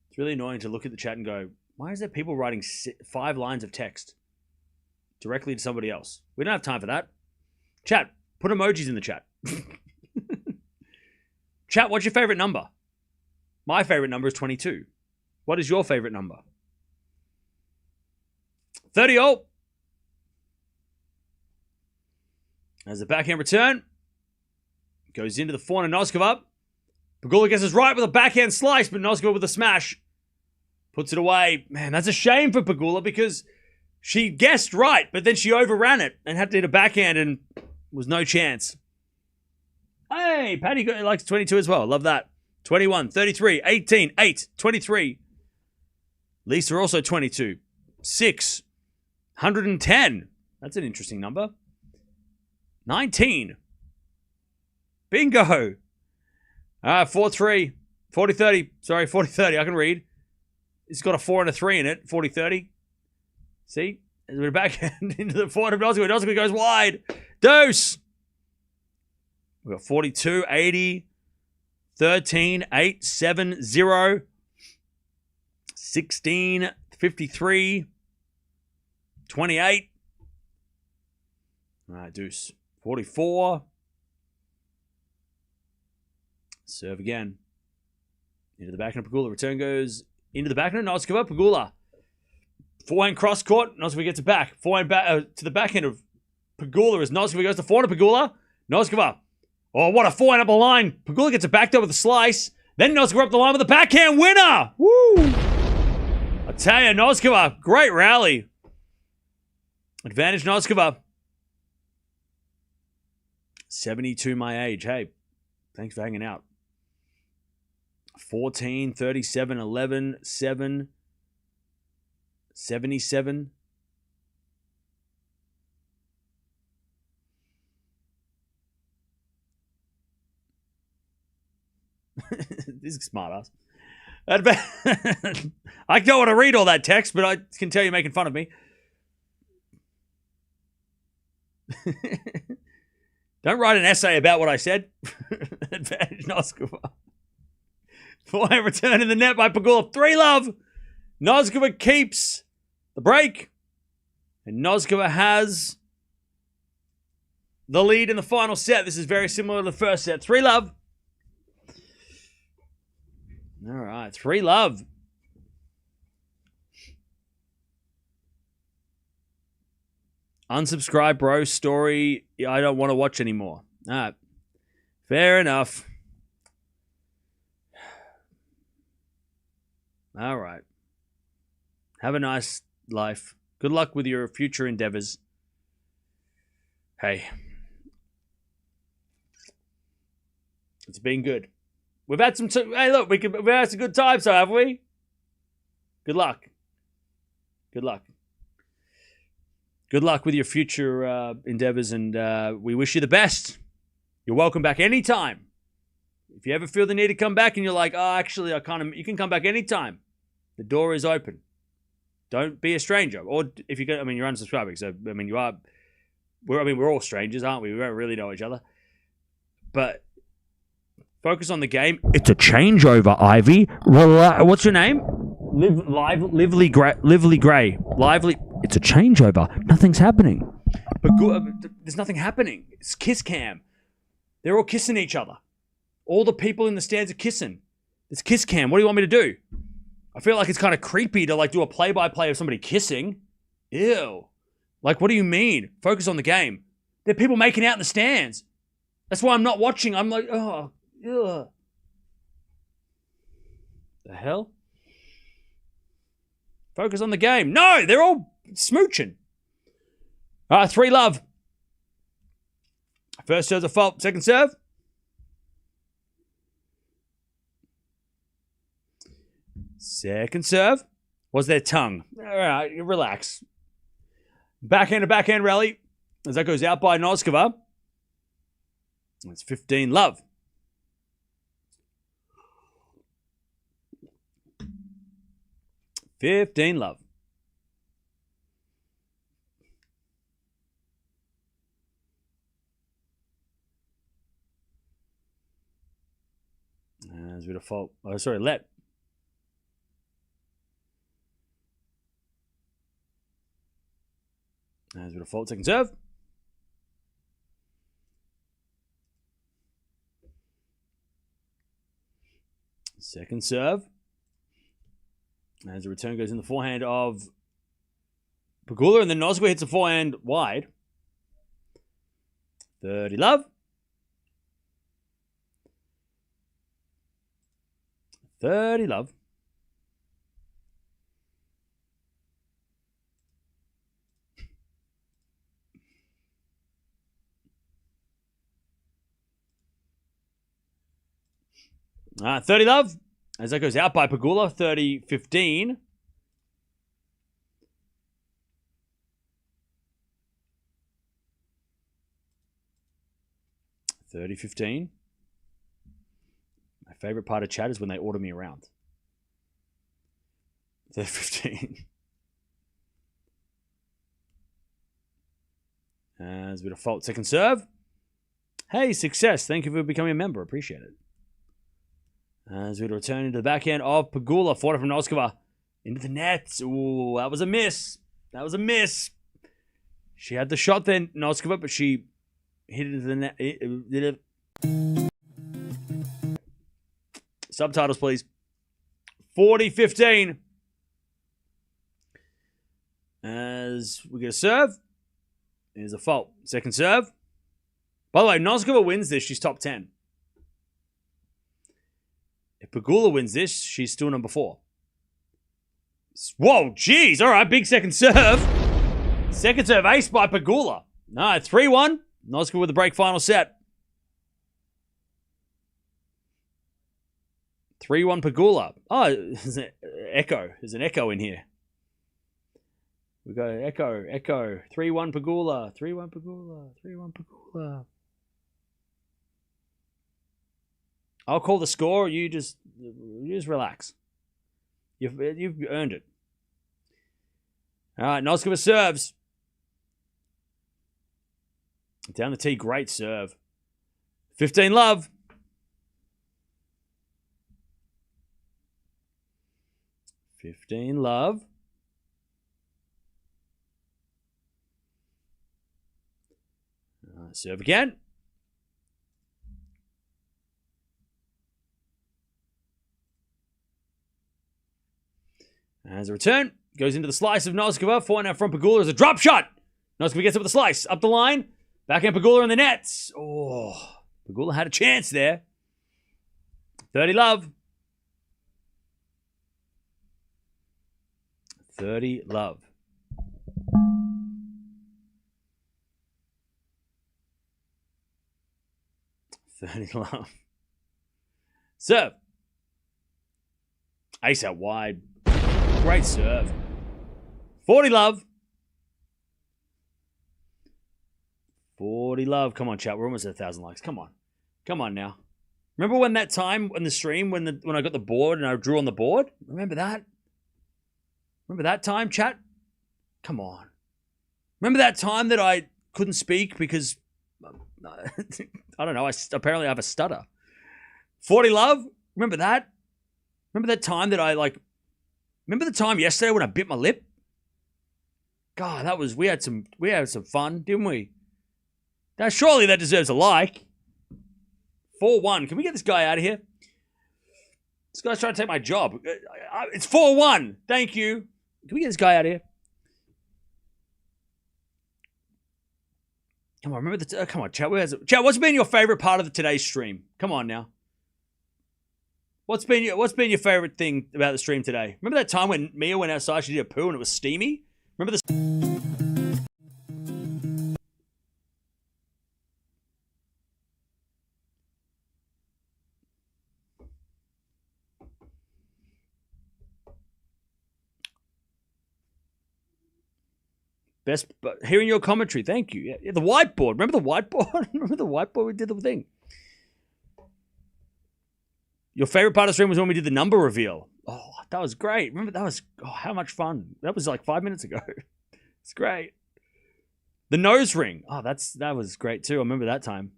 It's really annoying to look at the chat and go, why is there people writing 5 lines of text directly to somebody else? We don't have time for that. Chat, put emojis in the chat. Chat, what's your favorite number? My favorite number is 22. What is your favorite number? 30 all. As the backhand return goes into the forehand of Noskova. Pegula gets us right with a backhand slice, but Noskova with a smash. Puts it away. Man, that's a shame for Pegula because she guessed right, but then she overran it and had to hit a backhand and was no chance. Hey, Patty likes 22 as well. Love that. 21, 33, 18, 8, 23. Lisa also 22. 6, 110. That's an interesting number. 19. Bingo. 4-3. 40-30. Sorry, 40-30. I can read. It's got a 4 and a 3 in it. 40-30. See? There's a bit of backhand into the forehand of Noskova. Noskova goes wide. Deuce. We've got 42, 80, 13, 8, 7, 0, 16, 53, 28. All right, deuce. 44. Serve again. Into the backhand of Pegula. Return goes into the backhand of Noskova. Pegula. Forehand cross court. Noskova gets it back. Forehand back to the backhand of Pegula as Noskova goes to forehand of Pegula. Noskova. Oh, what a forehand up the line. Pegula gets it backed up with a slice. Then Noskova up the line with a backhand winner. Woo! I tell you, Noskova, great rally. Advantage Noskova. 72 my age. Hey, thanks for hanging out. 14, 37, 11, 7, 77. This is smart ass. I don't want to read all that text, but I can tell you're making fun of me. Don't write an essay about what I said. Advantage Noskova. Forehand return in the net by Pegula. 3-love. Noskova keeps the break. And Noskova has the lead in the final set. This is very similar to the first set. 3-love. All right, 3-love. Unsubscribe, bro. Story I don't want to watch anymore. All right. Fair enough. All right. Have a nice life. Good luck with your future endeavors. Hey. It's been good. We've had some... Hey, look, we've had some good times, so have we? Good luck. Good luck. Good luck with your future endeavors, and we wish you the best. You're welcome back anytime. If you ever feel the need to come back and you're like, oh, actually, you can come back anytime. The door is open. Don't be a stranger. Or if you're unsubscribing, so, we're all strangers, aren't we? We don't really know each other. But focus on the game. It's a changeover, Ivy. What's your name? Lively Gray. Lively. It's a changeover. Nothing's happening. But there's nothing happening. It's kiss cam. They're all kissing each other. All the people in the stands are kissing. It's kiss cam. What do you want me to do? I feel like it's kind of creepy to do a play-by-play of somebody kissing. Ew. What do you mean? Focus on the game. There are people making out in the stands. That's why I'm not watching. I'm like, oh, ugh. The hell? Focus on the game. No, they're all smooching. All right, 3-love. First serve's a fault. Second serve. Second serve was their tongue. All right, relax. Backhand to backhand rally as that goes out by Noskova. It's 15-love. $15-love. There's a bit of fault. Oh, sorry, let. There's a bit of fault. Second serve. Second serve. As the return goes in the forehand of Pegula, and then Noskova hits a forehand wide. 30 love. 30 love. All right, 30 love. As that goes out by Pegula, 30-15. $30-15. My favorite part of chat is when they order me around. 30-15. As we default second serve. Hey, success. Thank you for becoming a member. Appreciate it. As we return into the backhand of Pegula. Forward from Noskova. Into the nets. Ooh, that was a miss. That was a miss. She had the shot then, Noskova, but she hit it into the net. Subtitles, please. 40-15. As we get a serve. Here's a fault. Second serve. By the way, Noskova wins this. She's top 10. If Pegula wins this, she's still number 4. Whoa, jeez. All right, big second serve. Second serve ace by Pegula. No, 3-1. Noskova with the break final set. 3-1 Pegula. Oh, there's an echo. There's an echo in here. We go echo. 3-1 Pegula. 3-1 Pegula. 3-1 Pegula. I'll call the score. You just relax. You've earned it. All right, Noskova serves. Down the tee, great serve. 15 love. 15 love. Serve again. As a return, goes into the slice of Noskova. Forehand from Pegula is a drop shot. Noskova gets it with a slice. Up the line. Backhand Pegula in the nets. Oh, Pegula had a chance there. 30 love. 30 love. Serve. Ace out wide. Great serve. 40 love. 40 love. Come on, chat. We're almost at 1,000 likes. Come on. Come on now. Remember when that time on the stream when I got the board and I drew on the board? Remember that? Remember that time, chat? Come on. Remember that time that I couldn't speak because I don't know. Apparently I have a stutter. 40 love. Remember that? Remember that time that remember the time yesterday when I bit my lip? God, we had some fun, didn't we? Now surely that deserves a like. 4-1. Can we get this guy out of here? This guy's trying to take my job. It's 4-1. Thank you. Can we get this guy out of here? Come on, remember come on, chat. Chat, what's been your favorite part of today's stream? Come on now. What's been your favorite thing about the stream today? Remember that time when Mia went outside, she did a poo and it was steamy? Remember this? Best, but hearing your commentary, thank you. Yeah, the whiteboard. Remember the whiteboard? Remember the whiteboard? We did the thing. Your favorite part of the stream was when we did the number reveal. Oh, that was great. Remember that was how much fun. That was like 5 minutes ago. It's great. The nose ring. Oh, that was great too. I remember that time.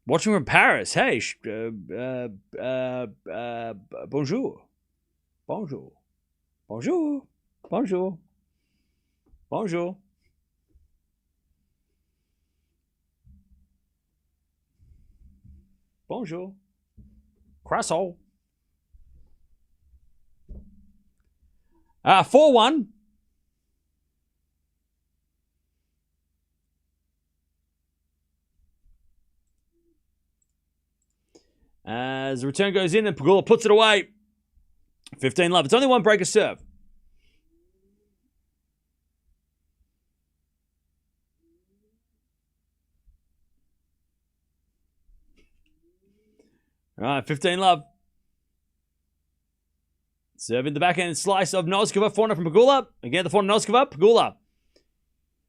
Watching from Paris. Hey, bonjour. Bonjour. Bonjour. Bonjour. Bonjour. Bonjour. Croissant. 4-1. As the return goes in and Pegula puts it away. 15-love. It's only one break of serve. All right, 15-love. Serving the backhand slice of Noskova. Forehand from Pegula. Again, the forehand Noskova. Pegula.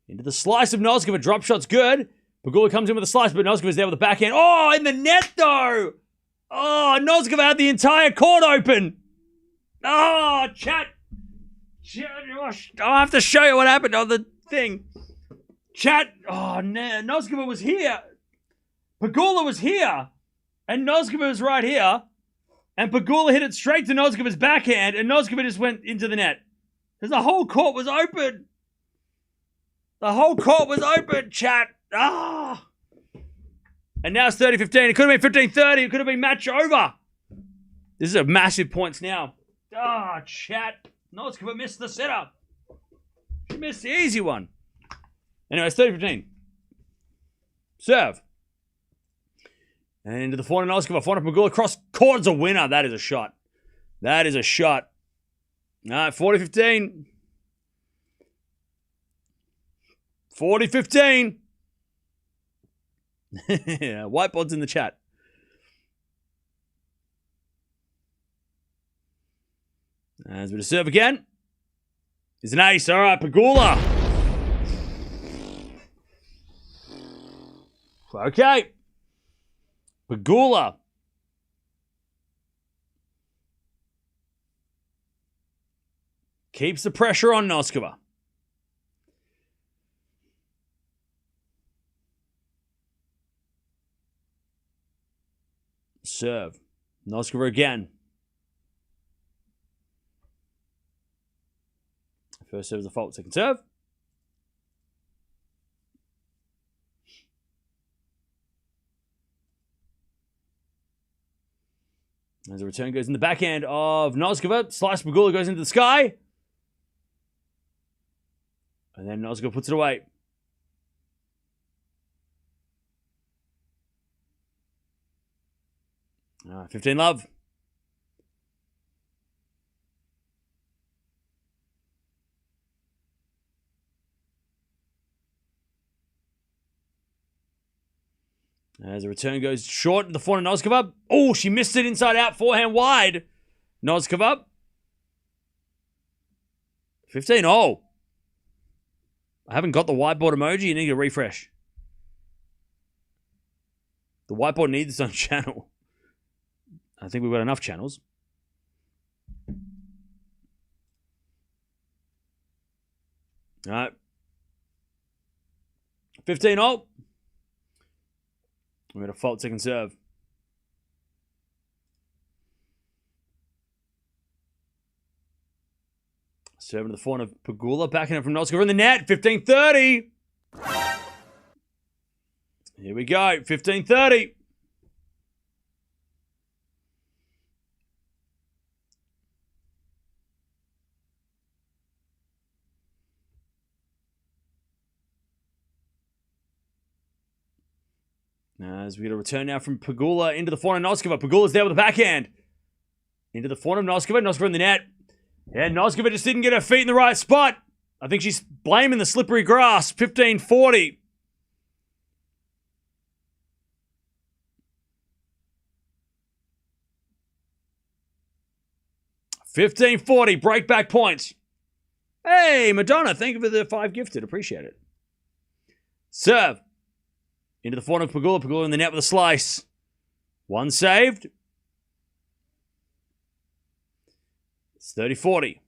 Into the slice of Noskova. Drop shot's good. Pegula comes in with a slice, but Noskova's there with the backhand. Oh, in the net, though. Oh, Noskova had the entire court open. Oh, chat. I'll have to show you what happened on the thing. Chat. Oh, no. Noskova was here. Pegula was here. And Noskova was right here. And Pegula hit it straight to Noskova's backhand. And Noskova just went into the net. Because the whole court was open. The whole court was open, chat. Ah. And now it's 30-15. It could have been 15-30. It could have been match over. This is a massive points now. Ah, chat. Noskova missed the setup. She missed the easy one. Anyway, it's 30-15. Serve. And into the forehand Noskova. Forehand Pegula. Cross court is a winner. That is a shot. That is a shot. All right, 40-15. 40-15. Whiteboard's in the chat. As we serve again. It's an ace. All right, Pegula. Okay. Pegula. Keeps the pressure on Noskova. Serve. Noskova again. First serve is a fault. Second serve. As the return goes in the backhand of Noskova. Slice Pegula goes into the sky. And then Noskova puts it away. 15-love. As the return goes short, the forehand Noskova. Oh, she missed it inside out, forehand wide. Noskova. 15. Oh. I haven't got the whiteboard emoji. You need to refresh. The whiteboard needs its own channel. I think we've got enough channels. All right. 15 all. We're going to fault second serve. Serving to the forehand of Pegula. Backing it from Noskova in the net. 15-30. Here we go. 15-30. As we get a return now from Pegula into the forehand of Noskova. Pegula's there with the backhand. Into the forehand of Noskova. Noskova in the net. Yeah, Noskova just didn't get her feet in the right spot. I think she's blaming the slippery grass. 15-40. Break back points. Hey, Madonna, thank you for the 5 gifted. Appreciate it. Serve. Into the forehand of Pegula. Pegula in the net with a slice. One saved. It's 30-40.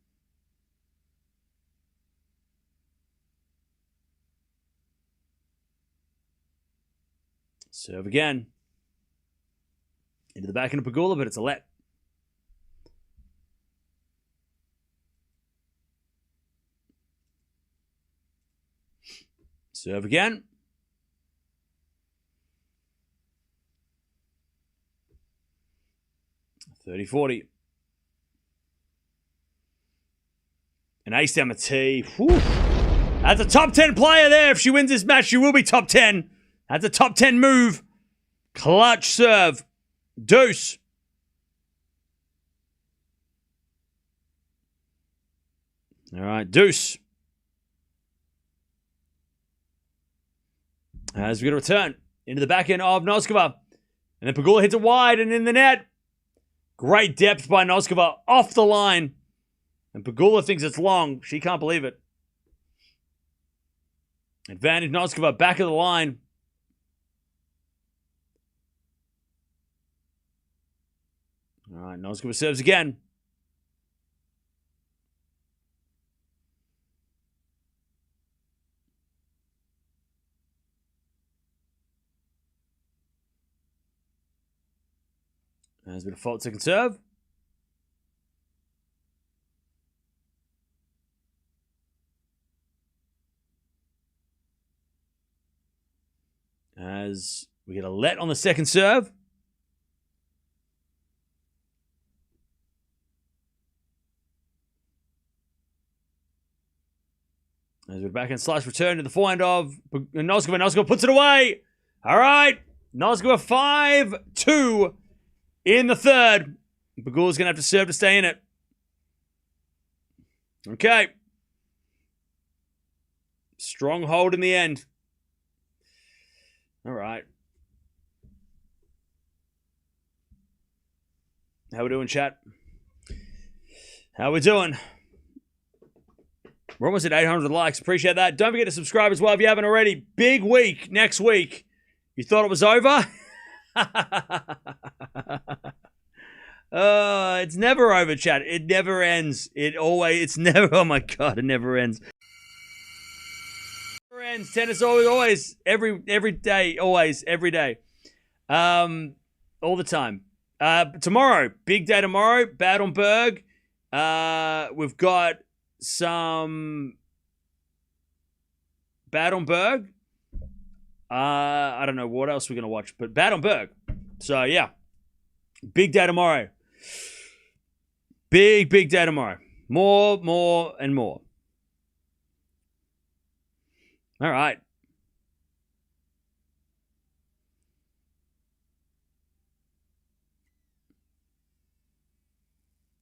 Serve again. Into the backhand of Pegula, but it's a let. Serve again. 30-40. An ace down the tee. Whew. That's a top 10 player there. If she wins this match, she will be top 10. That's a top 10 move. Clutch serve. Deuce. All right, deuce. As we get a return into the backhand of Noskova. And then Pegula hits it wide and in the net. Great depth by Noskova off the line. And Pegula thinks it's long. She can't believe it. Advantage Noskova, back of the line. All right, Noskova serves again. There's a bit of fault second serve. As we get a let on the second serve. As we're back and slash return to the forehand of Noskova. Noskova puts it away. All right. Noskova 5-2 in the third. Pegula's going to have to serve to stay in it. Okay. Strong hold in the end. All right. How we doing, chat? How we doing? We're almost at 800 likes. Appreciate that. Don't forget to subscribe as well if you haven't already. Big week next week. You thought it was over? It's never over, chat. It never ends. It's never, oh my God, it never ends. Never ends. Tennis always, every day, always, every day. All the time. Tomorrow, big day tomorrow, Bad on Berg. We've got some Bad on Berg. I don't know what else we're going to watch, but Bad on Berg. So, yeah. Big day tomorrow. Big day tomorrow. More, and more. All right.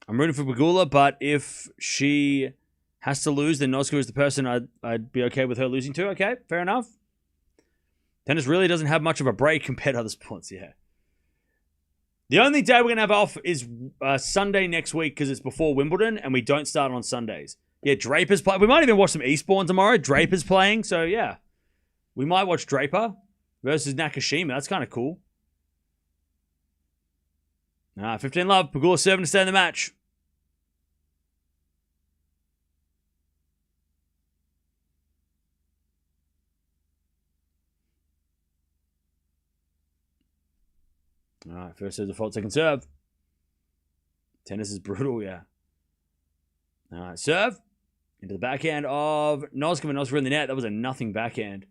I'm rooting for Pegula, but if she has to lose, then Noskova is the person I'd be okay with her losing to. Okay, fair enough. Tennis really doesn't have much of a break compared to other sports, yeah. The only day we're going to have off is Sunday next week because it's before Wimbledon and we don't start on Sundays. Yeah, Draper's playing. We might even watch some Eastbourne tomorrow. Draper's playing, so yeah. We might watch Draper versus Nakashima. That's kind of cool. 15 love. Pegula serving to stay in the match. All right, first serve default, second serve. Tennis is brutal, yeah. All right, serve. Into the backhand of Noskova. Noskova in the net. That was a nothing backhand.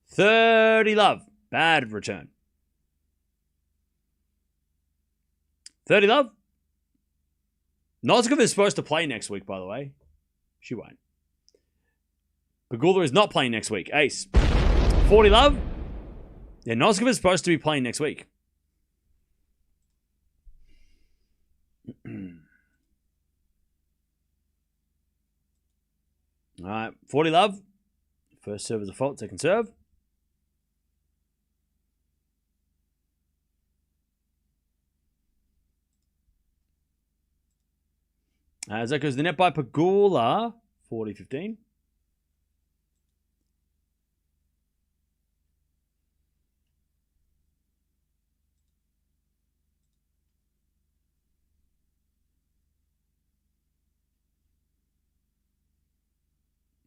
30 love. Bad return. 30 love. Noskova is supposed to play next week, by the way. She won't. Pegula is not playing next week. Ace. 40 love. Yeah, Noskova is supposed to be playing next week. All right, 40 love. First serve is a fault, second serve. As that goes the net by Pegula, 40-15.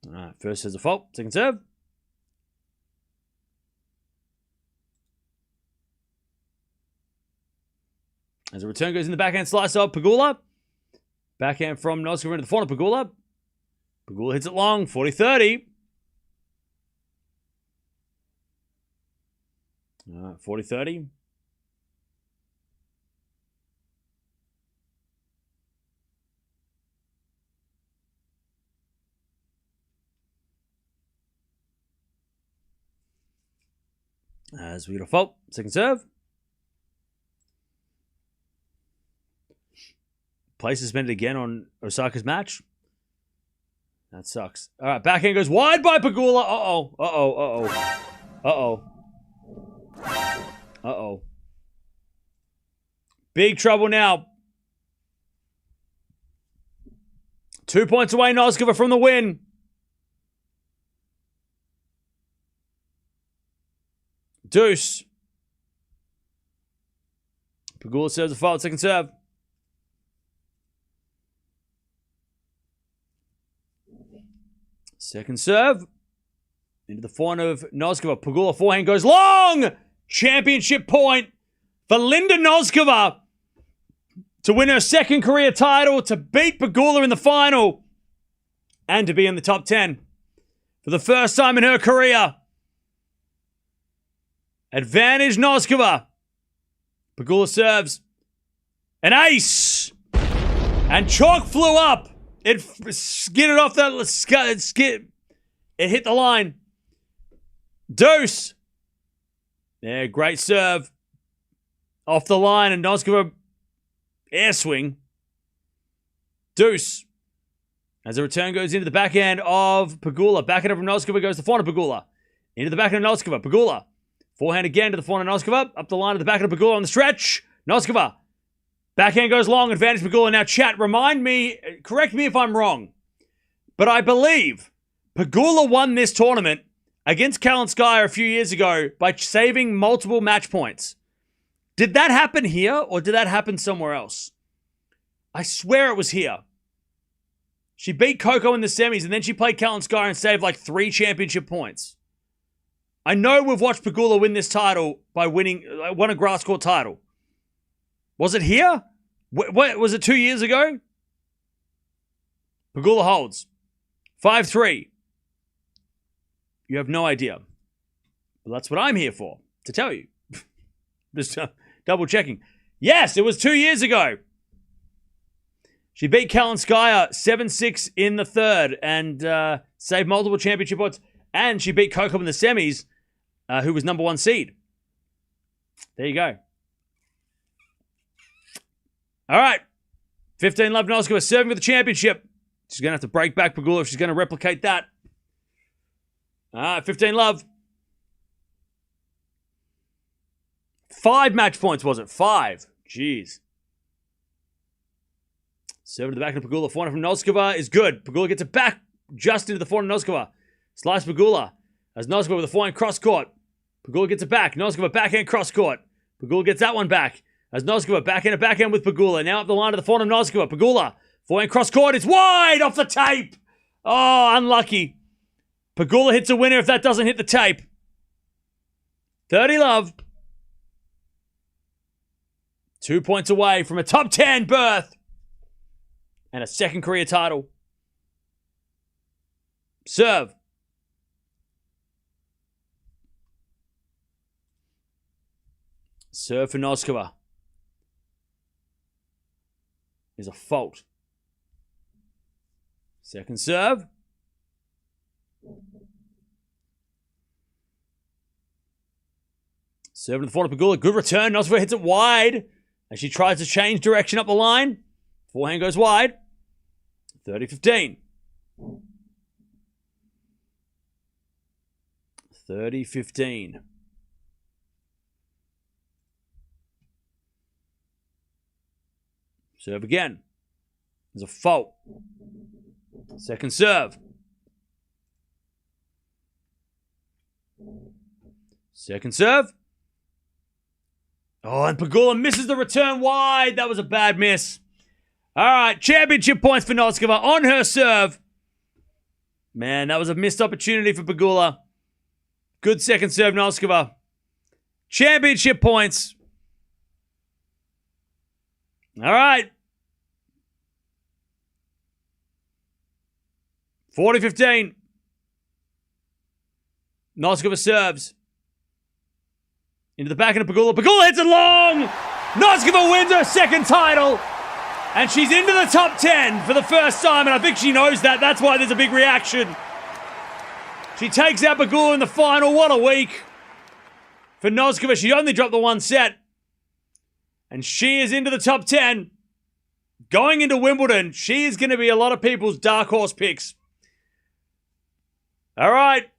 All right, first is a fault, second serve. As a return goes in the backhand slice of Pegula. Backhand from Noskova into the forehand of Pegula. Pegula hits it long, 40-30. All right, 40-30. As we get a fault. Second serve. Play suspended again on Osaka's match. That sucks. All right, backhand goes wide by Pegula. Uh-oh. Uh-oh. Uh-oh. Uh-oh. Uh-oh. Big trouble now. 2 points away, Noskova from the win. Deuce. Pegula serves a fault, second serve. Second serve. Into the forehand of Noskova. Pegula forehand goes long. Championship point for Linda Noskova to win her second career title, to beat Pegula in the final, and to be in the top 10 for the first time in her career. Advantage Noskova. Pegula serves. An ace. And chalk flew up. It skidded off that it hit the line. Deuce. Yeah, great serve. Off the line, and Noskova air swing. Deuce. As the return goes into the backhand of Pegula. Backhand of Noskova goes to the forehand of Pegula. Into the backhand of Noskova. Pegula. Forehand again to the forehand of Noskova. Up the line to the backhand of Pegula on the stretch. Noskova. Backhand goes long. Advantage Pegula. Now, chat, correct me if I'm wrong, but I believe Pegula won this tournament against Kalinskaya a few years ago by saving multiple match points. Did that happen here, or did that happen somewhere else? I swear it was here. She beat Coco in the semis, and then she played Kalinskaya and saved like 3 championship points. I know we've watched Pegula win this title by won a grass court title. Was it here? What was it 2 years ago? Pegula holds. 5-3. You have no idea. Well, that's what I'm here for, to tell you. Just double checking. Yes, it was 2 years ago. She beat Kalinskaya 7-6 in the third and saved multiple championship points. And she beat Coco in the semis, who was number 1 seed. There you go. All right. 15-love Noskova serving for the championship. She's going to have to break back Pegula if she's going to replicate that. All right, 15-love. 5 match points, was it? 5. Jeez. Serving to the back of Pegula. Forehand from Noskova is good. Pegula gets it back just into the forehand of Noskova. Slice Pegula. As Noskova with a forehand cross court. Pegula gets it back. Noskova backhand cross court. Pegula gets that one back. As Noskova backhand with Pegula. Now up the line to the forehand of Noskova. Pegula. Forehand cross court is wide off the tape. Oh, unlucky. Pegula hits a winner if that doesn't hit the tape. 30-love. 2 points away from a top 10 berth. And a second career title. Serve. Serve for Noskova. Is a fault. Second serve. Serve to the forehand of Pegula. Good return. Noskova hits it wide as she tries to change direction up the line. Forehand goes wide. 30-15. 30-15. Serve again. There's a fault. Second serve. Second serve. Oh, and Pegula misses the return wide. That was a bad miss. All right, championship points for Noskova on her serve. Man, that was a missed opportunity for Pegula. Good second serve, Noskova. Championship points. All right. 40-15. Noskova serves. Into the backhand of Pegula. Pegula hits it long. Noskova wins her second title. And she's into the top 10 for the first time. And I think she knows that. That's why there's a big reaction. She takes out Pegula in the final. What a week. for Noskova. She only dropped the one set. And she is into the top 10. Going into Wimbledon, she is going to be a lot of people's dark horse picks. All right.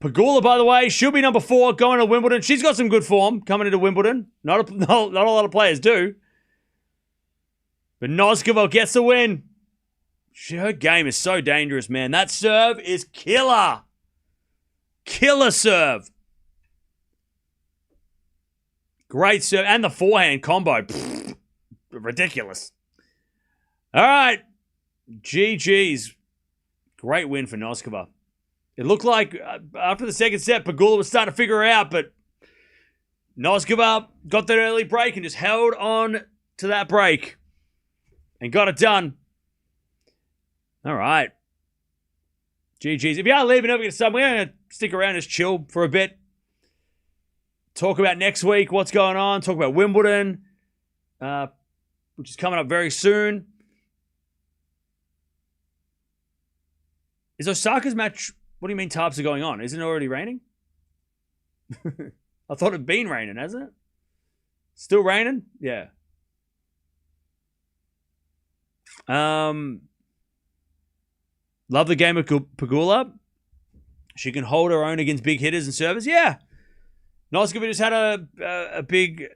Pegula, by the way, she'll be number 4 going to Wimbledon. She's got some good form coming into Wimbledon. Not a lot of players do. But Noskova gets the win. Her game is so dangerous, man. That serve is killer. Killer serve. Great serve. And the forehand combo. Pfft, ridiculous. All right. GG's. Great win for Noskova. It looked like after the second set, Pegula was starting to figure her out, but Noskova got that early break and just held on to that break and got it done. All right. GG's. If you are leaving, don't forget to sub. We're going to stick around and just chill for a bit. Talk about next week, what's going on. Talk about Wimbledon, which is coming up very soon. Is Osaka's match... What do you mean types are going on? Isn't it already raining? I thought it'd been raining, hasn't it? Still raining? Yeah. Love the game of Pegula. She can hold her own against big hitters and servers. Yeah. Noskova just had a big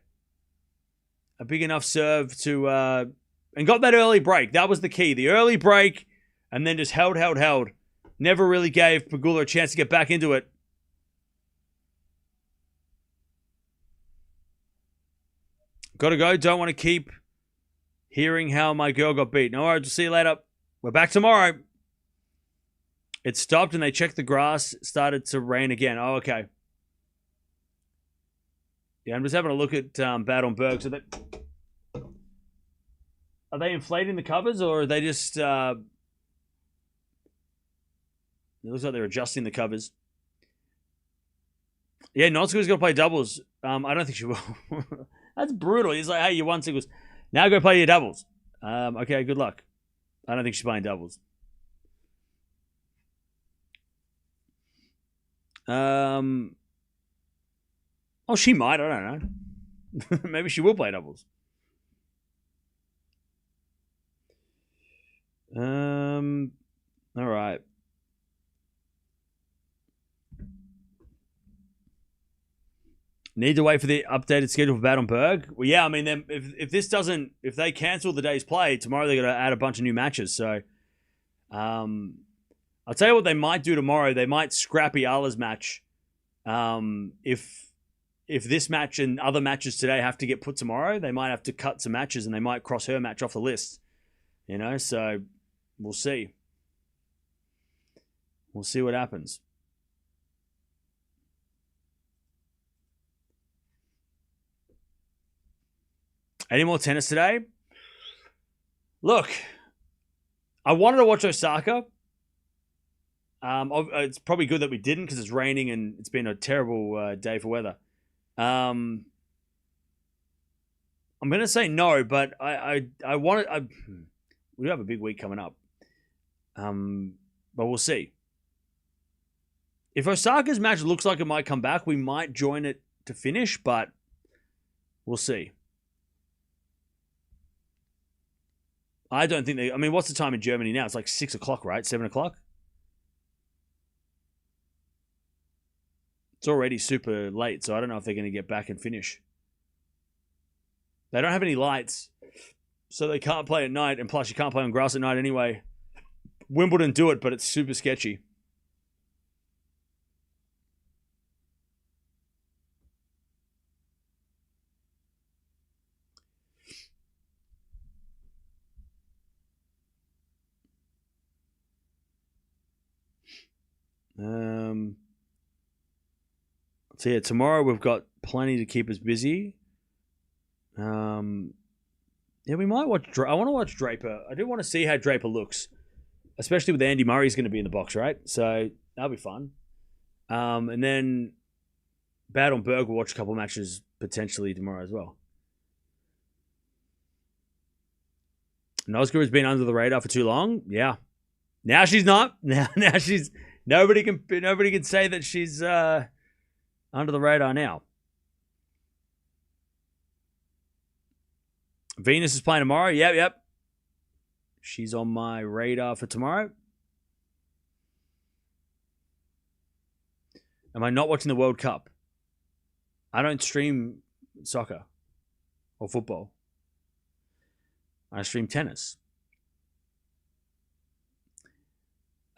enough serve to and got that early break. That was the key. The early break and then just held. Never really gave Pegula a chance to get back into it. Gotta go. Don't want to keep hearing how my girl got beat. No worries. We'll see you later. We're back tomorrow. It stopped and they checked the grass. Started to rain again. Oh, okay. Yeah, I'm just having a look at Bad on Berg. So are they inflating the covers or are they just... It looks like they're adjusting the covers. Yeah, Noskova's got to play doubles. I don't think she will. That's brutal. He's like, hey, you won singles. Now go play your doubles. Okay, good luck. I don't think she's playing doubles. Oh, she might. I don't know. Maybe she will play doubles. All right. Need to wait for the updated schedule for Bad on Berg. Well, yeah, I mean, then if they cancel the day's play tomorrow, they're going to add a bunch of new matches. So, I'll tell you what they might do tomorrow. They might scrap Eala's match. If this match and other matches today have to get put tomorrow, they might have to cut some matches and they might cross her match off the list. You know, so we'll see. We'll see what happens. Any more tennis today? Look, I wanted to watch Osaka. It's probably good that we didn't because it's raining and it's been a terrible day for weather. I'm going to say no, but I want it. We do have a big week coming up. But we'll see. If Osaka's match looks like it might come back, we might join it to finish, but we'll see. I don't think they... I mean, what's the time in Germany now? It's like 6 o'clock, right? 7 o'clock? It's already super late, so I don't know if they're going to get back and finish. They don't have any lights, so they can't play at night, and plus you can't play on grass at night anyway. Wimbledon do it, but it's super sketchy. So yeah, tomorrow we've got plenty to keep us busy. Yeah, we might watch... I want to watch Draper. I do want to see how Draper looks. Especially with Andy Murray's going to be in the box, right? So that'll be fun. And then Bad on Berg will watch a couple matches potentially tomorrow as well. Noskova has been under the radar for too long. Yeah. Now she's not. Now she's... Nobody can say that she's Under the radar now. Venus is playing tomorrow. Yep. She's on my radar for tomorrow. Am I not watching the World Cup? I don't stream soccer or football. I stream tennis.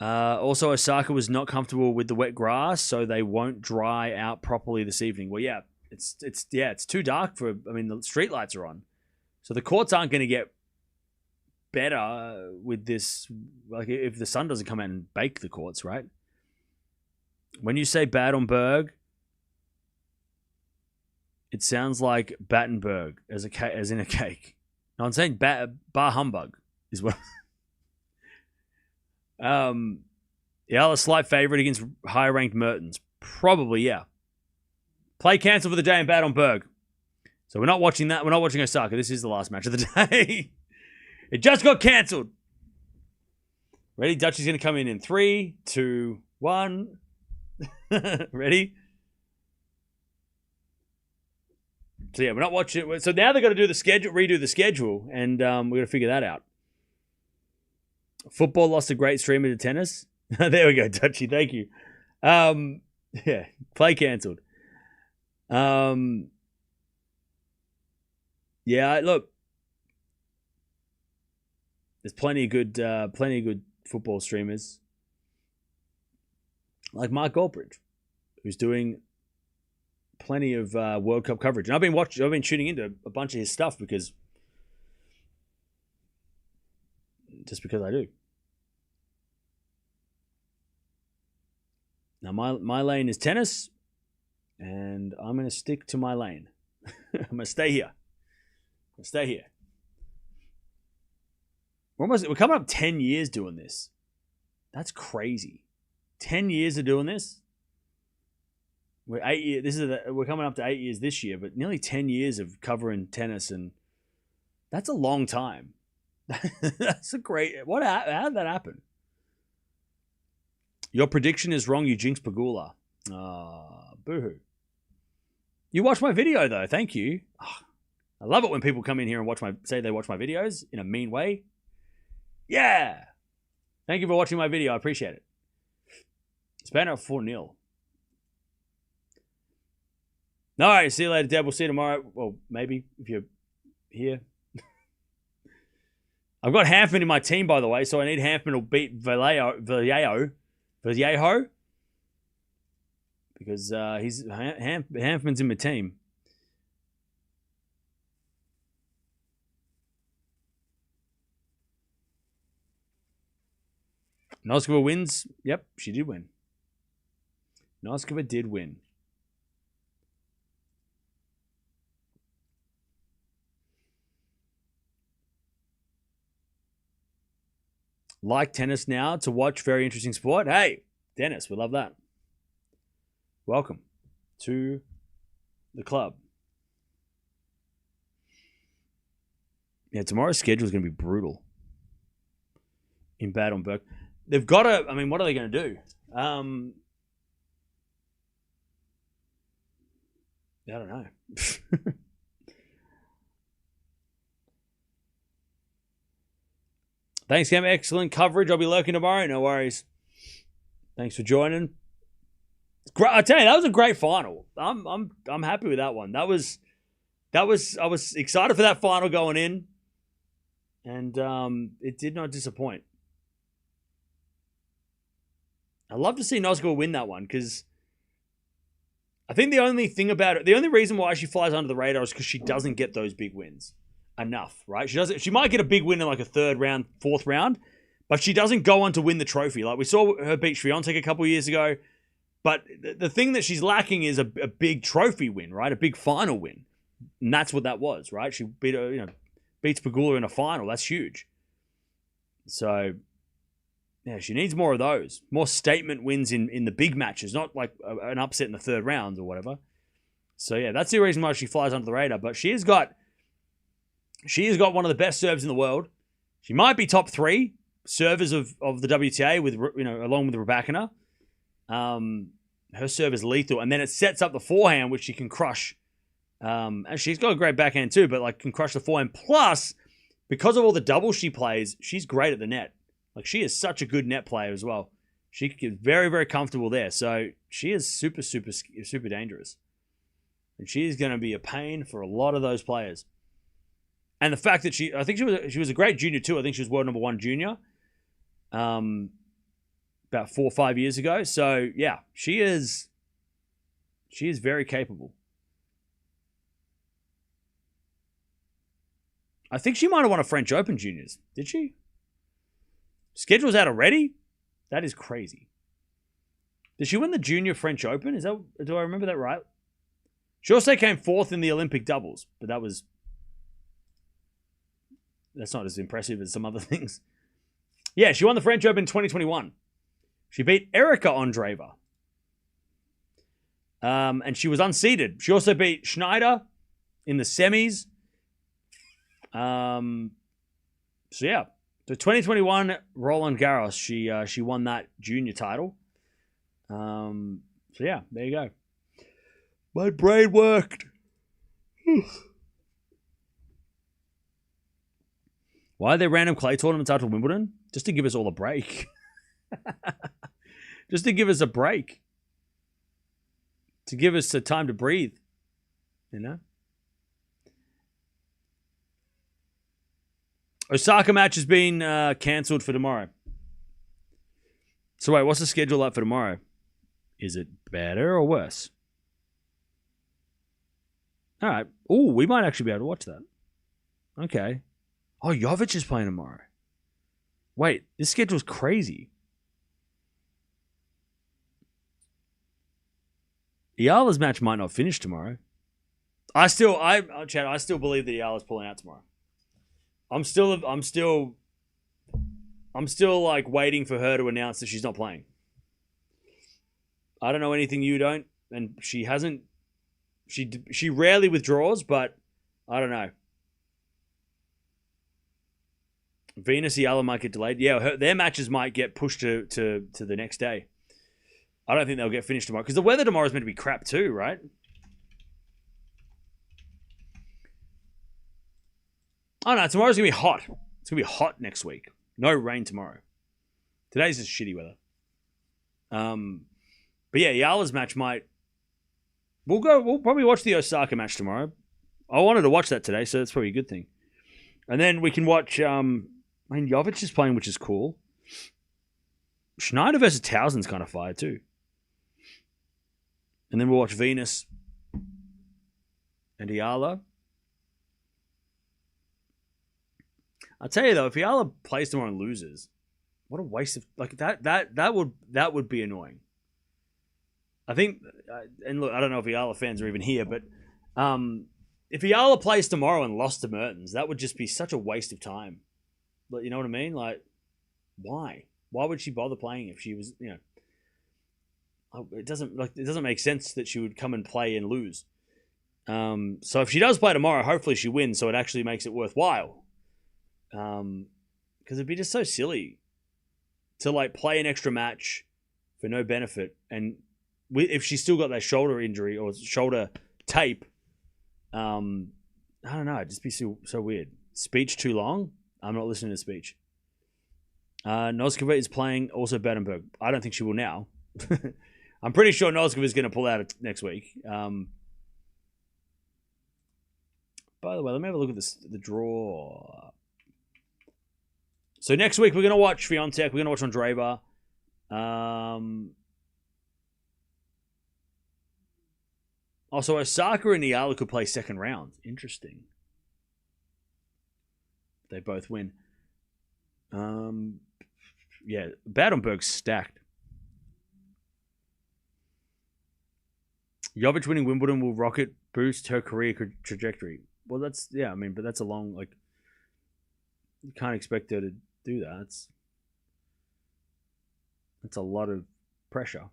Also, Osaka was not comfortable with the wet grass, so they won't dry out properly this evening. Well, yeah, it's too dark for. I mean, the street lights are on, so the courts aren't going to get better with this. Like, if the sun doesn't come out and bake the courts, right? When you say bad on Berg, it sounds like Battenberg as in a cake. No, I'm saying bar humbug is what. A slight favorite against higher ranked Mertens. Probably, yeah. Play cancelled for the day and bad on Berg. So we're not watching that. We're not watching Osaka. This is the last match of the day. It just got cancelled. Ready? Dutchie's going to come in 3, 2, 1. Ready? So yeah, we're not watching it. So now they've got to do the schedule, redo the schedule, and we're going to figure that out. Football lost a great streamer to tennis. There we go, Dutchie. Thank you. Yeah, play cancelled. Yeah, look, there's plenty of good football streamers, like Mark Goldbridge, who's doing plenty of World Cup coverage. And I've been tuning into a bunch of his stuff because I do. Now my lane is tennis, and I'm going to stick to my lane. I'm going to stay here. We're coming up 10 years doing this. That's crazy. 10 years of doing this. We're 8 years. We're coming up to 8 years this year, but nearly 10 years of covering tennis, and that's a long time. That's a great. How did that happen? Your prediction is wrong. You jinxed Pegula. Boo-hoo. You watched my video though. Thank you. I love it when people come in here and say they watch my videos in a mean way. Yeah. Thank you for watching my video. I appreciate it. Spain at 4-0. All right. See you later, Deb. We'll see you tomorrow. Well, maybe if you're here. I've got Hanfman in my team, by the way, so I need Hanfman to beat Vallejo. Because Hanfman's in my team. Noskova wins. Yep, she did win. Noskova did win. Like tennis now to watch. Very interesting sport. Hey, Dennis, we love that. Welcome to the club. Yeah, tomorrow's schedule is going to be brutal. In bad on Berg. They've got to, I mean, what are they going to do? I don't know. Thanks, Cam. Excellent coverage. I'll be lurking tomorrow. No worries. Thanks for joining. I tell you, that was a great final. I'm happy with that one. I was excited for that final going in, and it did not disappoint. I love to see Noskova win that one because I think the only reason why she flies under the radar is because she doesn't get those big wins enough, right? She might get a big win in like a third round, fourth round, but she doesn't go on to win the trophy. Like we saw her beat Swiatek a couple of years ago. But the thing that she's lacking is a big trophy win, right? A big final win. And that's what that was, right? She beats Pegula in a final. That's huge. So, yeah, she needs more of those. More statement wins in the big matches, not like an upset in the third round or whatever. So, yeah, that's the reason why she flies under the radar. But she has got one of the best serves in the world. She might be top 3 servers of the WTA with along with Raducanu. her serve is lethal, and then it sets up the forehand, which she can crush. And she's got a great backhand too, but like can crush the forehand. Plus, because of all the doubles she plays, she's great at the net. Like she is such a good net player as well. She gets very, very comfortable there. So she is super, super, super dangerous. And she's going to be a pain for a lot of those players. And the fact that I think she was a great junior too. I think she was world number 1 junior. About 4 or 5 years ago. So yeah, she is very capable. I think she might have won a French Open juniors. Did she? Schedule's out already? That is crazy. Did she win the junior French Open? Do I remember that right? She also came 4th in the Olympic doubles, but that's not as impressive as some other things. Yeah, she won the French Open in 2021. She beat Erika Andreeva. And she was unseeded. She also beat Schneider in the semis. So yeah. So 2021 Roland Garros, she won that junior title. So yeah, there you go. My brain worked. Why are there random clay tournaments after Wimbledon? Just to give us all a break. Just to give us a break. To give us a time to breathe. You know? Osaka match has been cancelled for tomorrow. So wait, what's the schedule like for tomorrow? Is it better or worse? All right. Oh, we might actually be able to watch that. Okay. Oh, Jovic is playing tomorrow. Wait, this schedule's crazy. Eala's match might not finish tomorrow. I still believe that Eala's pulling out tomorrow. I'm still like waiting for her to announce that she's not playing. I don't know anything you don't, and she hasn't. She rarely withdraws, but I don't know. Venus Eala might get delayed. Yeah, their matches might get pushed to the next day. I don't think they'll get finished tomorrow because the weather tomorrow is meant to be crap too, right? Oh no, tomorrow's gonna be hot. It's gonna be hot next week. No rain tomorrow. Today's just shitty weather. But yeah, Eala's match might. We'll probably watch the Osaka match tomorrow. I wanted to watch that today, so that's probably a good thing. And then we can watch. Jovic is playing, which is cool. Schneider versus Towson's kind of fire too. And then we'll watch Venus and Eala. I'll tell you though, if Eala plays tomorrow and loses, what a waste of that would be annoying. I think, and look, I don't know if Eala fans are even here, but if Eala plays tomorrow and lost to Mertens, that would just be such a waste of time. But you know what I mean? Like, why? Why would she bother playing if she was, it doesn't make sense that she would come and play and lose. So if she does play tomorrow, hopefully she wins, so it actually makes it worthwhile. Because it'd be just so silly to like play an extra match for no benefit, and if she's still got that shoulder injury or shoulder tape, I don't know, it'd just be so weird. Speech too long? I'm not listening to speech. Noskova is playing also Battenberg. I don't think she will now. I'm pretty sure Noskova is going to pull out next week. By the way, let me have a look at the draw. So next week we're going to watch Swiatek. We're going to watch Andreeva. Also, Osaka and Eala could play second round. Interesting. They both win. Yeah, Battenberg's stacked. Jovic winning Wimbledon will rocket boost her career trajectory. Well, but that's a long, you can't expect her to do that. That's a lot of pressure.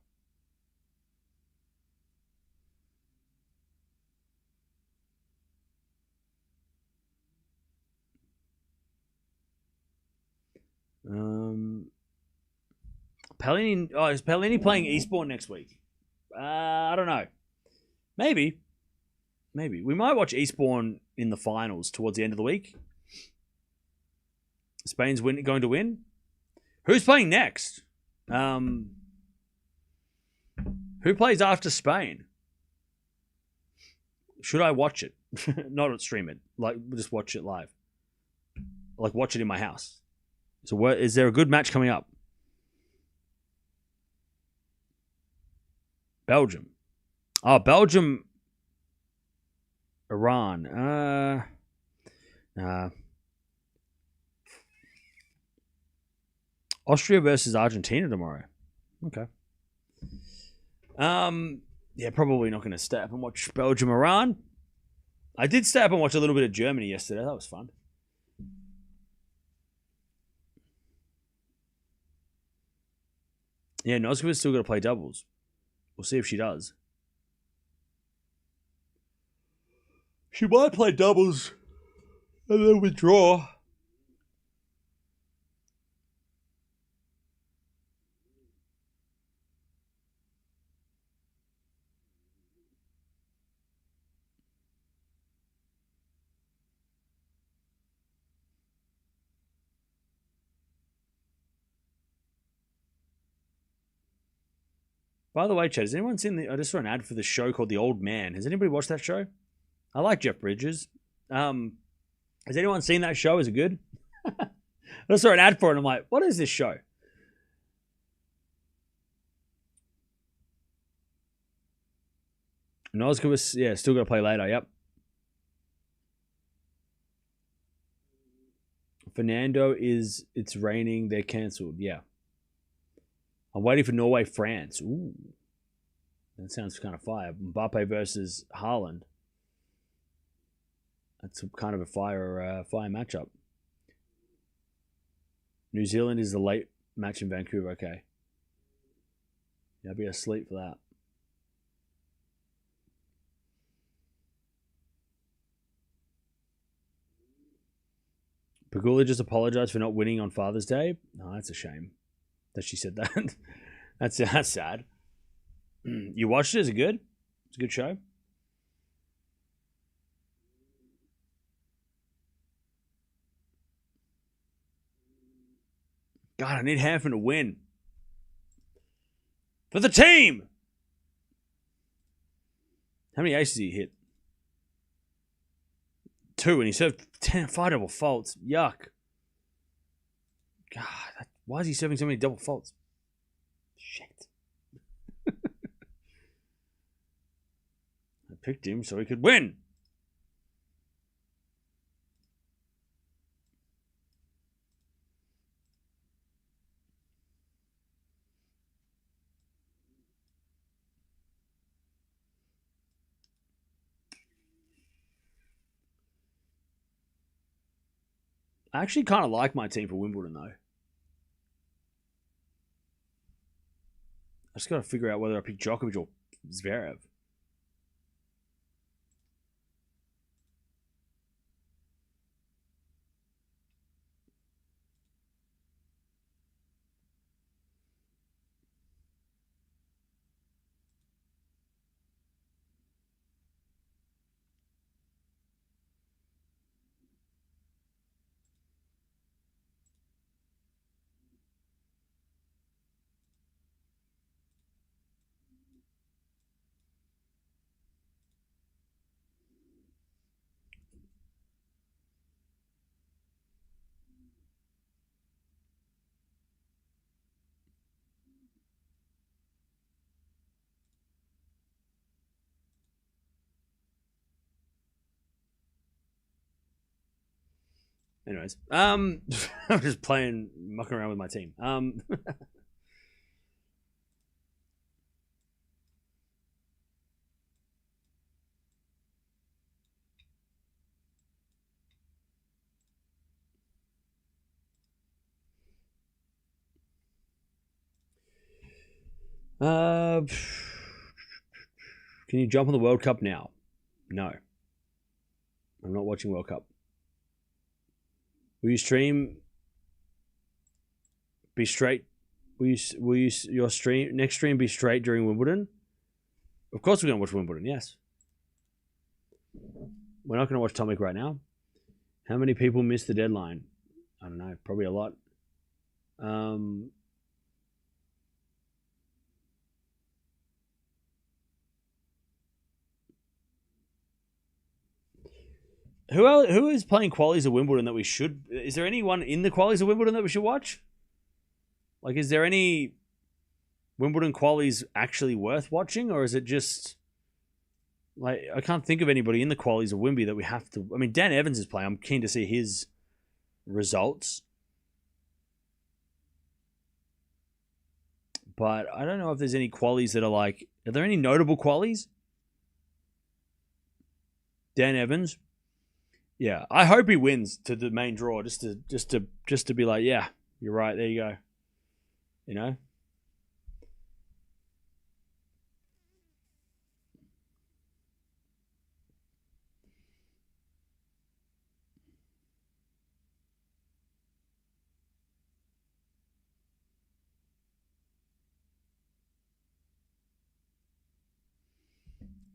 Is Pellini playing Eastbourne next week? I don't know. Maybe. We might watch Eastbourne in the finals towards the end of the week. Spain's going to win. Who's playing next? Who plays after Spain? Should I watch it? Not stream it. Like, just watch it live. Like, watch it in my house. So, is there a good match coming up? Belgium. Oh, Belgium. Iran. Austria versus Argentina tomorrow. Okay. Yeah, probably not going to stay up and watch Belgium, Iran. I did stay up and watch a little bit of Germany yesterday. That was fun. Yeah, Noskova's still got to play doubles. We'll see if she does. She might play doubles and then withdraw. By the way, Chad, has anyone seen I just saw an ad for the show called The Old Man. Has anybody watched that show? I like Jeff Bridges. Has anyone seen that show? Is it good? I just saw an ad for it and I'm like, what is this show? Noskova, yeah, still got to play later. Yep. Fernando it's raining. They're cancelled. Yeah. I'm waiting for Norway, France. Ooh. That sounds kind of fire. Mbappe versus Haaland. That's kind of a fire matchup. New Zealand is the late match in Vancouver. Okay. Yeah, I'll be asleep for that. Pegula just apologized for not winning on Father's Day. No, that's a shame that she said that. That's sad. You watched it? Is it good? It's a good show. God, I need Hanford to win. For the team! How many aces did he hit? 2, and he served 5 double faults. Yuck. God, why is he serving so many double faults? Shit. I picked him so he could win. I actually kind of like my team for Wimbledon, though. I just got to figure out whether I pick Djokovic or Zverev. Anyways, I'm just mucking around with my team. Can you jump on the World Cup now? No. I'm not watching World Cup. Will you stream? Be straight. Will you your stream next stream be straight during Wimbledon? Of course we're going to watch Wimbledon, yes. We're not going to watch Tomic right now. How many people missed the deadline? I don't know. Probably a lot. Who is playing qualies of Wimbledon that we should... Is there anyone in the qualies of Wimbledon that we should watch? Like, is there any Wimbledon qualies actually worth watching? Or is it just... Like, I can't think of anybody in the qualies of Wimby that we have to... I mean, Dan Evans is playing. I'm keen to see his results. But I don't know if there's any qualies that are like... Are there any notable qualies? Dan Evans? Yeah, I hope he wins to the main draw just to be like, yeah, you're right, there you go. You know?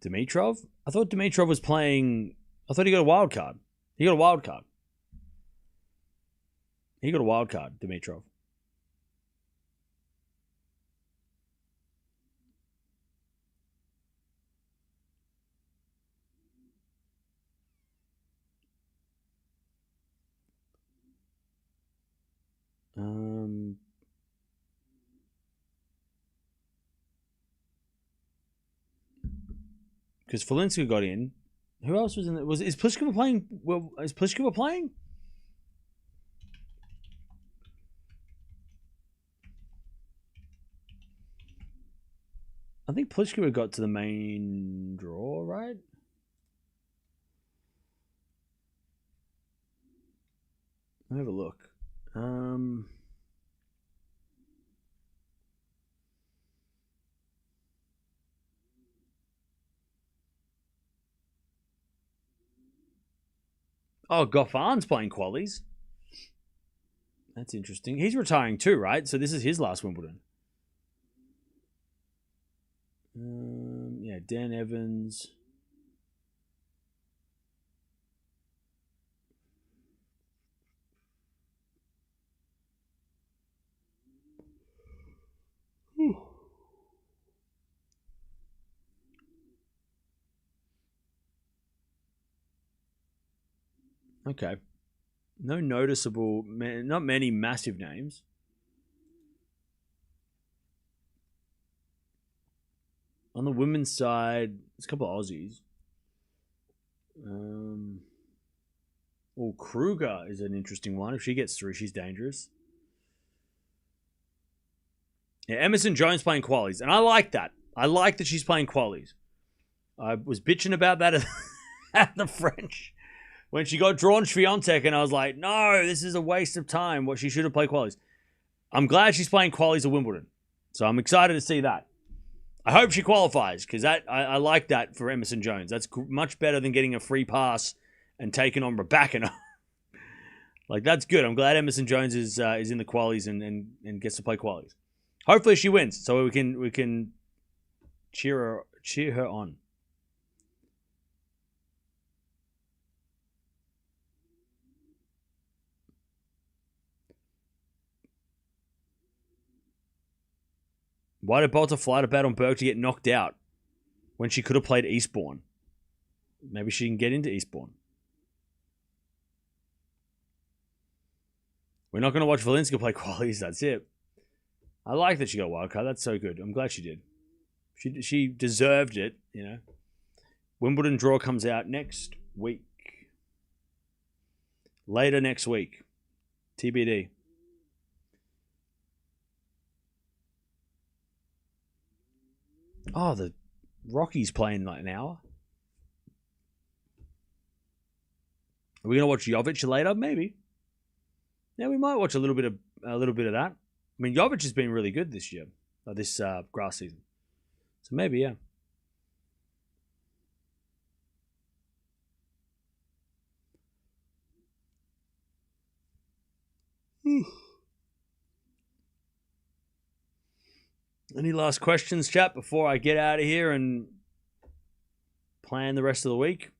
Dimitrov? I thought Dimitrov was playing... I thought he got a wild card. He got a wild card. He got a wild card, Dimitrov. Because Falinska got in. Who else was in there? Is Pliskova playing? Well, is Pliskova playing? I think Pliskova got to the main draw, right? Let me have a look. Oh, Goffin's playing qualies. That's interesting. He's retiring too, right? So this is his last Wimbledon. Yeah, Dan Evans. Okay. No noticeable, not many massive names. On the women's side, there's a couple of Aussies. Kruger is an interesting one. If she gets through, she's dangerous. Yeah, Emerson Jones playing qualies, and I like that. I like that she's playing qualies. I was bitching about that at the French when she got drawn Swiatek, and I was like, no, this is a waste of time. What she should have played qualies. I'm glad she's playing qualies at Wimbledon, so I'm excited to see that. I hope she qualifies because I like that for Emerson Jones. That's much better than getting a free pass and taking on Raducanu. Like, that's good. I'm glad Emerson Jones is in the qualies and gets to play qualies. Hopefully she wins so we can cheer her on. Why did Bolter fly to bat on Berg to get knocked out when she could have played Eastbourne? Maybe she can get into Eastbourne. We're not going to watch Valinska play qualities. That's it. I like that she got a wild card. That's so good. I'm glad she did. She deserved it, you know. Wimbledon draw comes out next week. Later next week. TBD. Oh, the Rockies playing like an hour. Are we gonna watch Jovic later? Maybe. Yeah, we might watch a little bit of that. I mean, Jovic has been really good this year, this grass season. So maybe, yeah. Any last questions, chat, before I get out of here and plan the rest of the week.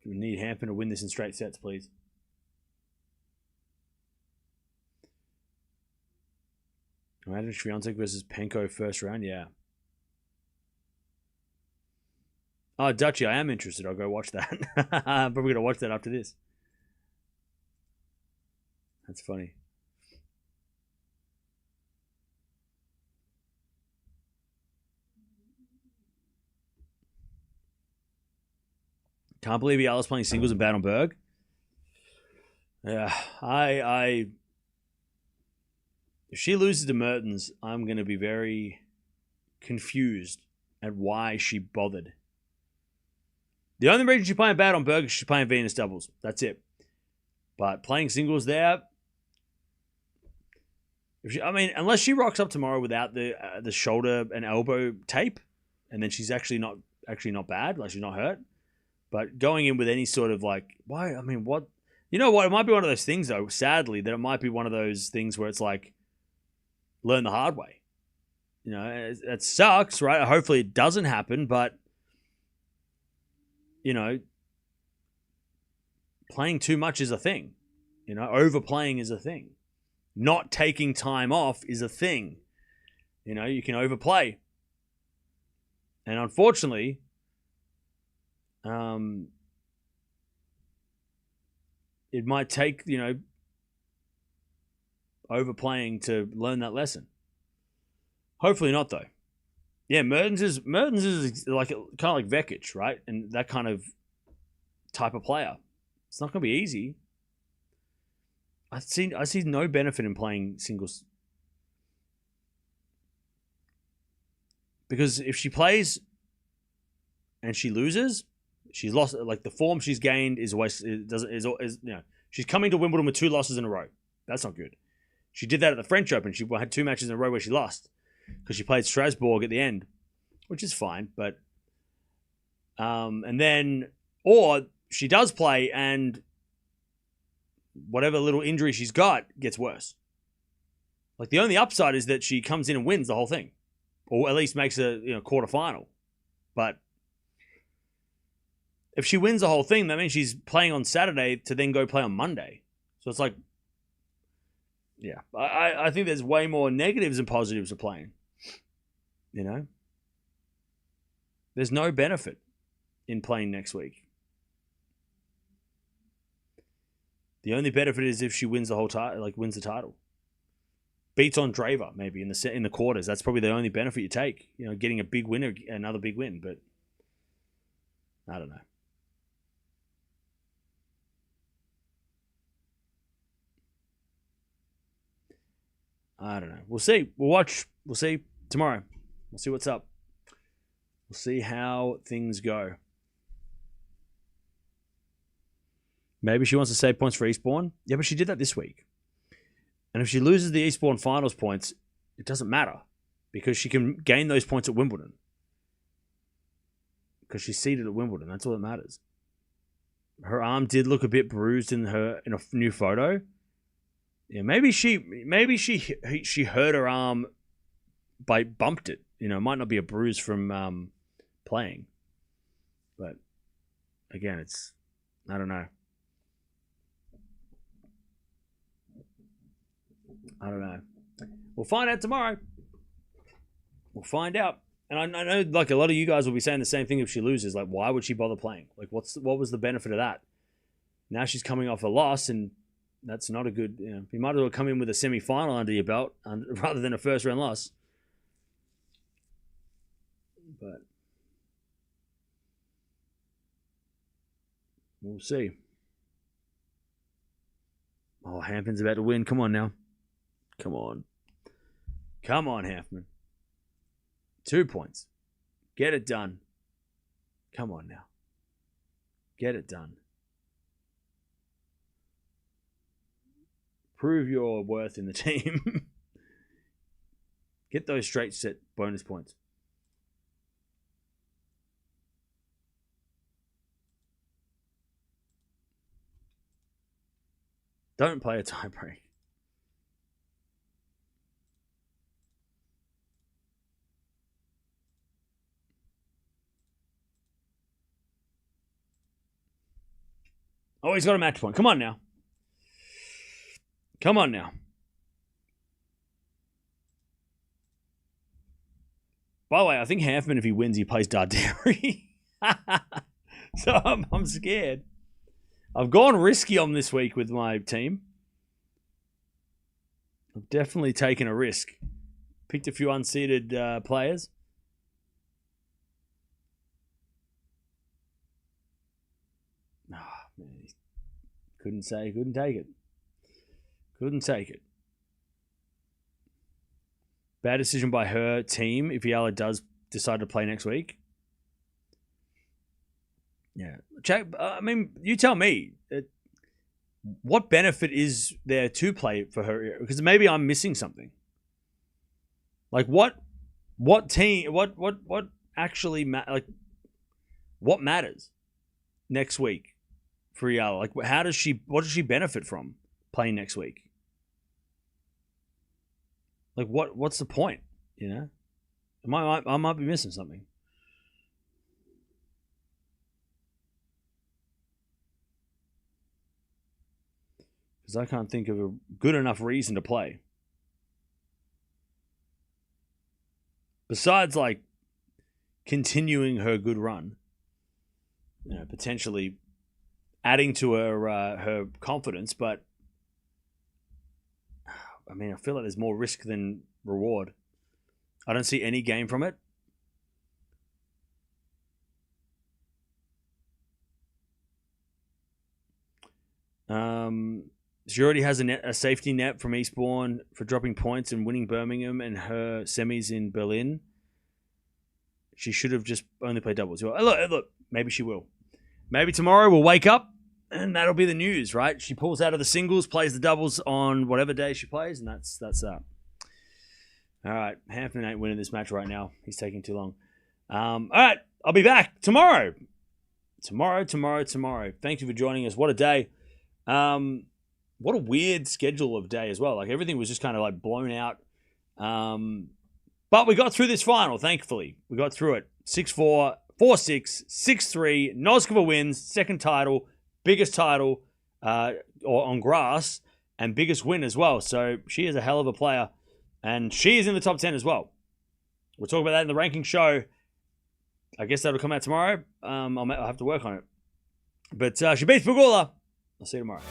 We need Hampton to win this in straight sets, please. Imagine Swiatek versus Penko first round. Yeah. Oh, Dutchy, I am interested. I'll go watch that. I'm probably going to watch that after this. That's funny. Can't believe Eala's playing singles in Battenberg. Yeah, if she loses to Mertens, I'm going to be very confused at why she bothered. The only reason she's playing Battenberg is she's playing Venus doubles. That's it. But playing singles there, unless she rocks up tomorrow without the shoulder and elbow tape, and then she's actually not bad, like she's not hurt. But going in with any sort of like, why? I mean, what? You know what? It might be one of those things, though, sadly, that it might be one of those things where it's like, learn the hard way. You know, it sucks, right? Hopefully it doesn't happen, but, you know, playing too much is a thing. You know, overplaying is a thing. Not taking time off is a thing. You know, you can overplay. And unfortunately, it might take, you know, overplaying to learn that lesson. Hopefully not, though. Yeah, Mertens is like kind of like Vekic, right? And that kind of type of player. It's not going to be easy. I see no benefit in playing singles. Because if she plays and she loses, she's lost. Like the form she's gained is she's coming to Wimbledon with 2 losses in a row. That's not good. She did that at the French Open. She had 2 matches in a row where she lost because she played Strasbourg at the end, which is fine. But and then, or she does play and whatever little injury she's got gets worse. Like the only upside is that she comes in and wins the whole thing, or at least makes a quarterfinal. But if she wins the whole thing, that means she's playing on Saturday to then go play on Monday. So it's like, yeah, I think there's way more negatives than positives of playing. You know, there's no benefit in playing next week. The only benefit is if she wins the whole title, like wins the title, beats Andreeva maybe in the quarters. That's probably the only benefit you take. You know, getting a big win, another big win. But I don't know. I don't know. We'll see. We'll watch. We'll see tomorrow. We'll see what's up. We'll see how things go. Maybe she wants to save points for Eastbourne. Yeah, but she did that this week. And if she loses the Eastbourne finals points, it doesn't matter because she can gain those points at Wimbledon. Because she's seeded at Wimbledon. That's all that matters. Her arm did look a bit bruised in a new photo. Yeah, maybe she hurt her arm by bumped it. You know, it might not be a bruise from playing. But again, I don't know. I don't know. We'll find out tomorrow. We'll find out. And I know, like, a lot of you guys will be saying the same thing if she loses. Like, why would she bother playing? Like, what was the benefit of that? Now she's coming off a loss, and that's not a good. You might as well come in with a semi-final under your belt rather than a first-round loss. But we'll see. Oh, Hampton's about to win. Come on now. Come on. Come on, Hanfman. 2 points. Get it done. Come on now. Get it done. Prove your worth in the team. Get those straight set bonus points. Don't play a tiebreak. Oh, he's got a match point. Come on now. Come on now. By the way, I think Hanfman, if he wins, he plays Darderi. So I'm scared. I've gone risky on this week with my team. I've definitely taken a risk. Picked a few unseeded players. Oh, man. Couldn't take it. Couldn't take it. Bad decision by her team if Eala does decide to play next week. Yeah. I mean, you tell me. What benefit is there to play for her? Because maybe I'm missing something. Like what team? What actually what matters next week for Eala? Like what does she benefit from playing next week? Like what's the point? You know, I might be missing something. Because I can't think of a good enough reason to play. Besides, like, continuing her good run, you know, potentially adding to her confidence, but I mean, I feel like there's more risk than reward. I don't see any gain from it. She already has a safety net from Eastbourne for dropping points and winning Birmingham and her semis in Berlin. She should have just only played doubles. Look, maybe she will. Maybe tomorrow we'll wake up and that'll be the news, right? She pulls out of the singles, plays the doubles on whatever day she plays, and that's that. All right, Hampton ain't winning this match right now. He's taking too long. All right, I'll be back tomorrow. Tomorrow. Thank you for joining us. What a day. What a weird schedule of day as well. Like everything was just kind of like blown out. But we got through this final, thankfully. We got through it. 6-4, 4-6, 6-3. Noskova wins, second title, biggest title on grass, and biggest win as well. So she is a hell of a player. And she is in the top 10 as well. We'll talk about that in the ranking show. I guess that'll come out tomorrow. I'll have to work on it. But she beats Pegula. I'll see you tomorrow.